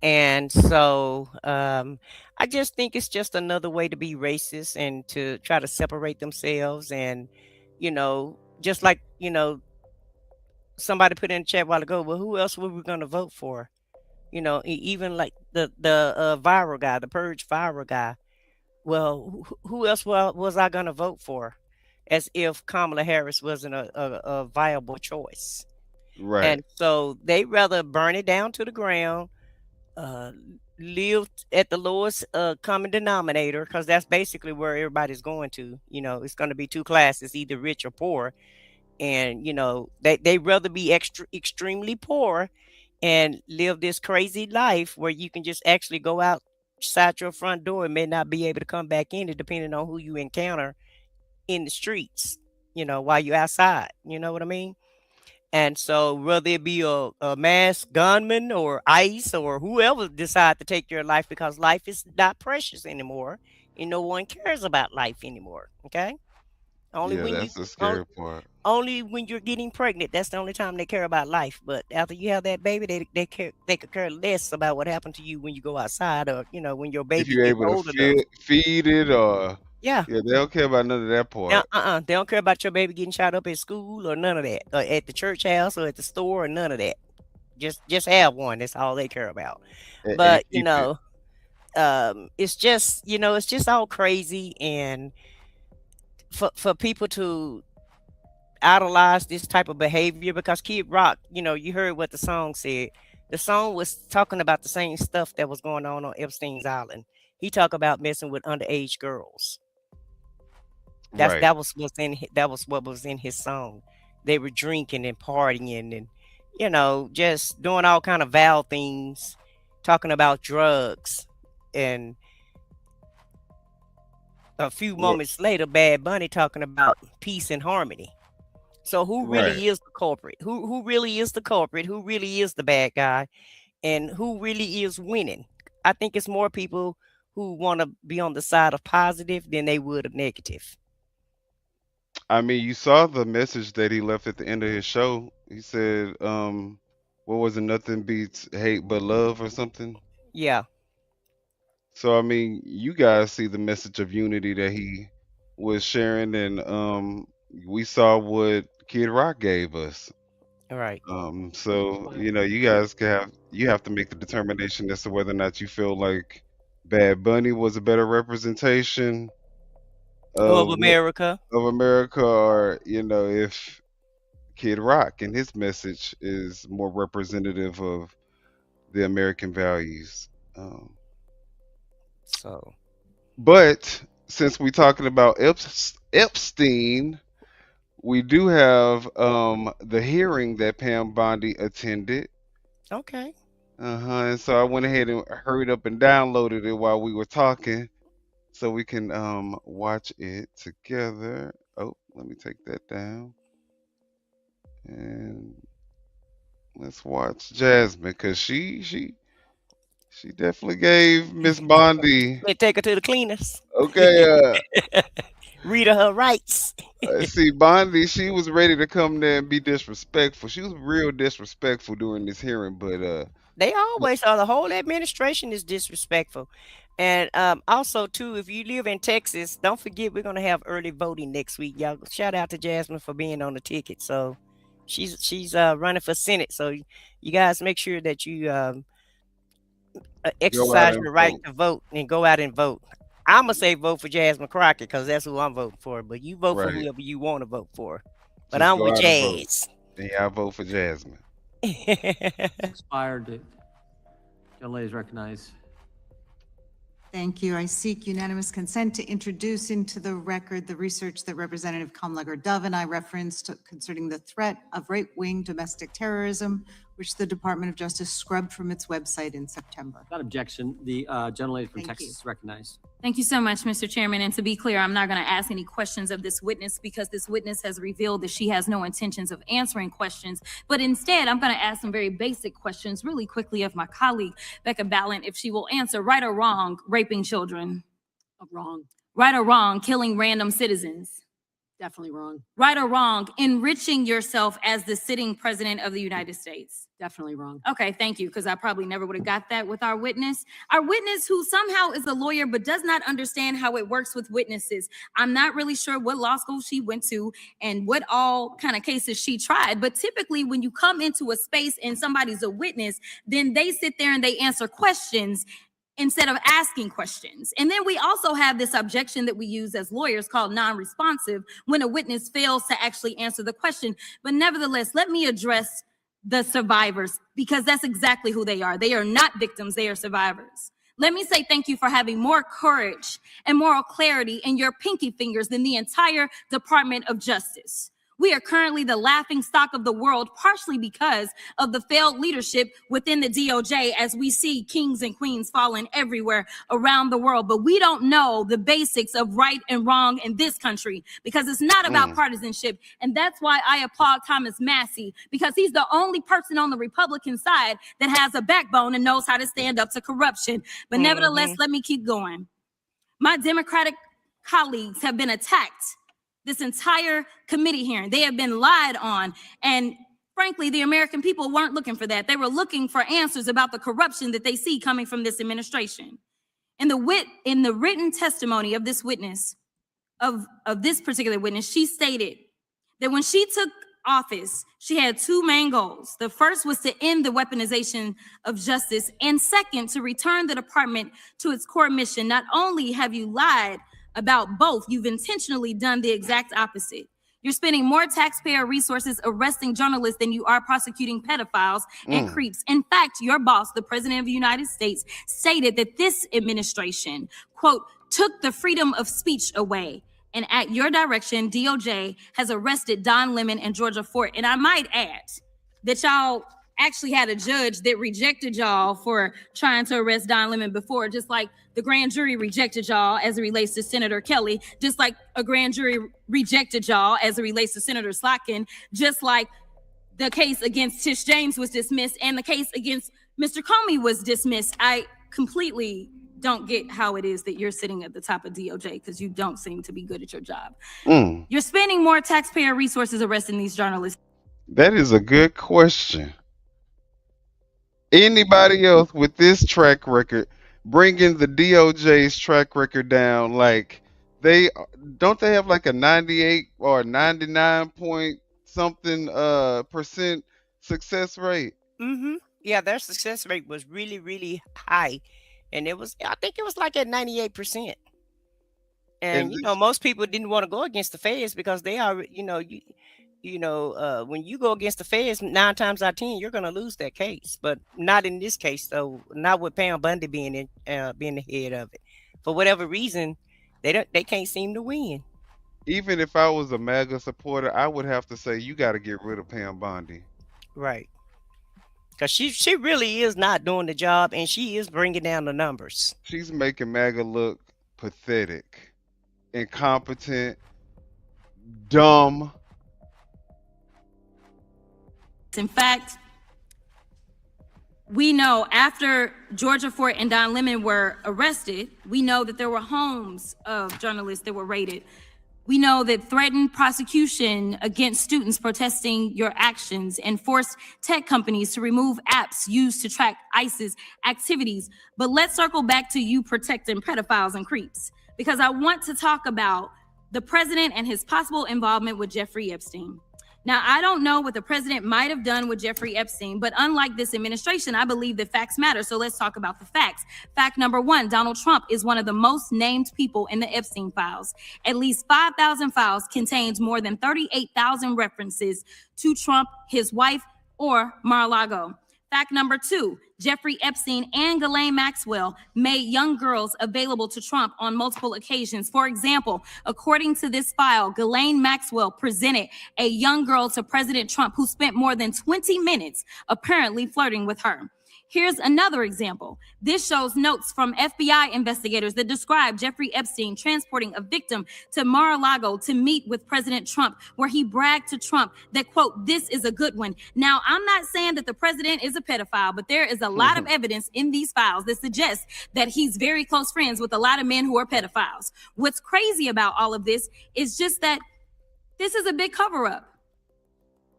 And so I just think it's just another way to be racist and to try to separate themselves. And, just like, somebody put in the chat a while ago, well, who else were we going to vote for? Even like the viral guy, the purge viral guy. Well, who else was I going to vote for? As if Kamala Harris wasn't a viable choice. Right. And so they rather burn it down to the ground, live at the lowest common denominator, because that's basically where everybody's going to. It's going to be two classes, either rich or poor. And they rather be extremely poor and live this crazy life where you can just actually go outside your front door and may not be able to come back in it, depending on who you encounter in the streets, while you're outside. You know what I mean? And so whether it be a mass gunman or ICE or whoever decide to take your life, because life is not precious anymore and no one cares about life anymore. Okay. Only Yeah, when that's the scary part. only when you're getting pregnant, that's the only time they care about life. But after you have that baby, they could care less about what happened to you when you go outside, or when your If baby you're gets able to old enough. feed it, or Yeah. yeah, they don't care about none of that part. They don't care about your baby getting shot up at school or none of that, or at the church house or at the store or none of that. Just have one. That's all they care about. And But keep it. it's just all crazy. And for people to idolize this type of behavior, because Kid Rock, you heard what the song said. The song was talking about the same stuff that was going on Epstein's Island. He talked about messing with underage girls. Right. That was what was in his song. They were drinking and partying and just doing all kind of vile things, talking about drugs. And a few moments later, Bad Bunny talking about peace and harmony. So who Right. really is the culprit? Who really is the culprit? Who really is the bad guy? And who really is winning? I think it's more people who want to be on the side of positive than they would of negative. I mean, you saw the message that he left at the end of his show. He said, what was it? Nothing beats hate but love, or something. Yeah. So I mean, you guys see the message of unity that he was sharing, and we saw what Kid Rock gave us. All right. So you guys you have to make the determination as to whether or not you feel like Bad Bunny was a better representation Of of America. America, or if Kid Rock and his message is more representative of the American values. So, But since we're talking about Epstein, we do have the hearing that Pam Bondi attended. okay. And so I went ahead and hurried up and downloaded it while we were talking, so we can watch it together. Oh, let me take that down. And let's watch Jasmine, because she definitely gave Miss Bondi. They take her to the cleaners. Okay, Read her rights. see, Bondi, she was ready to come there and be disrespectful. She was real disrespectful during this hearing, but They always are. The whole administration is disrespectful. And also, too, if you live in Texas, don't forget we're going to have early voting next week. Y'all, shout out to Jasmine for being on the ticket. So she's running for Senate. So you guys make sure that you go out exercise and your right vote. to vote and go out and vote. I'm going to say vote for Jasmine Crockett because that's who I'm voting for. But you vote for Right. whoever you want to vote for. But Just I'm go with out and vote. Jazz. And y'all vote for Jasmine. Expired. Young lady is recognized. Thank you. I seek unanimous consent to introduce into the record the research that Representative Kamlager-Dove and I referenced concerning the threat of right-wing domestic terrorism, which the Department of Justice scrubbed from its website in September. Without objection, the gentlelady from Thank Texas you. is recognized. Thank you so much, Mr. Chairman. And to be clear, I'm not going to ask any questions of this witness because this witness has revealed that she has no intentions of answering questions. But instead, I'm going to ask some very basic questions really quickly of my colleague, Becca Ballant, if she will answer right or wrong, raping children. Wrong. Right or wrong, killing random citizens. Definitely wrong. Right or wrong, enriching yourself as the sitting president of the United States. Definitely wrong. Okay, thank you, because I probably never would have got that with our witness. Our witness who somehow is a lawyer but does not understand how it works with witnesses. I'm not really sure what law school she went to and what all kind of cases she tried, but typically when you come into a space and somebody's a witness, then they sit there and they answer questions instead of asking questions. And then we also have this objection that we use as lawyers called non-responsive when a witness fails to actually answer the question. But nevertheless, let me address the survivors because that's exactly who they are. They are not victims, they are survivors. Let me say thank you for having more courage and moral clarity in your pinky fingers than the entire Department of Justice. We are currently the laughing stock of the world, partially because of the failed leadership within the DOJ as we see kings and queens falling everywhere around the world. But we don't know the basics of right and wrong in this country because it's not about partisanship. And that's why I applaud Thomas Massey, because he's the only person on the Republican side that has a backbone and knows how to stand up to corruption. But nevertheless, let me keep going. My Democratic colleagues have been attacked this entire committee hearing. They have been lied on. And frankly, the American people weren't looking for that. They were looking for answers about the corruption that they see coming from this administration. In the written testimony of this witness, of this particular witness, she stated that when she took office, she had two main goals. The first was to end the weaponization of justice, and second, to return the department to its core mission. Not only have you lied about both, you've intentionally done the exact opposite. You're spending more taxpayer resources arresting journalists than you are prosecuting pedophiles and creeps. In fact, your boss, the president of the United States, stated that this administration, quote, took the freedom of speech away. And at your direction, DOJ has arrested Don Lemon and Georgia Fort. And I might add that y'all actually had a judge that rejected y'all for trying to arrest Don Lemon before, just like the grand jury rejected y'all as it relates to Senator Kelly, just like a grand jury rejected y'all as it relates to Senator Slotkin, just like the case against Tish James was dismissed and the case against Mr. Comey was dismissed. I completely don't get how it is that you're sitting at the top of DOJ because you don't seem to be good at your job. You're spending more taxpayer resources arresting these journalists. That is a good question. Anybody else with this track record, bringing the DOJ's track record down, like they have like a 98 or 99 point something percent success rate? Yeah, their success rate was really, really high. And I think it was like at 98%. And you know, most people didn't want to go against the feds because they are, when you go against the feds 9 times out of 10, you're going to lose that case. But not in this case, though. Not with Pam Bondi being the head of it. For whatever reason, they can't seem to win. Even if I was a MAGA supporter, I would have to say you got to get rid of Pam Bondi. Right. Because she really is not doing the job, and she is bringing down the numbers. She's making MAGA look pathetic, incompetent, dumb. In fact, we know after Georgia Fort and Don Lemon were arrested, we know that there were homes of journalists that were raided. We know that threatened prosecution against students protesting your actions and forced tech companies to remove apps used to track ISIS activities. But let's circle back to you protecting pedophiles and creeps, because I want to talk about the president and his possible involvement with Jeffrey Epstein. Now, I don't know what the president might have done with Jeffrey Epstein, but unlike this administration, I believe that facts matter. So let's talk about the facts. Fact number one, Donald Trump is one of the most named people in the Epstein files. At least 5,000 files contains more than 38,000 references to Trump, his wife, or Mar-a-Lago. Fact number two, Jeffrey Epstein and Ghislaine Maxwell made young girls available to Trump on multiple occasions. For example, according to this file, Ghislaine Maxwell presented a young girl to President Trump who spent more than 20 minutes apparently flirting with her. Here's another example. This shows notes from FBI investigators that describe Jeffrey Epstein transporting a victim to Mar-a-Lago to meet with President Trump, where he bragged to Trump that, quote, "This is a good one." Now, I'm not saying that the president is a pedophile, but there is a lot of evidence in these files that suggests that he's very close friends with a lot of men who are pedophiles. What's crazy about all of this is just that this is a big cover-up.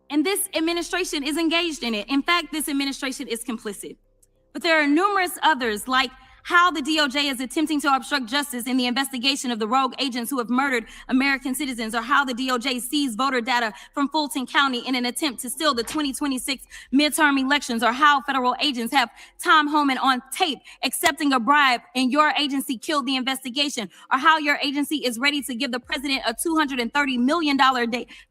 And this administration is engaged in it. In fact, this administration is complicit. But there are numerous others, like how the DOJ is attempting to obstruct justice in the investigation of the rogue agents who have murdered American citizens, or how the DOJ seized voter data from Fulton County in an attempt to steal the 2026 midterm elections, or how federal agents have Tom Homan on tape accepting a bribe and your agency killed the investigation, or how your agency is ready to give the president a $230 million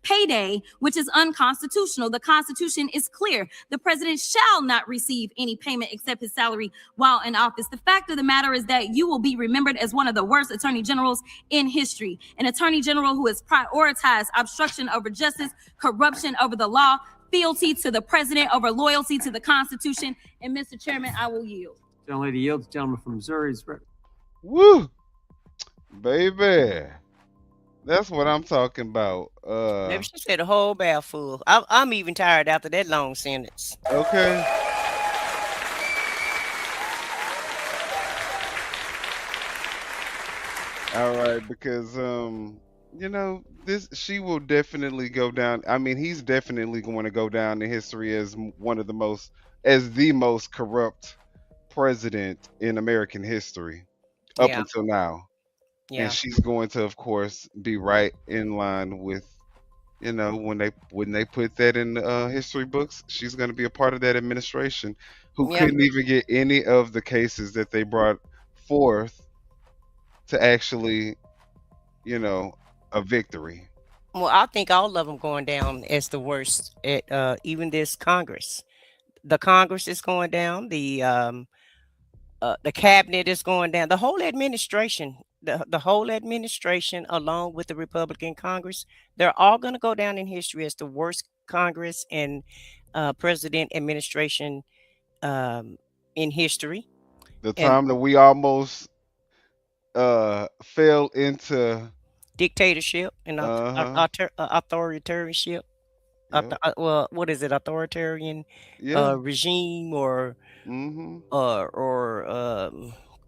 payday, which is unconstitutional. The Constitution is clear. The president shall not receive any payment except his salary while in office. The fact of the matter is that you will be remembered as one of the worst attorney generals in history, an attorney general who has prioritized obstruction over justice, corruption over the law, fealty to the president over loyalty to the Constitution. And Mr. Chairman, I will yield. Gentle lady yields. Gentleman from Missouri is ready. Woo, baby, that's what I'm talking about. Maybe she said a whole bag full. I'm even tired after that long sentence. Okay. All right, because you know, she will definitely go down. I mean, he's definitely going to go down in history as the most corrupt president in American history up until now. Yeah. And she's going to, of course, be right in line with, you know, when they put that in history books, she's going to be a part of that administration who couldn't even get any of the cases that they brought forth to actually, you know, a victory. Well, I think all of them going down as the worst at even this Congress. The Congress is going down. The cabinet is going down. The whole administration, the whole administration, along with the Republican Congress, they're all going to go down in history as the worst Congress and president administration in history. The time that we almost fell into dictatorship and authoritarianship. Well, what is it? Authoritarian regime or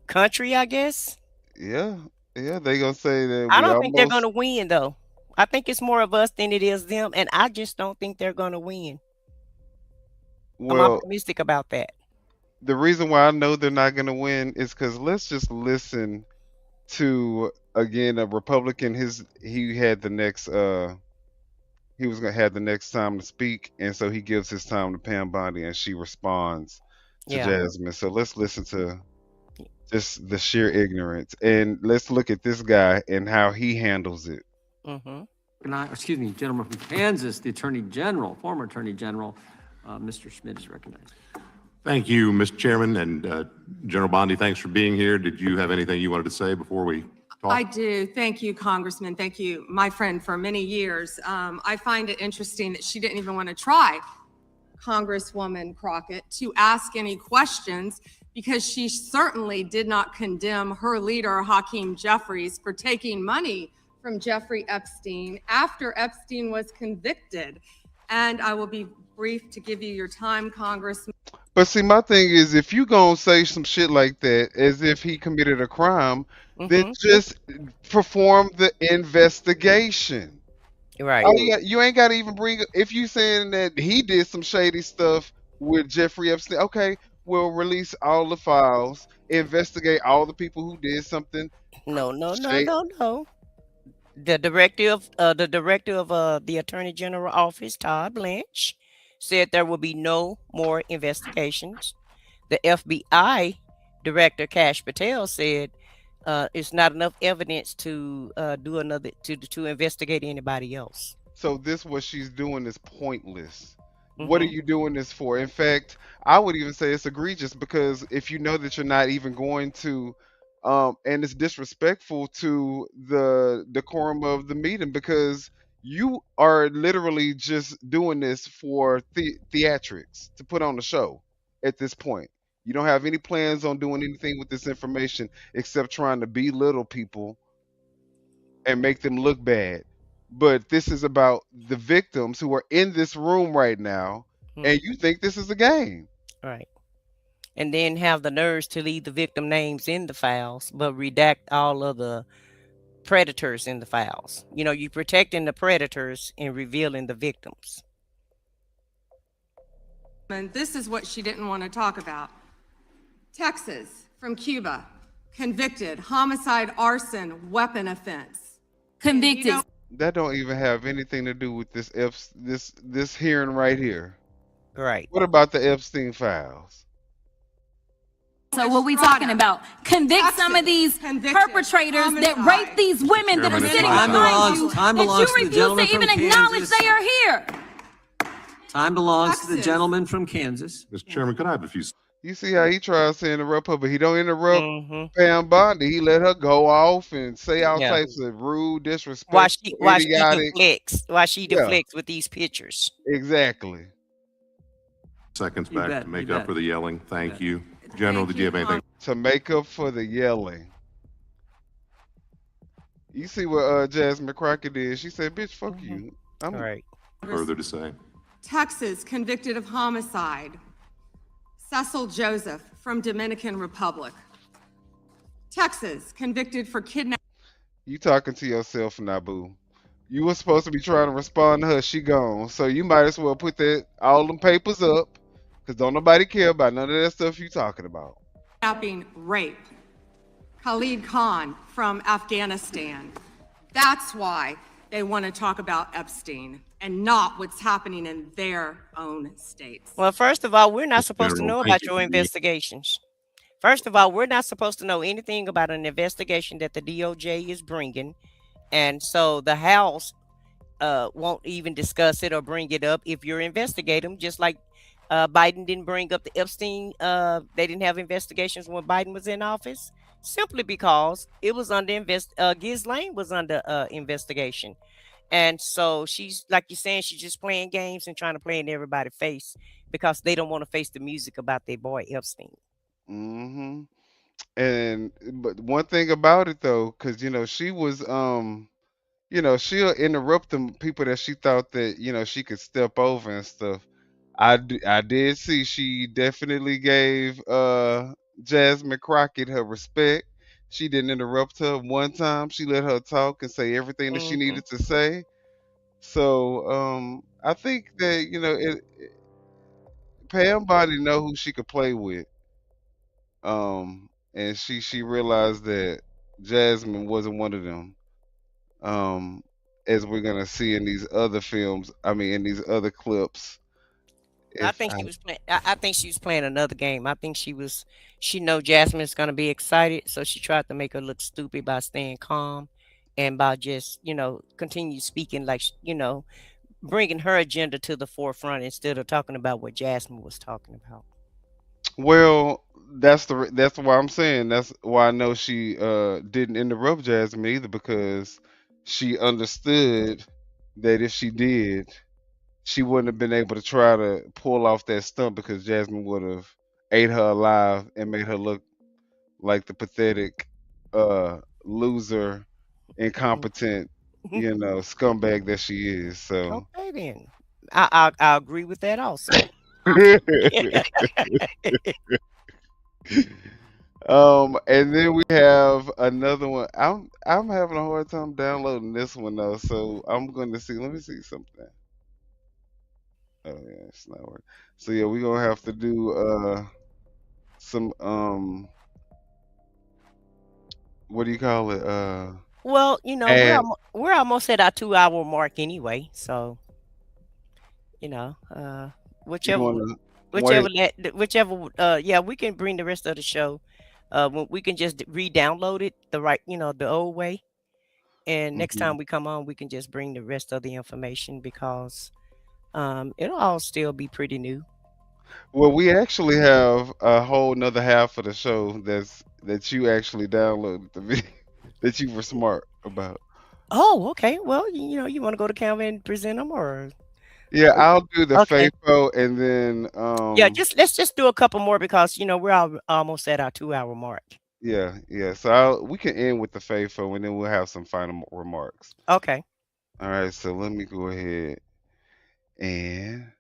country, I guess. Yeah, they gonna say that. I don't think they're gonna win though. I think it's more of us than it is them, and I just don't think they're gonna win. Well, I'm optimistic about that. The reason why I know they're not gonna win is because let's just listen to again a Republican. He had the next he was gonna have the next time to speak, and so he gives his time to Pam Bondi, and she responds to Jasmine. So let's listen to just the sheer ignorance, and let's look at this guy and how he handles it. Excuse me, gentleman from Kansas, the Attorney General, former Attorney General, Mr. Schmidt is recognized. Thank you, Mr. Chairman, and General Bondi, thanks for being here. Did you have anything you wanted to say before we talk? I do. Thank you, Congressman. Thank you, my friend, for many years. I find it interesting that she didn't even want to try, Congresswoman Crockett, to ask any questions, because she certainly did not condemn her leader, Hakeem Jeffries, for taking money from Jeffrey Epstein after Epstein was convicted. And I will be brief to give you your time, Congressman. But see, my thing is, if you gonna say some shit like that as if he committed a crime, then just perform the investigation. Right. You ain't got to even bring. If you saying that he did some shady stuff with Jeffrey Epstein, okay, we'll release all the files, investigate all the people who did something. No. The director of the Attorney General office, Todd Blanche, said there will be no more investigations. The FBI director, Kash Patel, said it's not enough evidence to do another to investigate anybody else. So this what she's doing is pointless. What are Hmm you doing this for? In fact, I would even say it's egregious because if you know that you're not even going to, and it's disrespectful to the decorum of the meeting because you are literally just doing this for theatrics to put on the show at this point. You don't have any plans on doing anything with this information except trying to belittle people and make them look bad. But this is about the victims who are in this room right now, and you think this is a game. Right. And then have the nerves to leave the victim names in the files, but redact all of the predators in the files. You protecting the predators and revealing the victims. And this is what she didn't want to talk about. Texas, from Cuba, convicted, homicide, arson, weapon offense. Convicted. That don't even have anything to do with this hearing right here. Right. What about the Epstein files? So what we talking about? Convict some of these perpetrators that rape these women that are Chairman, sitting time behind you, time that belongs you to the refuse gentleman to from even acknowledge Kansas. they are here. Time belongs to the gentleman from Kansas. Mr. Chairman, could I have a few? You see how he tries to interrupt her, but he don't interrupt Mm-hmm. Pam Bondi. He let her go off and say all Yeah. types of rude, disrespectful, Why she idiotic. deflects Yeah, with these pictures. exactly. Seconds You back bet, to make you up bet. for the yelling. Thank you. General, Thank did you have anything? To make up for the yelling. You see what Jasmine Crockett did? She said, "Bitch, fuck you." All right. Further to say? Texas, convicted of homicide. Cecil Joseph, from Dominican Republic. Texas, convicted for kidnapping. You talking to yourself now, boo. You were supposed to be trying to respond to her. She gone. So you might as well put all them papers up, cause don't nobody care about none of that stuff you talking about. Rape. Khalid Khan from Afghanistan. That's why they want to talk about Epstein and not what's happening in their own states. Well, first of all, we're not supposed to General, know thank about you your for being. investigations. First of all, we're not supposed to know anything about an investigation that the DOJ is bringing, and so the House won't even discuss it or bring it up if you're investigating them. Just like Biden didn't bring up the Epstein. They didn't have investigations when Biden was in office, simply because it was under Ghislaine was under investigation. And so she's, like you're saying, she's just playing games and trying to play in everybody's face because they don't want to face the music about their boy Epstein. Mm-hmm. But one thing about it though, cause she was she'll interrupt the people that she thought that she could step over and stuff. I did see she definitely gave Jasmine Crockett her respect. She didn't interrupt her one time. She let her talk and say everything that she Mm-hmm. needed to say. So I think that Pam Bondi know who she could play with. And she realized that Jasmine wasn't one of them. As we're gonna see in these other films, I mean in these other clips. I If think I she was playing. I think she was playing another game. I think she was. She know Jasmine's gonna be excited, so she tried to make her look stupid by staying calm, and by just continue speaking like bringing her agenda to the forefront instead of talking about what Jasmine was talking about. Well, that's why I'm saying that's why I know she didn't interrupt Jasmine either because she understood that if she did, she wouldn't have been able to try to pull off that stunt because Jasmine would have ate her alive and made her look like the pathetic loser, incompetent, scumbag that she is. So Okay, then I agree with that also. And then we have another one. I'm having a hard time downloading this one though, so I'm going to see. Let me see something. Oh yeah, it's not working. So yeah, we're gonna have to do some what do you call it? Well, you know, And we're almost at our 2 hour mark anyway. So, you know, you whichever want to wait? yeah, we can bring the rest of the show. We can just re-download it the old way. And next Mhm. time we come on, we can just bring the rest of the information because it'll all still be pretty new. Well, we actually have a whole nother half of the show that you actually downloaded the video that you were smart about. Oh, okay. Well, you know, you want to go to Canva and present them, or Yeah, I'll do the okay. FAFO and then Yeah, let's just do a couple more because you know we're almost at our 2 hour mark. yeah. So we can end with the FAFO and then we'll have some final remarks. Okay. All right, so let me go ahead and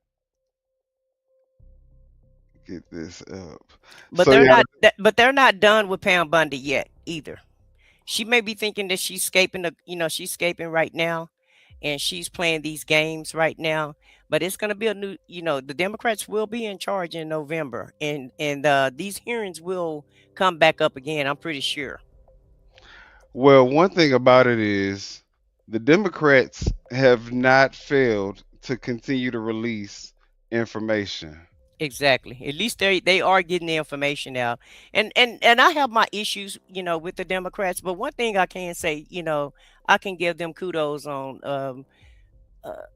get this up. But So they're yeah, not done with Pam Bondi yet either. She may be thinking that she's escaping right now, and she's playing these games right now. But it's going to be a new, the Democrats will be in charge in November, and these hearings will come back up again. I'm pretty sure. well, one thing about it is the Democrats have not failed to continue to release information. Exactly. At least they are getting the information out. And I have my issues, with the Democrats, but one thing I can say, I can give them kudos on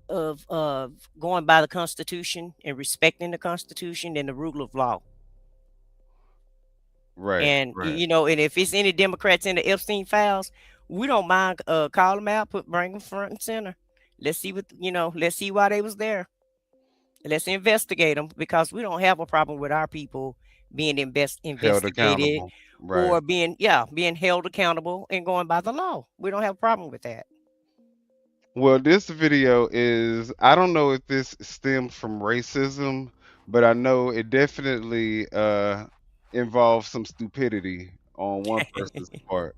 of going by the Constitution and respecting the Constitution and the rule of law. Right, And right. and if it's any Democrats in the Epstein files, we don't mind call them out, bring them front and center. Let's see let's see why they was there. Let's investigate them because we don't have a problem with our people being Held investigated accountable. Right. or being held accountable and going by the law. We don't have a problem with that. Well, this video is, I don't know if this stems from racism, but I know it definitely involves some stupidity on one person's part.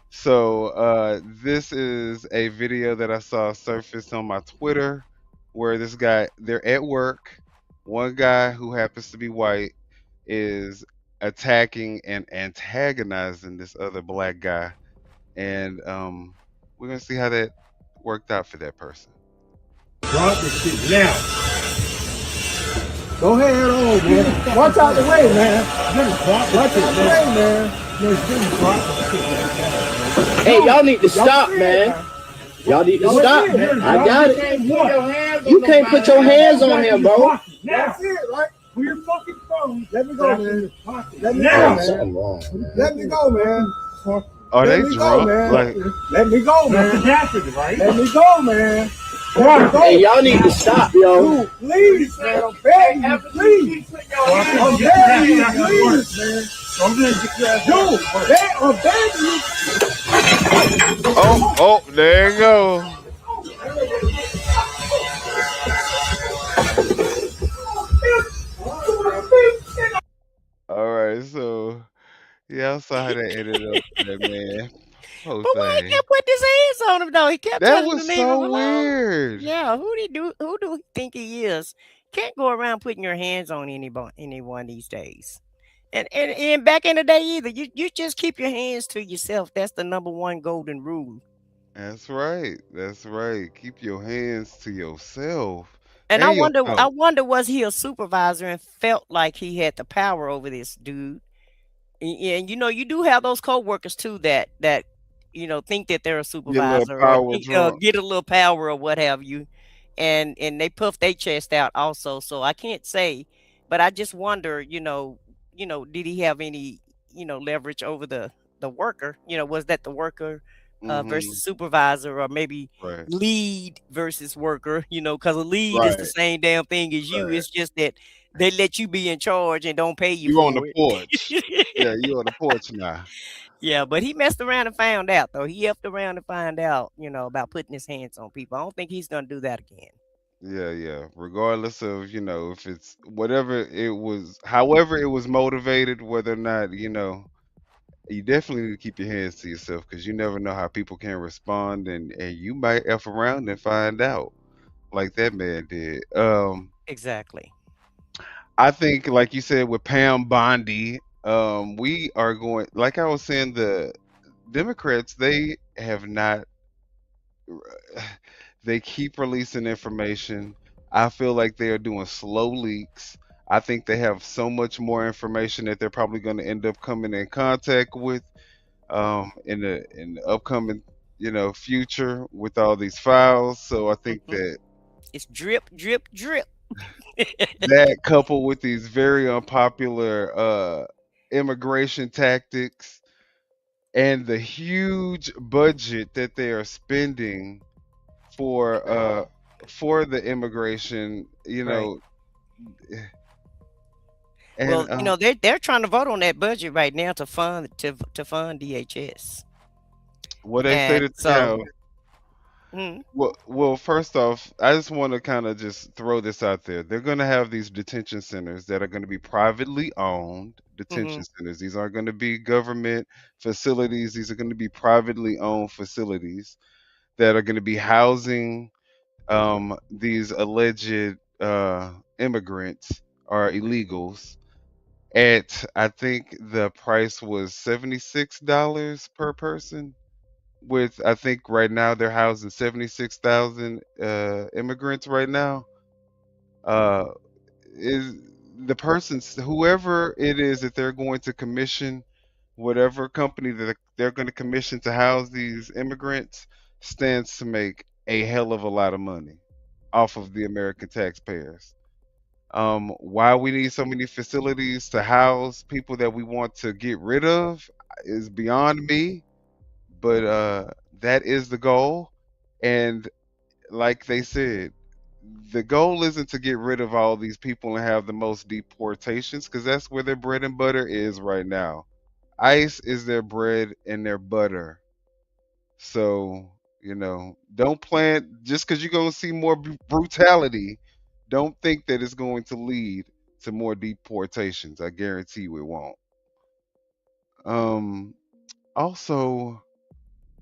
So this is a video that I saw surface on my Twitter where they're at work. One guy who happens to be white is attacking and antagonizing this other black guy. And we're going to see how that worked out for that person. Drop the shit now. Go ahead on, man. Watch out the way, man. Watch out the way, man. Hey, y'all need to stop, man. Y'all need to stop, man. I got it. You can't put your hands on him, bro. That's it, right? Put your fucking phone. Let me go, man. Let me go, man. Let me go, man. Are they drunk? Like, let me go, man. Let me go, man. Hey, y'all need to stop, yo. Dude, please, man. I'm begging you, please. I'm begging you, please, man. Dude, I'm begging you. Oh, there you go. All right, so yeah, I saw how that ended up for that man. Poor But why he thing. kept putting his hands on him though? He kept That telling him was to leave him so alone. weird. Yeah, who do he think he is? Can't go around putting your hands on anyone these days. And back in the day either. You just keep your hands to yourself. That's the number one golden rule. That's right. That's right. Keep your hands to yourself And and your I thoughts. wonder was he a supervisor and felt like he had the power over this dude? And you do have those coworkers too that think that they're a Get a little supervisor or power drunk. get a little power or what have you, and they puff their chest out also. So I can't say, but I just wonder, did he have any leverage over the worker? Was that the worker versus supervisor, or maybe Right. lead versus worker? Because a lead is the Right. same damn thing as you. Right. It's just that they let you be in charge and don't pay you You on for the it. porch. Yeah, you on the porch now. Yeah, but he messed around and found out, though. He effed around and find out, about putting his hands on people. I don't think he's gonna do that again. Yeah. Regardless of, if it's whatever it was, however it was motivated, whether or not, you definitely need to keep your hands to yourself because you never know how people can respond and you might F around and find out like that man did. Exactly. I think, like you said, with Pam Bondi, we are going, like I was saying, the Democrats, they have not. They keep releasing information. I feel like they are doing slow leaks. I think they have so much more information that they're probably going to end up coming in contact with in the upcoming future with all these files. So I think that It's drip, drip, drip. that coupled with these very unpopular immigration tactics and the huge budget that they are spending for the immigration, Right. and Well, they're trying to vote on that budget right now to fund DHS. what they say And that so Mhm. well, first off, I just want to kind of just throw this out there. They're going to have these detention centers that are going to be privately owned detention Mhm. centers. These aren't going to be government facilities. These are going to be privately owned facilities that are going to be housing these alleged immigrants or illegals at, I think the price was $76 per person. With, I think right now they're housing 76,000 immigrants right now. Uh, is the person's whoever it is that they're going to commission, whatever company that they're going to commission to house these immigrants, stands to make a hell of a lot of money off of the American taxpayers. Why we need so many facilities to house people that we want to get rid of is beyond me, but that is the goal. And like they said, the goal isn't to get rid of all these people and have the most deportations, because that's where their bread and butter is right now. ICE is their bread and their butter. So, don't plan just because you're going to see more brutality. Don't think that it's going to lead to more deportations. I guarantee you it won't. Um, Also,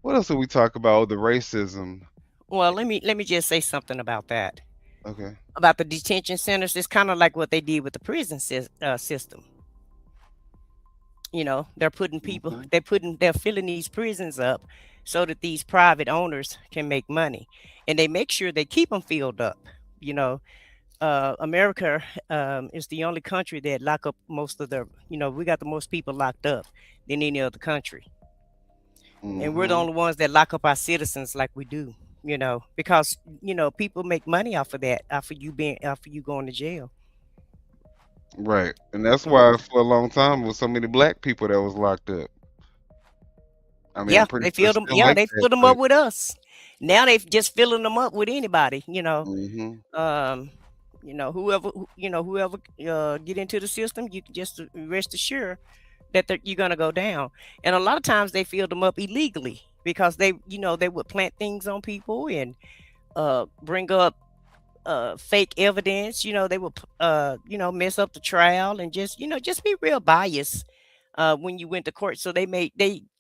what else did we talk about? Oh, the racism. Well, let me just say something about that. Okay. About the detention centers, it's kind of like what they did with the prison system. They're putting people, Mhm. they're filling these prisons up so that these private owners can make money, and they make sure they keep them filled up. You know, America is the only country that lock up most of the. We got the most people locked up than any other country, and we're the Mhm. only ones that lock up our citizens like we do. Because people make money off of that, after you going to jail. Right. And that's Mhm. why for a long time there was so many black people that was locked up. I mean, I'm Yeah, pretty they sure filled it's them. still Yeah, like they that, filled them but up with us. Now they just filling them up with anybody. mhm. Um, whoever get into the system, you can just rest assured that you're gonna go down. And a lot of times they fill them up illegally because they would plant things on people and bring up fake evidence. They would mess up the trial and just be real biased when you went to court. So they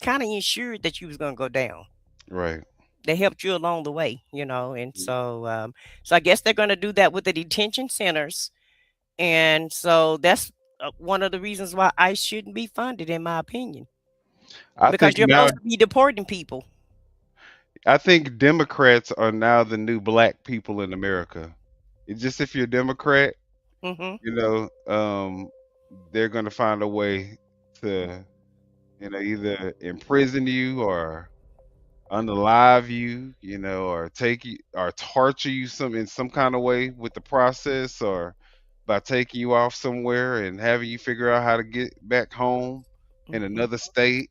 kind of ensured that you was gonna go down. Right. They helped you along the way, and so I guess they're going to do that with the detention centers, and so that's one of the reasons why ICE shouldn't be funded, in my opinion, I because think you're now supposed to be deporting people. I think Democrats are now the new black people in America. It's just if you're a Democrat, Hmm. you know, um, they're gonna find a way to, either imprison you or unalive you, or take you or torture you in some kind of way with the process, or by taking you off somewhere and having you figure out how to get back home in Hmm. another state.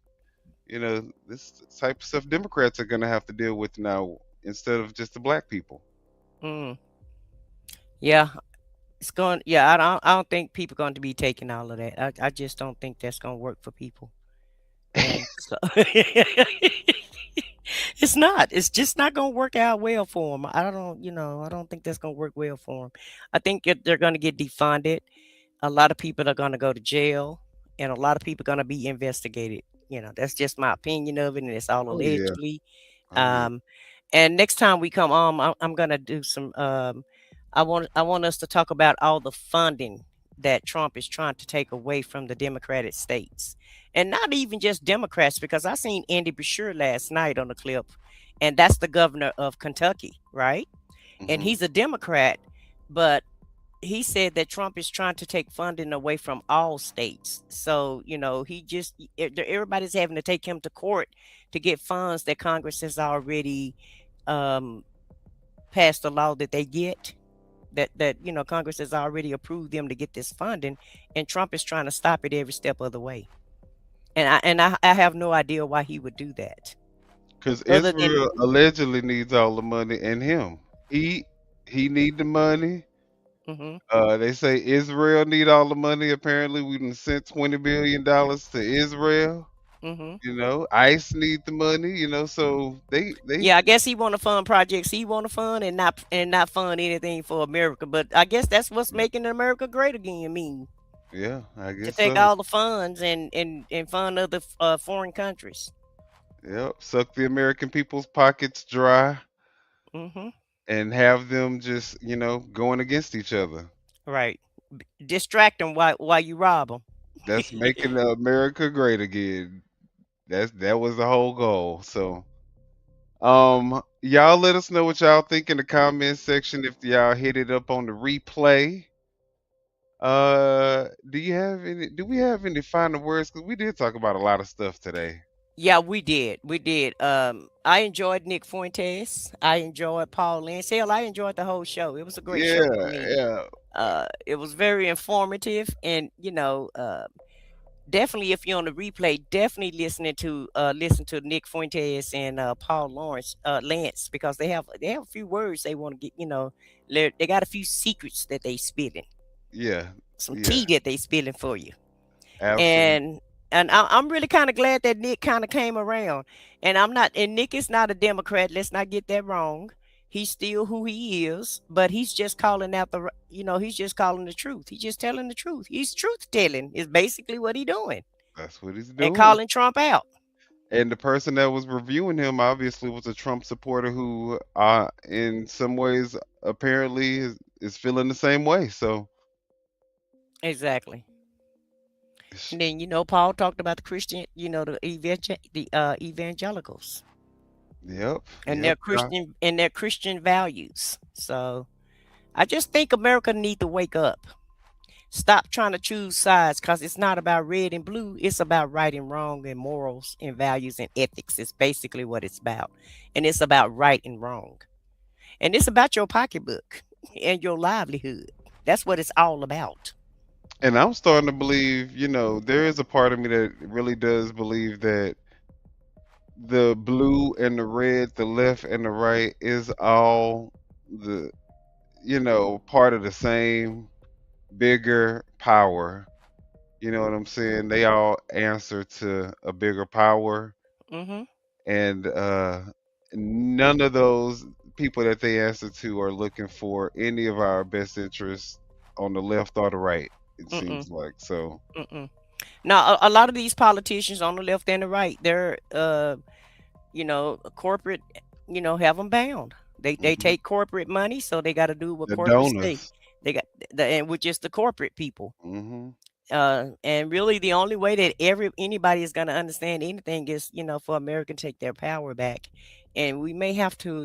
This type of stuff Democrats are gonna have to deal with now instead of just the black people. Mm. Yeah, it's going. Yeah, I don't think people going to be taking all of that. I just don't think that's going to work for people. And so it's not. It's just not gonna work out well for them. I don't think that's gonna work well for them. I think they're gonna get defunded. A lot of people are gonna go to jail, and a lot of people are gonna be investigated. That's just my opinion of it, and it's all Oh yeah. allegedly. Oh yeah. Um, and next time we come on, I'm gonna do some. I want us to talk about all the funding that Trump is trying to take away from the Democratic states. And not even just Democrats, because I seen Andy Beshear last night on the clip, and that's the governor of Kentucky, right? And he's a Democrat, but he said that Trump is trying to take funding away from all states. So, everybody's having to take him to court to get funds that Congress has already passed a law that they get. That Congress has already approved them to get this funding, and Trump is trying to stop it every step of the way. And I have no idea why he would do that. Because Other than Israel allegedly needs all the money, and he need the money. They say Israel need all the money. Apparently, we done sent $20 billion to Israel. ICE need the money. So they yeah, I guess he want to fund projects he want to fund and not fund anything for America. But I guess that's what's making America great again. I mean, yeah, I to guess take so. all the funds and fund other foreign countries. Yep, suck the American people's pockets dry hmm and have them just going against each other. Right, distract them while you rob them. That's making America great again. That was the whole goal. So, y'all let us know what y'all think in the comment section if y'all hit it up on the replay. Do we have any final words? Because we did talk about a lot of stuff today. Yeah, we did. I enjoyed Nick Fuentes. I enjoyed Paul Lynch. Hell, I enjoyed the whole show. It was a great show for me. Yeah. It was very informative, and definitely if you're on the replay, definitely listen to Nick Fuentes and Paul Lance, because they have a few words they want to get. They got a few secrets that they spilling. Yeah. Some tea that they spilling for you. Absolutely. And I'm really kind of glad that Nick kind of came around. And Nick is not a Democrat. Let's not get that wrong. He's still who he is, but he's just calling out he's just calling the truth. He's just telling the truth. He's truth telling is basically what he's doing. That's what he's doing. And calling Trump out. And the person that was reviewing him obviously was a Trump supporter who, in some ways, apparently is feeling the same way. So exactly. And then Paul talked about the Christian, the evangelicals. Yep. And their Christian values. So I just think America need to wake up. Stop trying to choose sides, because it's not about red and blue. It's about right and wrong and morals and values and ethics. It's basically what it's about. And it's about right and wrong. And it's about your pocketbook and your livelihood. That's what it's all about. And I'm starting to believe, there is a part of me that really does believe that the blue and the red, the left and the right is all the, part of the same bigger power. You know what I'm saying? They all answer to a bigger power. And none of those people that they answer to are looking for any of our best interests on the left or the right. It seems like so. Now, a lot of these politicians on the left and the right, they're, corporate, have them bound. They take corporate money, so they got to do what The corporate say. donors. They got, and which is the corporate people. And really, the only way that anybody is going to understand anything is, for America to take their power back, and we may have to,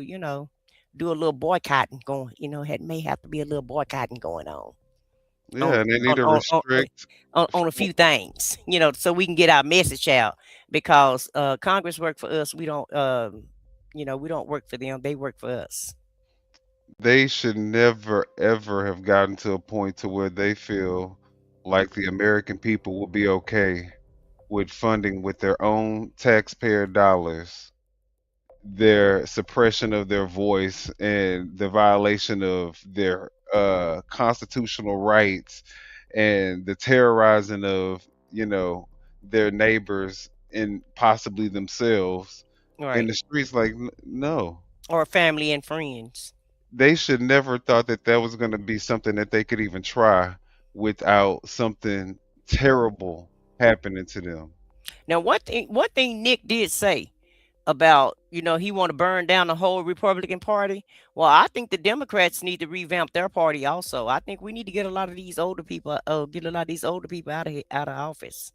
do a little boycotting going. May have to be a little boycotting going on. Yeah, and they need to restrict on a few things, so we can get our message out, because Congress work for us. We don't, we don't work for them. They work for us. They should never ever have gotten to a point to where they feel like the American people will be okay with funding with their own taxpayer dollars their suppression of their voice and the violation of their constitutional rights and the terrorizing of their neighbors and possibly themselves in the streets. Like no, or family and friends. They should never thought that that was going to be something that they could even try without something terrible happening to them. Now, one thing Nick did say, about, he want to burn down the whole Republican Party. Well, I think the Democrats need to revamp their party also. I think we need to get a lot of these older people, out of office.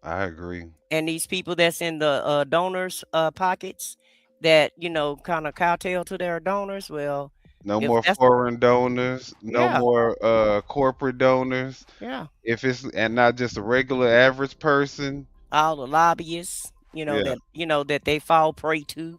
I agree. And these people that's in the donors' pockets that, kind of cowtail to their donors. Well, no more foreign donors, no more corporate donors. Yeah. If it's and not just a regular average person. All the lobbyists, that they fall prey to.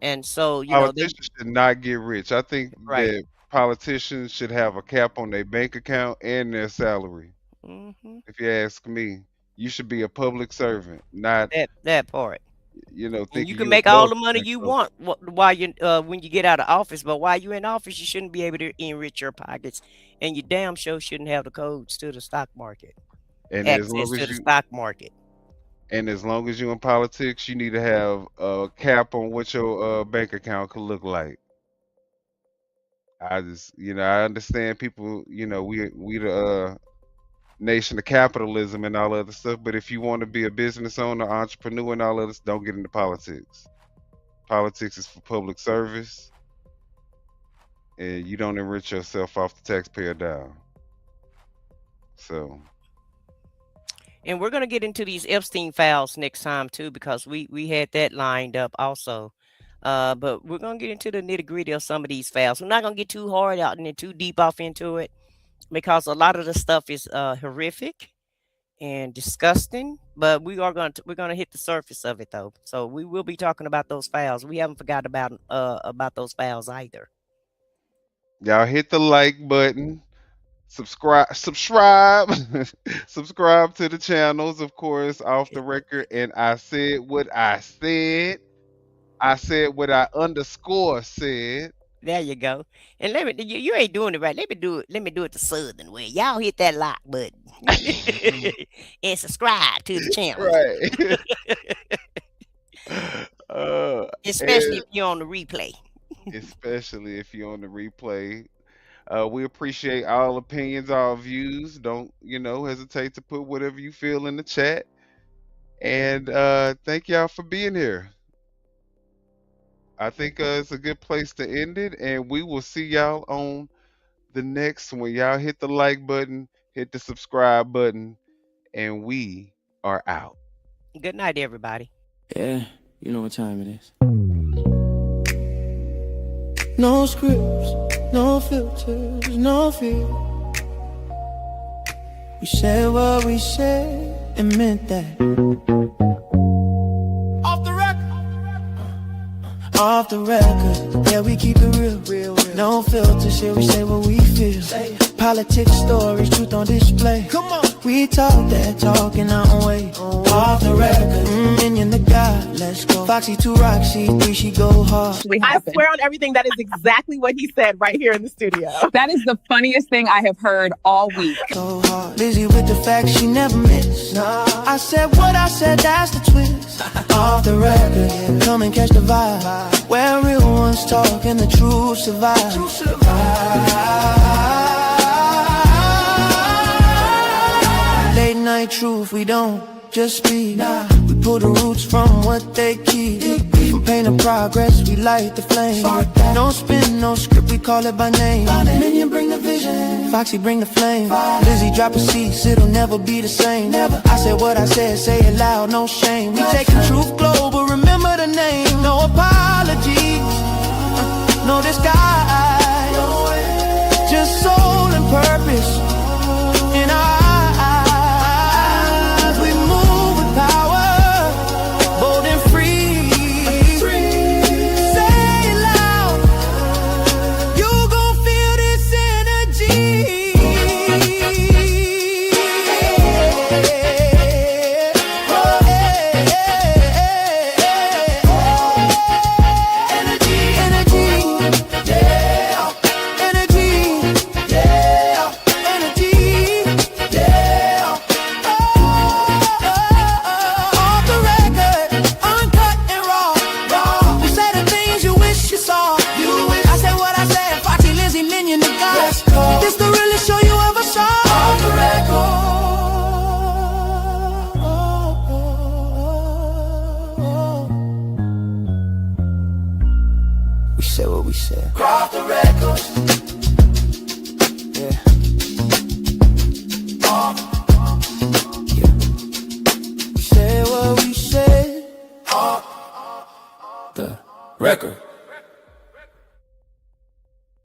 And so, politicians should not get rich. I think Right. that politicians should have a cap on their bank account and their salary. Mm-hmm. If you ask me, you should be a public servant, not that part. Thinking And you can you make all the above money that you stuff. want while you when you get out of office, but while you're in office, you shouldn't be able to enrich your pockets, and you damn sure shouldn't have the codes to the stock market, And as access long to as the you stock market. and as long as you're in politics, you need to have a cap on what your bank account could look like. I just, I understand people, we the nation of capitalism and all other stuff, but if you want to be a business owner, entrepreneur, and all of this, don't get into politics. Politics is for public service, and you don't enrich yourself off the taxpayer dime. So, And we're gonna get into these Epstein files next time too, because we had that lined up also. But we're gonna get into the nitty gritty of some of these files. We're not gonna get too hard out and too deep off into it, because a lot of the stuff is horrific and disgusting. But we're gonna hit the surface of it though. So we will be talking about those files. We haven't forgot about those files either. y'all hit the like button, subscribe, subscribe to the channels, of course, off the record. And I said what I said. I said what I underscore said. There you go. And you ain't doing it right. Let me do it the Southern way. Y'all hit that like button and subscribe to the channel. Right. Especially if you're on the replay. Especially if you're on the replay. We appreciate all opinions, all views. Don't, hesitate to put whatever you feel in the chat. And thank y'all for being here. I think it's a good place to end it, and we will see y'all on the next one. Y'all hit the like button, hit the subscribe button, and we are out. Good night, everybody. Yeah, you know what time it is. No scripts, no filters, no fear. We said what we said and meant that. Off the record, yeah, we keep it real. No filters, here we say what we feel. Politics, stories, truth on display. Come on, we talk that talk in our own way. Off the record, Minion the God, let's go. Foxy 2 Roxy 3, she go hard. I swear on everything, that is exactly what he said right here in the studio. That is the funniest thing I have heard all week. So hard, Lizzie with the facts she never miss. Nah, I said what I said, that's the twist. Off the record, yeah, come and catch the vibe. Where real ones talk and the truth survive. Late night truth, we don't just speak. We pull the roots from what they keep. From pain to progress, we light the flame. No spin, no script, we call it by name. Minion bring the vision, Foxy bring the flame. Lizzie drop a cease, it'll never be the same. I said what I said, say it loud, no shame. We taking truth global, remember the name. No apologies, no disguise.